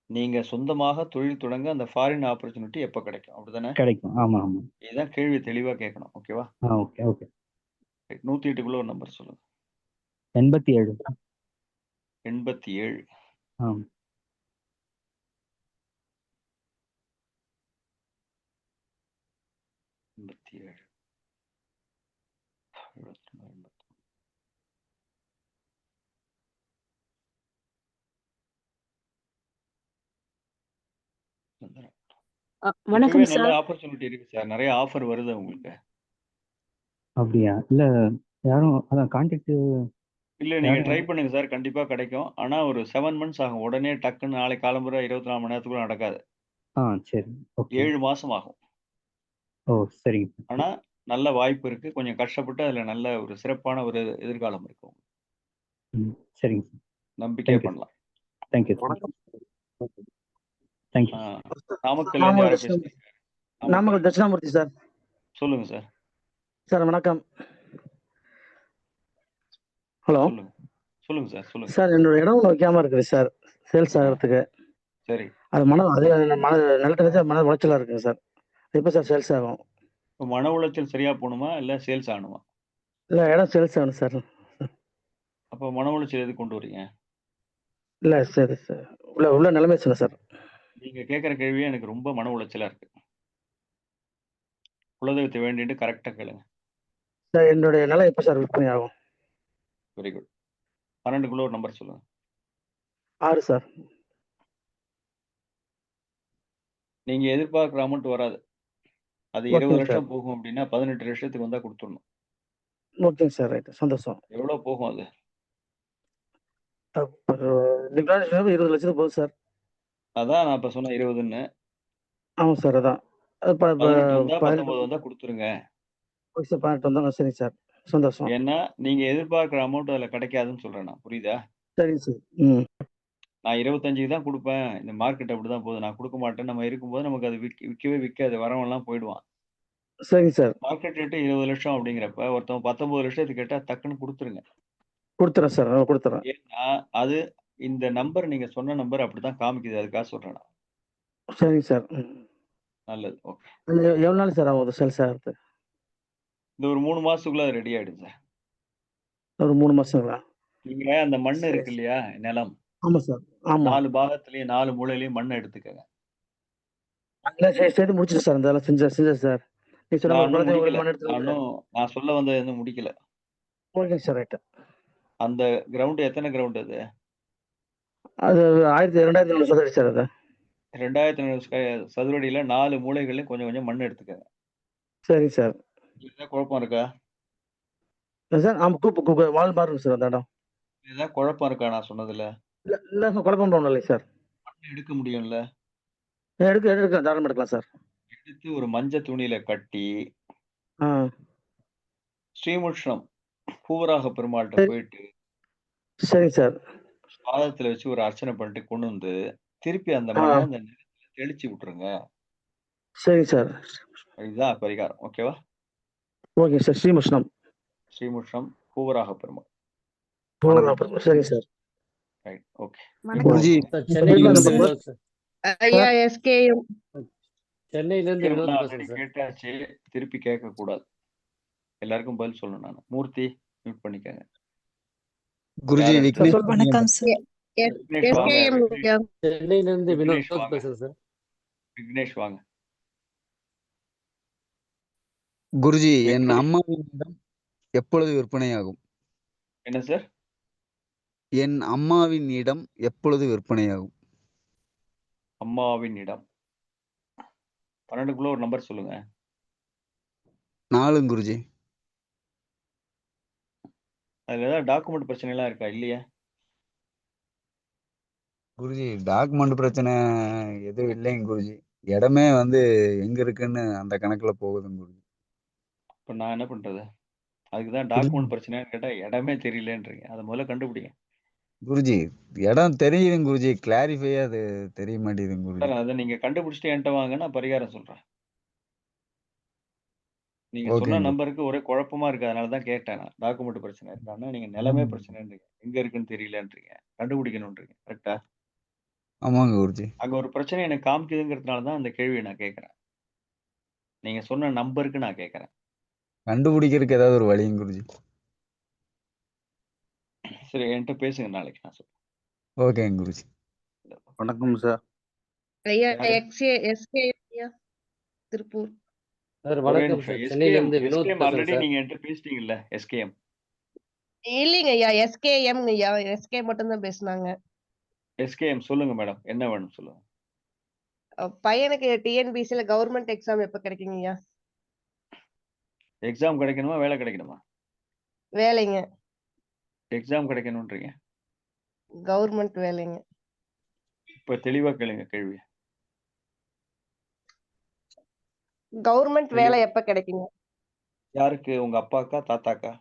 நீங்க சொந்தமாக தொழில் தொடங்க அந்த ஃபாரின் ஆப்பர்ச்சுனிட்டி எப்ப கிடைக்கும்? அப்படிதானே? கிடைக்கும். ஆமா ஆமா. இதுதான் கேள்வி தெளிவா கேட்கணும். ஓகேவா? Okay okay. 108க்குள்ள ஒரு நம்பர் சொல்லுங்க. 87. 87. ஆம். 87. 79. வணக்கம் இப்பவே நல்ல சார். ஆப்பர்ச்சுனிட்டி இருக்கு சார். நிறைய ஆஃபர் வருது உங்களுக்கு. அப்படியா? இல்ல யாரும் அதான் கான்டாக்ட் இல்ல நீங்க யாரும் ட்ரை பண்ணுங்க சார். கண்டிப்பா கிடைக்கும். ஆனா ஒரு 7 மந்த்ஸ் ஆகும். உடனே டக்குன்னு நாளைக்கு காலம்பற 24 மணி நேரத்துக்குள்ள நடக்காது. சரி. ஓகே. 7 மாசம் ஆகும். ஓ சரிங்க. ஆனா நல்ல வாய்ப்பு இருக்கு. கொஞ்சம் கஷ்டப்பட்டு அதுல நல்ல ஒரு சிறப்பான ஒரு எதிர்காலம் இருக்கு. சரிங்க சார். நம்பிக்கையா தேங்க்யூ. பண்ணலாம். தேங்க்யூ. தேங்க்யூ. நாமக்கல்ல இருந்து யாரோ பேசுறீங்க? நாமக்கல் தட்சிணாமூர்த்தி சார். சொல்லுங்க சார். சார் வணக்கம். ஹலோ சொல்லுங்க சார். சொல்லுங்க. சார் என்னோட இடம் ஒன்று வைக்காம இருக்குது சார் சேல்ஸ் ஆகிறதுக்கு. சரி. அது நிலத்தை மன உளைச்சலா இருக்குங்க சார். எப்போ சார் சேல்ஸ் ஆகும்? இப்போ மன உளைச்சல் சரியா போகணுமா? இல்ல சேல்ஸ் ஆகணுமா? இல்லை இடம் சேல்ஸ் ஆகணும் சார். அப்போ மன உளைச்சல் எதுக்கு கொண்டு வரீங்க? இல்லை சரி சார். உள்ள நிலைமை சொன்னேன் சார். நீங்க கேட்குற கேள்வியே எனக்கு ரொம்ப மன உளைச்சலா இருக்கு. குலதெய்வத்தை வேண்டிட்டு கரெக்டா கேளுங்க. சார் என்னுடைய நிலம் எப்போ சார் விற்பனை ஆகும்? Very good. 12க்குள்ள ஒரு நம்பர் சொல்லுங்க. 6 சார். நீங்க எதிர்பார்க்குற அமௌண்ட் வராது. அது 20 ஓகேங்க சார். லட்சம் போகும் அப்படின்னா 18 லட்சத்துக்கு வந்தா கொடுத்துடணும். ஓகேங்க சார். ரைட் சந்தோஷம். எவ்வளோ போகும் அது? 20 லட்சத்துக்கு போகுது சார். அதான் நான் இப்ப சொன்ன 20ன்னு. ஆமாம் சார். அதான் 18 வந்தா 18 19 வந்தா கொடுத்துருங்க. Okay sir. 18 வந்தாங்க. சரிங்க சார். சந்தோஷம். ஏன்னா நீங்க எதிர்பார்க்குற அமௌண்ட் அதுல கிடைக்காதுன்னு சொல்றேன் நான். புரியுதா? சரிங்க சார். நான் 25க்கு தான் கொடுப்பேன். இந்த மார்க்கெட் அப்படிதான் போகுது. நான் கொடுக்க மாட்டேன். நம்ம இருக்கும்போது நமக்கு அது விற்கவே விற்காது. வரவன்லாம் போயிடுவான். சரிங்க சார். மார்க்கெட் ரேட்டு 20 லட்சம் அப்படிங்கிறப்ப ஒருத்தவன் 19 லட்சத்துக்கு கேட்டா டக்குன்னு கொடுத்துருங்க. கொடுத்துறேன் சார். கொடுத்துறேன். ஏன்னா அது இந்த நம்பர் நீங்க சொன்ன நம்பர் அப்படிதான் காமிக்குது. அதுக்காக சொல்றேன் நான். சரிங்க சார். நல்லது. ஓகே. எவ்வளோ நாள் சார் ஆகுது சேல்ஸ் ஆகிறது? இந்த ஒரு 3 மாசத்துக்குள்ள அது ரெடி ஆயிடும் சார். ஒரு 3 மாசங்களா? நீங்க அந்த மண் இருக்கு இல்லையா? நிலம். ஆமாம் சார். ஆமாம். 4 பாகத்திலயும் 4 மூலையிலயும் மண்ணை எடுத்துக்கங்க. அதெல்லாம் செய்து முடிச்சிட்டு சார். அதெல்லாம் செஞ்சேன் சார். நீ சொன்ன நான் ஒரு இன்னும் குழந்தை முடிக்கல. மண் எடுத்து நான் சொல்ல வந்தது இன்னும் முடிக்கல. Okay sir. ரைட்டு. அந்த கிரவுண்ட் எத்தனை கிரவுண்ட் அது? அது 2000 சதுரடி சார். அது 2400 சதுரடியில 4 மூலைகளையும் கொஞ்சம் கொஞ்சம் மண் எடுத்துக்கங்க. சரிங்க சார். ஏதாவது குழப்பம் இருக்கா? சார் வால் பாருங்க சார் அந்த இடம். ஏதாவது குழப்பம் இருக்கா நான் சொன்னதுல? இல்லை சார். குழப்பம் ஒன்றும் இல்லை சார். மண் எடுக்க முடியும்ல? எடுக்கலாம். தாராளமாக எடுக்கலாம் சார். எடுத்து ஒரு மஞ்சள் துணியில கட்டி ஸ்ரீமுஷ்ணம் பூவராக பெருமாள்கிட்ட போயிட்டு சரிங்க சார். பாதத்துல வச்சு ஒரு அர்ச்சனை பண்ணிட்டு கொண்டு வந்து திருப்பி அந்த ஆ மண்ணை அந்த நிலத்துல தெளிச்சு விட்டுருங்க. சரிங்க சார். இதுதான் பரிகாரம். ஓகேவா? Okay sir. ஸ்ரீமுஷ்ணம். ஸ்ரீமுஷ்ணம் பூவராக பெருமாள். சரிங்க சார். ரைட். ஓகே. வணக்கம் குருஜி இப்போ சென்னையில இருந்து நம்பர் வினோத் சார். ஐயா எஸ்கேஎம் சென்னையில இருந்து வினோத் ஆல்ரெடி பேசுறேன் சார். கேட்டாச்சு. திருப்பி கேட்க கூடாது. எல்லாருக்கும் பதில் சொல்லணும் நான். மூர்த்தி மியூட் பண்ணிக்கங்க. குருஜி யார் அடுத்தது? விக்னேஷ் வணக்கம் சார் விக்னேஷ் வாங்க. எஸ்கேஎம் விக்னேஷ் சென்னையில இருந்து விக்னேஷ் வினோத் வாங்க. பேசுறேன் சார். விக்னேஷ் வாங்க. குருஜி என் விக்னேஷ் அம்மாவினிடம் எப்பொழுது விற்பனையாகும்? என்ன சார்? என் அம்மாவின் இடம் எப்பொழுது விற்பனையாகும்? அம்மாவின் இடம் 12க்குள்ள ஒரு நம்பர் சொல்லுங்க. 4 குருஜி. அதுல ஏதாவது டாக்குமெண்ட் பிரச்சனை எல்லாம் இருக்கா? இல்லையா? குருஜி டாக்குமெண்ட் பிரச்சனை எதுவும் இல்லைங்க குருஜி. இடமே எங்க இருக்குன்னு அந்த கணக்குல போகுதுங்க குருஜி. இப்ப நான் என்ன பண்றது? அதுக்கு தான் குருஜி டாக்குமெண்ட் பிரச்சனையான்னு கேட்டா இடமே தெரியலன்றீங்க. அதை முதல்ல கண்டுபிடிங்க. குருஜி இடம் தெரியுதுங்க குருஜி. கிளாரிஃபையா அது தெரிய மாட்டேங்குதுங்க குருஜி. சார் அதை நீங்க கண்டுபிடிச்சிட்டு என்கிட்ட வாங்க, நான் பரிகாரம் சொல்றேன். நீங்க சொன்ன ஓகேங்க குருஜி. நம்பருக்கு ஒரே குழப்பமா இருக்கு. அதனால தான் கேட்டேன் நான். டாக்குமெண்ட் பிரச்சனை இருக்கான்னா நீங்க நிலமே பிரச்சனைன்றீங்க. எங்க இருக்குன்னு தெரியலன்றீங்க. கண்டுபிடிக்கணும்ன்றீங்க. கரெக்டா? ஆமாங்க குருஜி. அங்க ஒரு பிரச்சனை எனக்கு காமிக்குதுங்கிறதுனால தான் அந்த கேள்வியை நான் கேட்கறேன். நீங்க சொன்ன நம்பருக்கு நான் கேட்கறேன். கண்டுபிடிக்கிறதுக்கு ஏதாவது ஒரு வழிங்க குருஜி. சரி, என்கிட்ட பேசுங்க நாளைக்கு நான் சொல்றேன். ஓகேங்க குருஜி. வணக்கம் சார். ஐயா யாரு? எஸ்கே ஐயா திருப்பூர். சார் ஒரே வணக்கம் நிமிஷம். சார். சென்னையில எஸ்கேஎம் இருந்து வினோத் எஸ்கேஎம் பேசுறேன் ஆல்ரெடி சார். நீங்க என்கிட்ட பேசிட்டீங்கல்ல? எஸ்கேஎம் இல்லைங்க ஐயா எஸ்கேஎம் ஐயா எஸ்கே மட்டும் தான் பேசுனாங்க. எஸ்கேஎம் சொல்லுங்க மேடம். என்ன வேணும் சொல்லுங்க. பையனுக்கு டிஎன்பிசில கவர்மெண்ட் எக்ஸாம் எப்ப கிடைக்குங்க ஐயா? எக்ஸாம் கிடைக்கணுமா? வேலை கிடைக்கணுமா? வேலைங்க. எக்ஸாம் கிடைக்கணும்ன்றீங்க. கவர்மெண்ட் வேலைங்க. இப்ப தெளிவா கேளுங்க கேள்வி. கவர்மெண்ட் நீங்க வேலை எப்ப கிடைக்குங்க? யாருக்கு? உங்க அப்பாக்கா தாத்தாக்கா?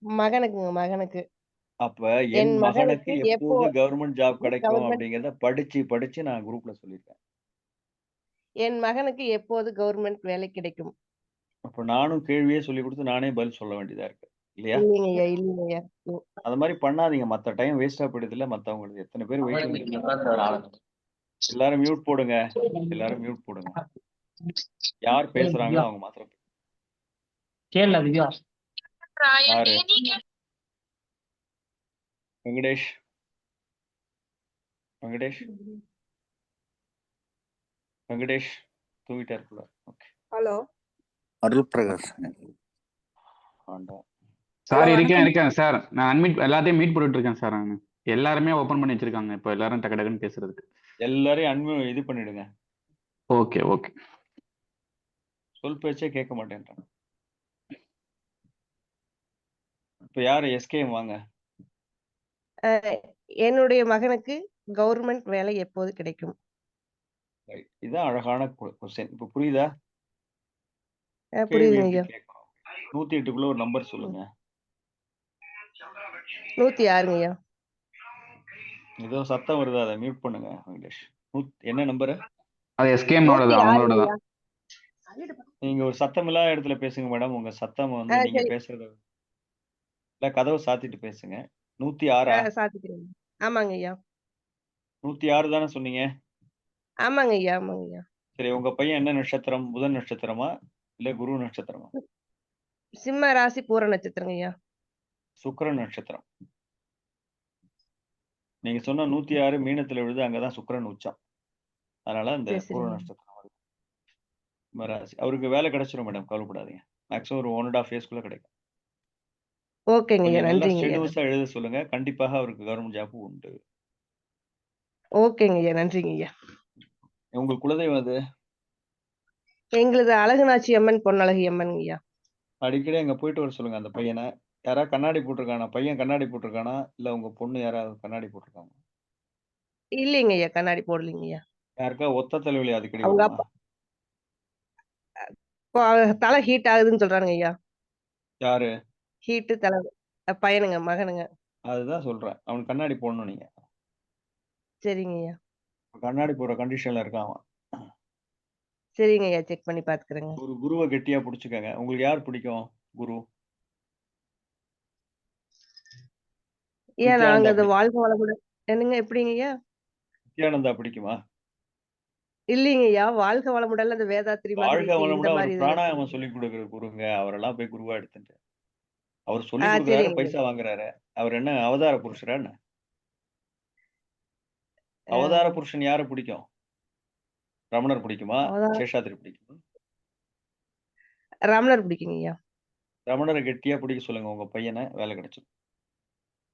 மகனுக்குங்க மகனுக்கு. அப்ப என் என் மகனுக்கு மகனுக்கு எப்போது கவர்மெண்ட் ஜாப் கிடைக்கும் கவர்மெண்ட் அப்படிங்கறத படிச்சு நான் குரூப்ல சொல்லியிருக்கேன். என் மகனுக்கு எப்போது கவர்மெண்ட் வேலை கிடைக்கும்? அப்ப நானும் கேள்வியே சொல்லி கொடுத்து நானே பதில் சொல்ல வேண்டியதா இருக்கு இல்லையா? இல்லைங்க ஐயா இல்லைங்க ஐயா. அது மாதிரி பண்ணாதீங்க. மத்த டைம் வேஸ்டா போயிடுது இல்ல மத்தவங்களுக்கு. எத்தனை பேர் வெயிட்டிங் இருக்காங்க. எல்லாரும் மியூட் போடுங்க. எல்லாரும் மியூட் போடுங்க. யார் பேசுறாங்களோ அவங்க மாத்திரம். யாரு? வெங்கடேஷ் வெங்கடேஷ் வெங்கடேஷ் தூங்கிட்டாரு போல. ஓகே. ஹலோ அருள் பிரகாஷ். ஆண்டா. சார் இருக்கேன் வணக்கம். இருக்கேன் சார். நான் அன்மிட் எல்லாத்தையும் மீட் பண்ணிட்டு இருக்கேன் சார். நான் எல்லாருமே ஓபன் பண்ணி வச்சிருக்காங்க. இப்போ எல்லாரும் டக்கு டக்குன்னு பேசுறதுக்கு. எல்லாரையும் இது பண்ணிடுங்க. Okay okay. சொல் பேச்சே கேட்க மாட்டேன்றான். இப்ப யாரு? எஸ்கேஎம் வாங்க. என்னுடைய மகனுக்கு கவர்மெண்ட் வேலை எப்போது கிடைக்கும்? ரைட். இதான் அழகான கொஸ்டின். இப்ப புரியுதா? கேள்வி புரியுதுங்க எப்படி ஐயா. கேட்கணும்? 108க்குள்ள ஒரு நம்பர் சொல்லுங்க. 106ங்க ஐயா. ஏதோ சத்தம் வருது. அதை மியூட் பண்ணுங்க வெங்கடேஷ். என்ன நம்பரு? அது எஸ்கேஎம் ஓடது, 106ங்க அவங்களோட ஐயா. தான். நீங்க ஒரு சத்தம் இல்லாத இடத்துல பேசுங்க மேடம். உங்க சத்தம் நீங்க சரி. பேசுறது இல்ல. கதவை சாத்திட்டு பேசுங்க. 106ஆ? சாத்திக்கிறேங்க. ஆமாங்க ஐயா. 106 தானே சொன்னீங்க? ஆமாங்க ஐயா ஆமாங்க ஐயா. சரி, உங்க பையன் என்ன நட்சத்திரம்? புதன் நட்சத்திரமா இல்ல குரு நட்சத்திரமா? சிம்ம ராசி பூர நட்சத்திரங்க ஐயா. சுக்கிரன் நட்சத்திரம். நீங்க சொன்ன 106 மீனத்துல விழுது. அங்கதான் சுக்கிரன் உச்சம். அதனால அந்த சரி பூர சரிங்க. நட்சத்திரம் வருது. சிம்ம ராசி. அவருக்கு வேலை கிடைச்சிரும் மேடம். கவலைப்படாதீங்க. மேக்ஸிமம் ஒரு 1.5 இயர்ஸ்க்குள்ள கிடைக்கும். ஓகேங்க ஐயா. கொஞ்சம் நல்லா நன்றிங்க ஐயா. ஸ்டெடியூஸா எழுத சொல்லுங்க. கண்டிப்பாக அவருக்கு கவர்மெண்ட் ஜாப் உண்டு. ஓகேங்க ஐயா. நன்றிங்க ஐயா. உங்களுக்கு குலதெய்வம் அது? எங்களது அழகுநாச்சி அம்மன் பொன்னழகி அம்மன் ஐயா. அடிக்கடி அங்க போயிட்டு வர சொல்லுங்க அந்த பையனை. யாராவது கண்ணாடி போட்டிருக்கானா? பையன் கண்ணாடி போட்டிருக்கானா? இல்ல உங்க பொண்ணு யாராவது கண்ணாடி போட்டிருக்காங்க? இல்லைங்க ஐயா கண்ணாடி போடலைங்க ஐயா. யாருக்கா ஒத்த தலைவலி அடிக்கடி அவங்க வருமா? அப்பா தலை ஹீட் ஆகுதுன்னு சொல்றானுங்க ஐயா. யாரு? ஹீட்டு தலை பையனுங்க மகனுங்க. அதுதான் சொல்றேன். அவனுக்கு கண்ணாடி போடணும் நீங்க. சரிங்க ஐயா. கண்ணாடி போடுற கண்டிஷன்ல இருக்கான் அவன். சரிங்க ஐயா. செக் பண்ணி பார்த்துக்கிறேங்க. ஒரு குருவை கெட்டியா பிடிச்சுக்கங்க. உங்களுக்கு யார் பிடிக்கும் குரு? ஐயா நாங்க நித்யானந்தா அது பிடிக்கும். வாழ்க வளமுடன் என்னங்க எப்படிங்க ஐயா? நித்யானந்தா பிடிக்குமா? இல்லைங்க ஐயா. வாழ்க வளமுடன்ல அந்த வேதாத்ரி வாழ்க மகரிஷி இந்த வளமுடன் அவர் மாதிரி இதுல பிராணாயாமம் சொல்லுங்க. சொல்லிக் கொடுக்குற குருங்க. அவரெல்லாம் போய் குருவா எடுத்துட்டு. அவர் ஆ சொல்லிக் கொடுக்குறாரு, சரிங்க ஐயா. பைசா வாங்குறாரு. அவர் என்ன அவதார புருஷரா என்ன? ஆ, அவதார புருஷன் யாரை பிடிக்கும்? ரமணர் பிடிக்குமா? அவதான் சேஷாத்ரி பிடிக்குமா? ரமணர் பிடிக்குங்க ஐயா. ரமணரை கெட்டியா பிடிக்க சொல்லுங்க உங்க பையனை, வேலை கிடைச்சிடும்.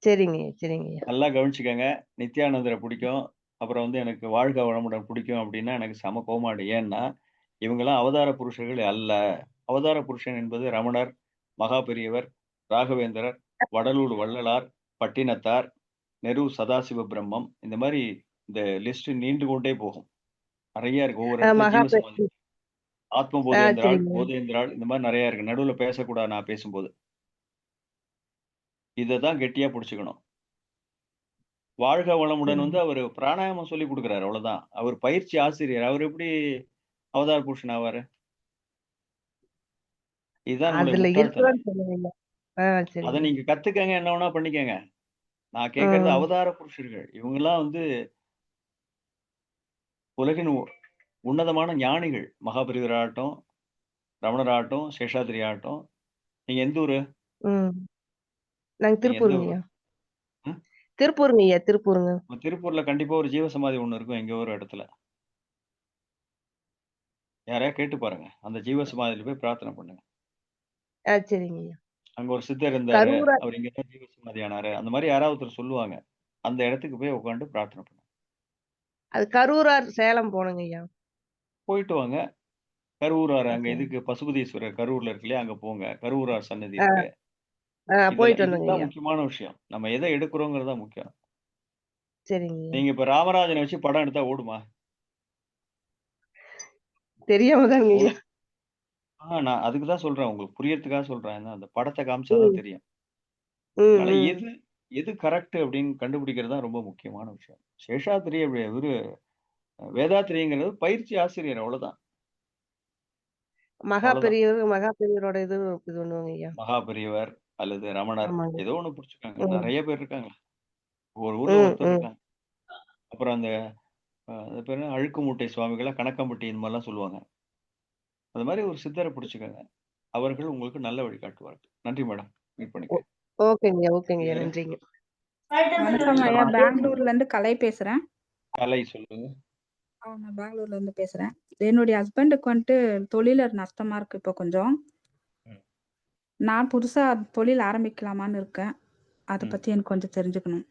சரிங்க ஐயா. சரிங்க ஐயா. நல்லா கவனிச்சுக்கங்க. நித்யானந்தரை பிடிக்கும். அப்புறம் வந்து எனக்கு வாழ்க வளமுடன் பிடிக்கும் அப்படின்னா எனக்கு செம கோமாடு. ஏன்னா, இவங்கெல்லாம் அவதார புருஷர்கள் அல்ல. அவதார புருஷன் என்பது ரமணர், மகா பெரியவர், ராகவேந்திரர், வடலூர் வள்ளலார், பட்டினத்தார், நெரு சதாசிவ பிரம்மம். இந்த மாதிரி இந்த லிஸ்ட் நீண்டு கொண்டே போகும். நிறைய இருக்கு. ஒவ்வொரு இடத்துல மகா ஜீவசமாதி, ஆத்ம ஆ போதேந்திராள், சரிங்க ஐயா. போதேந்திராள் இந்த மாதிரி நிறைய இருக்கு. நடுவுல பேசக்கூடாது நான் பேசும்போது. இதை தான் கெட்டியா பிடிச்சுக்கணும். வாழ்க வளமுடன் வந்து சரிங்க. அவரு பிராணாயாமம் சொல்லிக் குடுக்குறாரு. அவ்வளவுதான். அவர் பயிற்சி ஆசிரியர். அவர் எப்படி அவதார புருஷன் ஆவாரு? இதுதான் நம்முடைய அதுல முட்டாள்தனம். இருக்குதான்னு சொல்லுங்க ஐயா. ஆ அத சரிங்க. நீங்க கத்துக்கங்க, என்ன வேணா பண்ணிக்கங்க. நான் கேட்கறது ம். அவதார புருஷர்கள். இவங்கெல்லாம் வந்து உலகின் உன்னதமான ஞானிகள். மகாபெரிவர் ஆகட்டும், ரமணர் ஆகட்டும், சேஷாத்ரி ஆகட்டும். நீங்க எந்த ஊரு? ம். நாங்க நீங்க எந்த திருப்பூருங்க ஊரு? ஐயா. ம். திருப்பூருங்க ஐயா. திருப்பூருங்க. திருப்பூர்ல கண்டிப்பா ஒரு ஜீவசமாதி ஒண்ணு இருக்கும் எங்கேயோ ஒரு இடத்துல. யாரையா கேட்டு பாருங்க. அந்த ஜீவசமாதியில போய் பிரார்த்தனை பண்ணுங்க. ஆ சரிங்க ஐயா. அங்க ஒரு சித்தர் இருந்தாரு. கரூரா அவர் இங்க தான் ஜீவசமாதி ஆனாரு. அந்த மாதிரி யாராவது ஒருத்தர் சொல்லுவாங்க. அந்த இடத்துக்கு போய் உட்கார்ந்து பிரார்த்தனை பண்ணுங்க. அது கரூரார் சேலம் போணுங்க ஐயா. போயிட்டு வாங்க. கருவூரார் அங்க ஓகே. இதுக்கு பசுபதீஸ்வரர் கரூர்ல இருக்கு இல்லையா? அங்க போங்க. கருவூரார் சன்னதி ஆ இருக்கு. ஆ போயிட்டு வந்தோங்க இதுதான் ஐயா. முக்கியமான விஷயம். நம்ம எதை எடுக்கிறோங்கிறது தான் முக்கியம். சரிங்க ஐயா. நீங்க இப்ப ராமராஜனை வச்சு படம் எடுத்தா ஓடுமா? தெரியாம தானுங்க ஐயா. ஓடும். நான் அதுக்கு தான் சொல்றேன். உங்களுக்கு புரியறதுக்காக சொல்றேன். ஏன்னா அந்த படத்தை காமிச்சா தான் ம். தெரியும். ம். அதனால ம். எது கரெக்ட் அப்படின்னு கண்டுபிடிக்கிறது தான் ரொம்ப முக்கியமான விஷயம். சேஷாத்ரி அப்படி இவரு வேதாத்ரிங்கிறது பயிற்சி ஆசிரியர் அவ்வளவுதான். மகா அவ்வளவுதான். பெரியவர் மகா பெரியவரோட இது இது பண்ணுவாங்க ஐயா. மகா பெரியவர் அல்லது ரமணர் ஆமாங்க. ஏதோ ஒண்ணு பிடிச்சுக்காங்க. ம். நிறைய பேர் இருக்காங்க. ஒரு ஊர்ல ம். ஒருத்தர் ம். இருக்காங்க. அப்புறம் அந்த அது பேர் என்ன? அழுக்கு மூட்டை சுவாமிகளா, கணக்கம்பட்டி இந்த மாதிரிலாம் சொல்லுவாங்க. அது மாதிரி ஒரு சித்தரை பிடிச்சுக்கங்க. அவர்கள் உங்களுக்கு நல்ல வழி காட்டுவார்கள். நன்றி மேடம். மீட் ஓ பண்ணிக்கிறேன். ஓகேங்க ஐயா. ஓகேங்க ஐயா. வேற? நன்றிங்க. வணக்கம் ஐயா. பெங்களூர்ல இருந்து கலை பேசுறேன். கலை சொல்லுங்க. நான் பெங்களூர்ல இருந்து பேசுறேன். என்னுடைய ஹஸ்பண்டுக்கு வந்துட்டு தொழில நஷ்டமா இருக்கு இப்போ கொஞ்சம். ம். நான் புதுசா தொழில் ஆரம்பிக்கலாமான்னு இருக்கேன். அத ம். பத்தி எனக்கு கொஞ்சம் தெரிஞ்சுக்கணும்.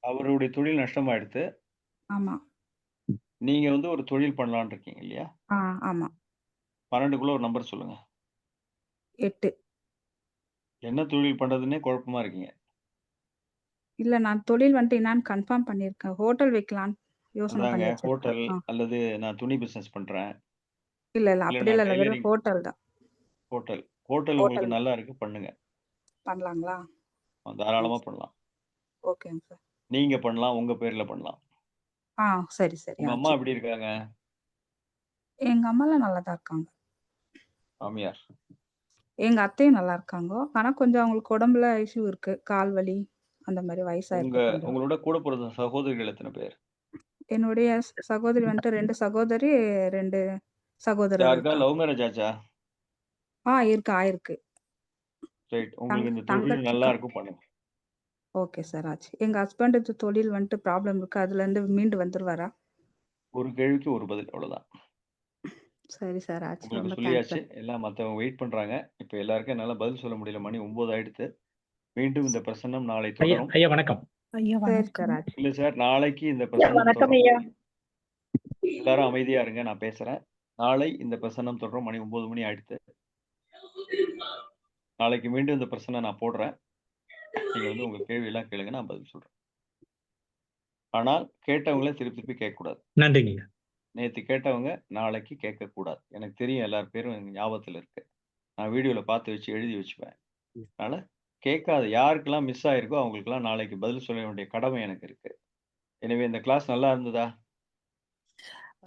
அவருடைய தொழில் நஷ்டமாயிடுத்து. ஆமா. நீங்க வந்து ஒரு தொழில் பண்ணலாம்னு இருக்கீங்க இல்லையா? ஆமா. 12க்குள்ள ஒரு நம்பர் சொல்லுங்க. 8. என்ன தொழில் பண்றதுன்னே குழப்பமா இருக்கீங்க. இல்ல நான் தொழில் வந்துட்டு என்னான்னு கன்ஃபார்ம் பண்ணியிருக்கேன். ஹோட்டல் வைக்கலான்னு யோசனை அதாங்க பண்ணி வச்சிருக்கேன். ஹோட்டல் அல்லது நான் துணி பிசினஸ் பண்றேன். இல்ல இல்ல அப்படி நான் இல்ல வெறும் டெய்லரிங் ஹோட்டல் தான். ஹோட்டல். ஹோட்டல் ஹோட்டல் உங்களுக்கு நல்லா இருக்கு பண்ணுங்க. பண்ணலாங்களா? தாராளமா பண்ணலாம். ஓகேங்க சார். நீங்க பண்ணலாம். உங்க பேர்ல பண்ணலாம். சரி சரி. உங்க அம்மா எப்படி இருக்காங்க? எங்க அம்மாலாம் நல்லா தான் இருக்காங்க. மாமியார்? எங்க அத்தையும் நல்லா இருக்காங்க. ஆனா கொஞ்சம் அவங்களுக்கு உடம்புல இஷ்யூ இருக்கு. கால் வலி அந்த மாதிரி வயசாயிருக்கு கொஞ்சம். உங்களோட கூட பிறந்த சகோதரிகள் எத்தனை பேர்? என்னுடைய சகோதரி வந்துட்டு 2 சகோதரி 2 சகோதரர் யாருக்கா இருக்காங்க. லவ் மேரேஜ் ஆச்சா? ஆயிருக்கு. ரைட். உங்களுக்கு இந்த தொழில் நல்லா இருக்கும் பண்ணுங்க. ஓகே சார் ஆச்சு. எங்க ஹஸ்பண்டுக்கு தொழில் வந்துட்டு ப்ராப்ளம் இருக்கு. அதுல இருந்து மீண்டு வந்துருவாரா? ஒரு கேள்விக்கு ஒரு பதில் அவ்வளவுதான். சரி சார் ஆச்சு. உங்களுக்கு ரொம்ப தேங்க்ஸ் சொல்லியாச்சு. சார். எல்லாம் மத்தவங்க வெயிட் பண்றாங்க. இப்ப எல்லாருக்கும் என்னால பதில் சொல்ல முடியல. மணி 9 ஆயிடுத்து. மீண்டும் இந்த பிரசன்னம் நாளை தொடரும். ஐயா வணக்கம். ஐயா வணக்கம். இல்ல சார், நாளைக்கு இந்த பிரசன்னம் வணக்கம் தொடரும். ஐயா. எல்லாரும் அமைதியா இருங்க. நான் பேசுறேன். நாளை இந்த பிரசன்னம் தொடரும். மணி 9 மணி ஆயிடுத்து. நாளைக்கு மீண்டும் இந்த பிரசன்னம் நான் போடுறேன். நீங்க வந்து உங்க கேள்வி எல்லாம் கேளுங்க. நான் பதில் சொல்றேன். ஆனால் கேட்டவங்களே திருப்பி கேட்கக்கூடாது. நன்றிங்க. நேத்து கேட்டவங்க நாளைக்கு கேட்கக்கூடாது. எனக்கு தெரியும் எல்லார் பேரும் எனக்கு ஞாபகத்துல இருக்கு. நான் வீடியோல பார்த்து வச்சு எழுதி வச்சுப்பேன். அதனால கேட்காத யாருக்கெல்லாம் மிஸ் ஆயிருக்கோ அவங்களுக்கெல்லாம் நாளைக்கு பதில் சொல்ல வேண்டிய கடமை எனக்கு இருக்கு. எனவே இந்த கிளாஸ் நல்லா இருந்ததா?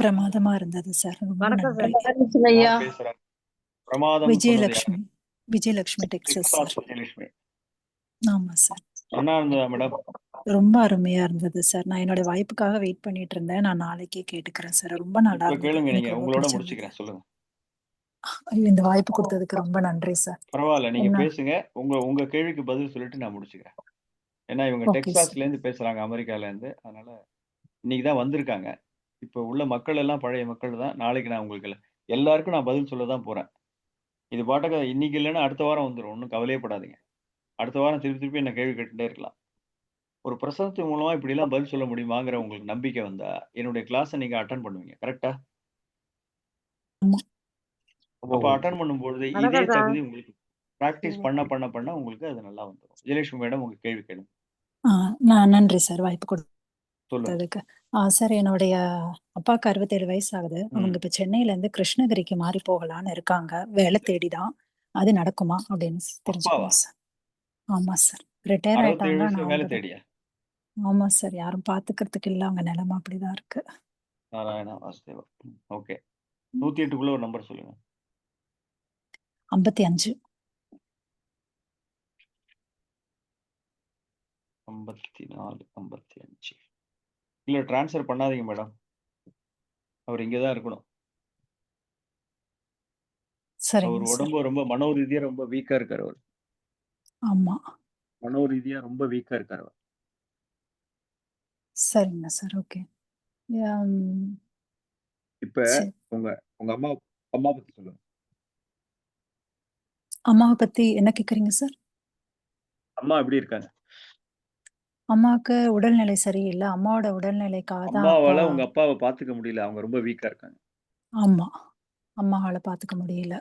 பிரமாதமா இருந்தது சார். ரொம்ப வணக்கம் நன்றி. சார். யார் பேசுறாங்க? பிரமாதம் சொன்னது யார்? Vijayalakshmi Texas sir. விஜயலட்சுமி. ஆமா சார். நல்லா இருந்ததா மேடம்? ரொம்ப அருமையா இருந்தது சார். நான் என்னோட வாய்ப்புக்காக வெயிட் பண்ணிட்டு இருந்தேன். நான் நாளைக்கே கேட்டுக்கிறேன் சார். ரொம்ப நல்லா இப்ப இருந்தது. கேளுங்க, நீங்க எனக்கு ரொம்ப உங்களோட பிடிச்சிருந்தது. முடிச்சுக்கிறேன். சொல்லுங்க. ஐயோ, இந்த வாய்ப்பு கொடுத்ததுக்கு ரொம்ப நன்றி சார். பரவாயில்ல, நீங்க என்ன பேசுங்க. உங்க கேள்விக்கு பதில் சொல்லிட்டு நான் முடிச்சுக்கிறேன். ஏன்னா இவங்க ஓகே சார். டெக்சாஸ்ல இருந்து பேசுறாங்க, அமெரிக்கால இருந்து. அதனால இன்னைக்கு தான் வந்திருக்காங்க. இப்ப உள்ள மக்கள் எல்லாம் பழைய மக்கள் தான். நாளைக்கு நான் உங்களுக்கு எல்லாருக்கும் நான் பதில் சொல்ல தான் போறேன். இது பாட்டுக்கு இன்னைக்கு இல்லைன்னா அடுத்த வாரம் வந்துடும். ஒன்றும் கவலையப்படாதீங்க. அடுத்த வாரம் திருப்பி திருப்பி என்ன கேள்வி கேட்டுட்டே இருக்கலாம். ஒரு பிரசவத்தின் மூலமா இப்படி எல்லாம் பதில் சொல்ல முடியுமாங்கிற உங்களுக்கு நம்பிக்கை வந்தா என்னுடைய கிளாஸை நீங்க அட்டன் பண்ணுவீங்க. கரெக்டா? ஆமா. அப்ப அட்டன் பண்ணும்பொழுது இதே வணக்கம் சார். தகுதி உங்களுக்கு பிராக்டிஸ் பண்ண பண்ண பண்ண உங்களுக்கு அது நல்லா வந்துடும். விஜயலட்சுமி மேடம், உங்க கேள்வி கேளுங்க. நான் நன்றி சார் வாய்ப்பு சொல்லுங்க. கொடுத்ததுக்கு. சார், என்னுடைய அப்பாவுக்கு 67 வயசு ஆகுது. அவங்க இப்ப சென்னையில இருந்து கிருஷ்ணகிரிக்கு மாறி போகலான்னு இருக்காங்க. வேலை தேடிதான். அது நடக்குமா அப்படின்னு அப்பாவா? தெரிஞ்சுக்கணும் சார். ஆமா சார். ரிட்டையர் 67 ஆயிட்டாங்க. வயசுல நான் வேலை அவங்க தேடியா? ஆமா சார். யாரும் பாத்துக்கிறதுக்கு இல்ல. அவங்க நிலைமை அப்படிதான் இருக்கு. நாராயணா வாசுதேவா. ஓகே. 108க்குள்ள ஒரு நம்பர் சொல்லுங்க. 55. 54 55. இல்ல டிரான்ஸ்ஃபர் பண்ணாதீங்க மேடம். அவர் இங்கே தான் இருக்கணும். சரிங்க அவர் சார். உடம்பு ரொம்ப மனோரீதியா ரொம்ப வீக்கா இருக்காரு. அவர் ஆமா. மனோரீதியா ரொம்ப வீக்கா இருக்காரு அவர். சரிங்க சார். ஓகே. இப்ப சரி. உங்க உங்க அம்மா பத்தி சொல்லுங்க. அம்மாவை பத்தி என்ன கேக்குறீங்க சார்? அம்மா எப்படி இருக்காங்க? அம்மாவுக்கு உடல்நிலை சரியில்லை. அம்மாவோட உடல்நிலைக்காக தான் அப்பா. அம்மாவால உங்க அப்பாவை பாத்துக்க முடியல. அவங்க ரொம்ப வீக்கா இருக்காங்க. ஆமா. அம்மாவால பாத்துக்க முடியல.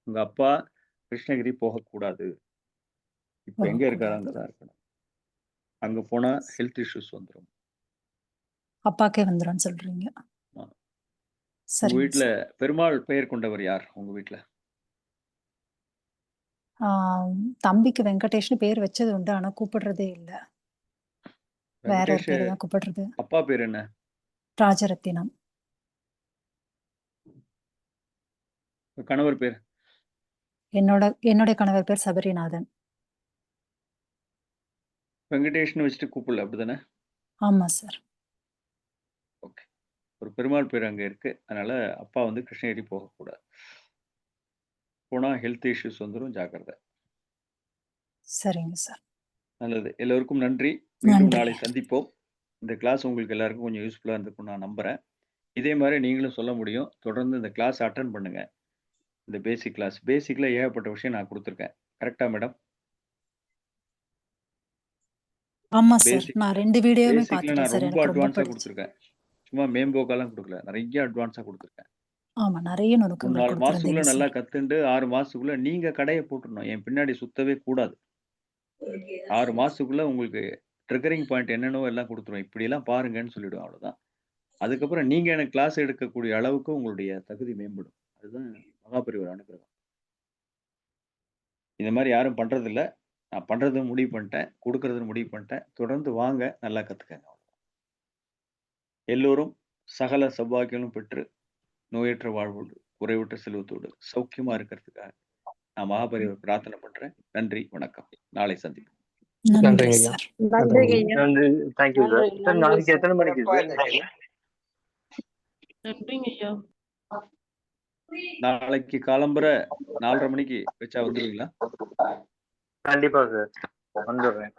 உங்க அப்பா கிருஷ்ணகிரி போகக்கூடாது. இப்ப எங்க இருக்காரு? போகக்கூடாது. அங்கதான் இருக்கணும். அங்க போனா ஹெல்த் இஷ்யூஸ் வந்துடும். அப்பாக்கே வந்துரும் சொல்றீங்க. உங்க சரிங்க வீட்டுல சார். பெருமாள் பெயர் கொண்டவர் யார் உங்க வீட்டுல? தம்பிக்கு வெங்கடேஷ்னு பேர் வச்சது உண்டு. ஆனா கூப்பிடுறதே இல்ல. வேற ஒரு வெங்கடேஷ் பேரு தான் கூப்பிடுறது. அப்பா பேர் என்ன? ராஜரத்தினம். கணவர் பேர்? என்னுடைய கணவர் பேர் சபரிநாதன். வெங்கடேஷ்னு வச்சுட்டு கூப்பிடல, அப்படிதானே? ஆமா சார். ஓகே. ஒரு பெருமாள் பேர் அங்க இருக்கு. அதனால அப்பா வந்து கிருஷ்ணகிரி போகக்கூடாது. போனா ஹெல்த் இஷ்யூஸ் வந்துடும். ஜாக்கிரதை. சரிங்க சார். நல்லது. எல்லோருக்கும் நன்றி. மீண்டும் நன்றி. நாளை சந்திப்போம். இந்த கிளாஸ் உங்களுக்கு எல்லாருக்கும் கொஞ்சம் யூஸ்ஃபுல்லா இருந்திருக்கும் நான் நம்புறேன். இதே மாதிரி நீங்களும் சொல்ல முடியும். தொடர்ந்து இந்த கிளாஸ் அட்டன் பண்ணுங்க. இந்த பேசிக் கிளாஸ். பேசிக்ல ஏகப்பட்ட விஷயம் நான் கொடுத்துருக்கேன். கரெக்டா மேடம்? ஆமா சார். பேசிக் நான் 2 வீடியோவுமே பேசிக்ல பார்த்துட்டேன் நான் சார். ரொம்ப எனக்கு ரொம்ப அட்வான்ஸா பிடிச்சு. கொடுத்துருக்கேன். சும்மா மேம்போக்கெல்லாம் கொடுக்கல. நிறைய அட்வான்ஸா கொடுத்துருக்கேன். ஆமா. நிறைய 3, நுணுக்கங்கள் 4 மாசத்துக்குள்ள கொடுத்திருந்தீங்க நல்லா சார். கத்துண்டு 6 மாசத்துக்குள்ள நீங்க கடைய போட்டுறணும். என் பின்னாடி சுத்தவே கூடாது. 6 மாசத்துக்குள்ள உங்களுக்கு ட்ரிகரிங் பாயிண்ட் என்னென்னவோ எல்லாம் கொடுத்துருவேன். இப்படி எல்லாம் பாருங்கன்னு சொல்லிடுவேன். அவ்வளவுதான். அதுக்கப்புறம் நீங்க எனக்கு கிளாஸ் எடுக்கக்கூடிய அளவுக்கு உங்களுடைய தகுதி மேம்படும். அதுதான் மகாபெரிவர் அனுகிரகம். இந்த மாதிரி யாரும் பண்றது இல்ல. நான் பண்றது முடிவு பண்ணிட்டேன். கொடுக்கறது முடிவு பண்ணிட்டேன். தொடர்ந்து வாங்க, நல்லா கத்துக்கங்க. எல்லோரும் சகல சௌபாக்கியங்களும் பெற்று நோயற்ற வாழ்வோடு குறைவற்ற செல்வத்தோடு சௌக்கியமா இருக்கிறதுக்காக நான் மகாபெரிவர் பிரார்த்தனை பண்றேன். நன்றி, வணக்கம். நாளை சந்திப்போம். நன்றி நன்றிங்க ஐயா. சார். நன்றிங்க ஐயா. நன்றி. Thank you sir. நன்றி சார் நன்றி நாளைக்கு சார். எத்தனை மணிக்கு சிறப்பா சார்? இருந்துச்சு. நன்றிங்க ஐயா. நாளைக்கு காலம்பர 4:30 மணிக்கு வச்சா வந்துருவீங்களா? கண்டிப்பா சார். வந்துடுறேன்.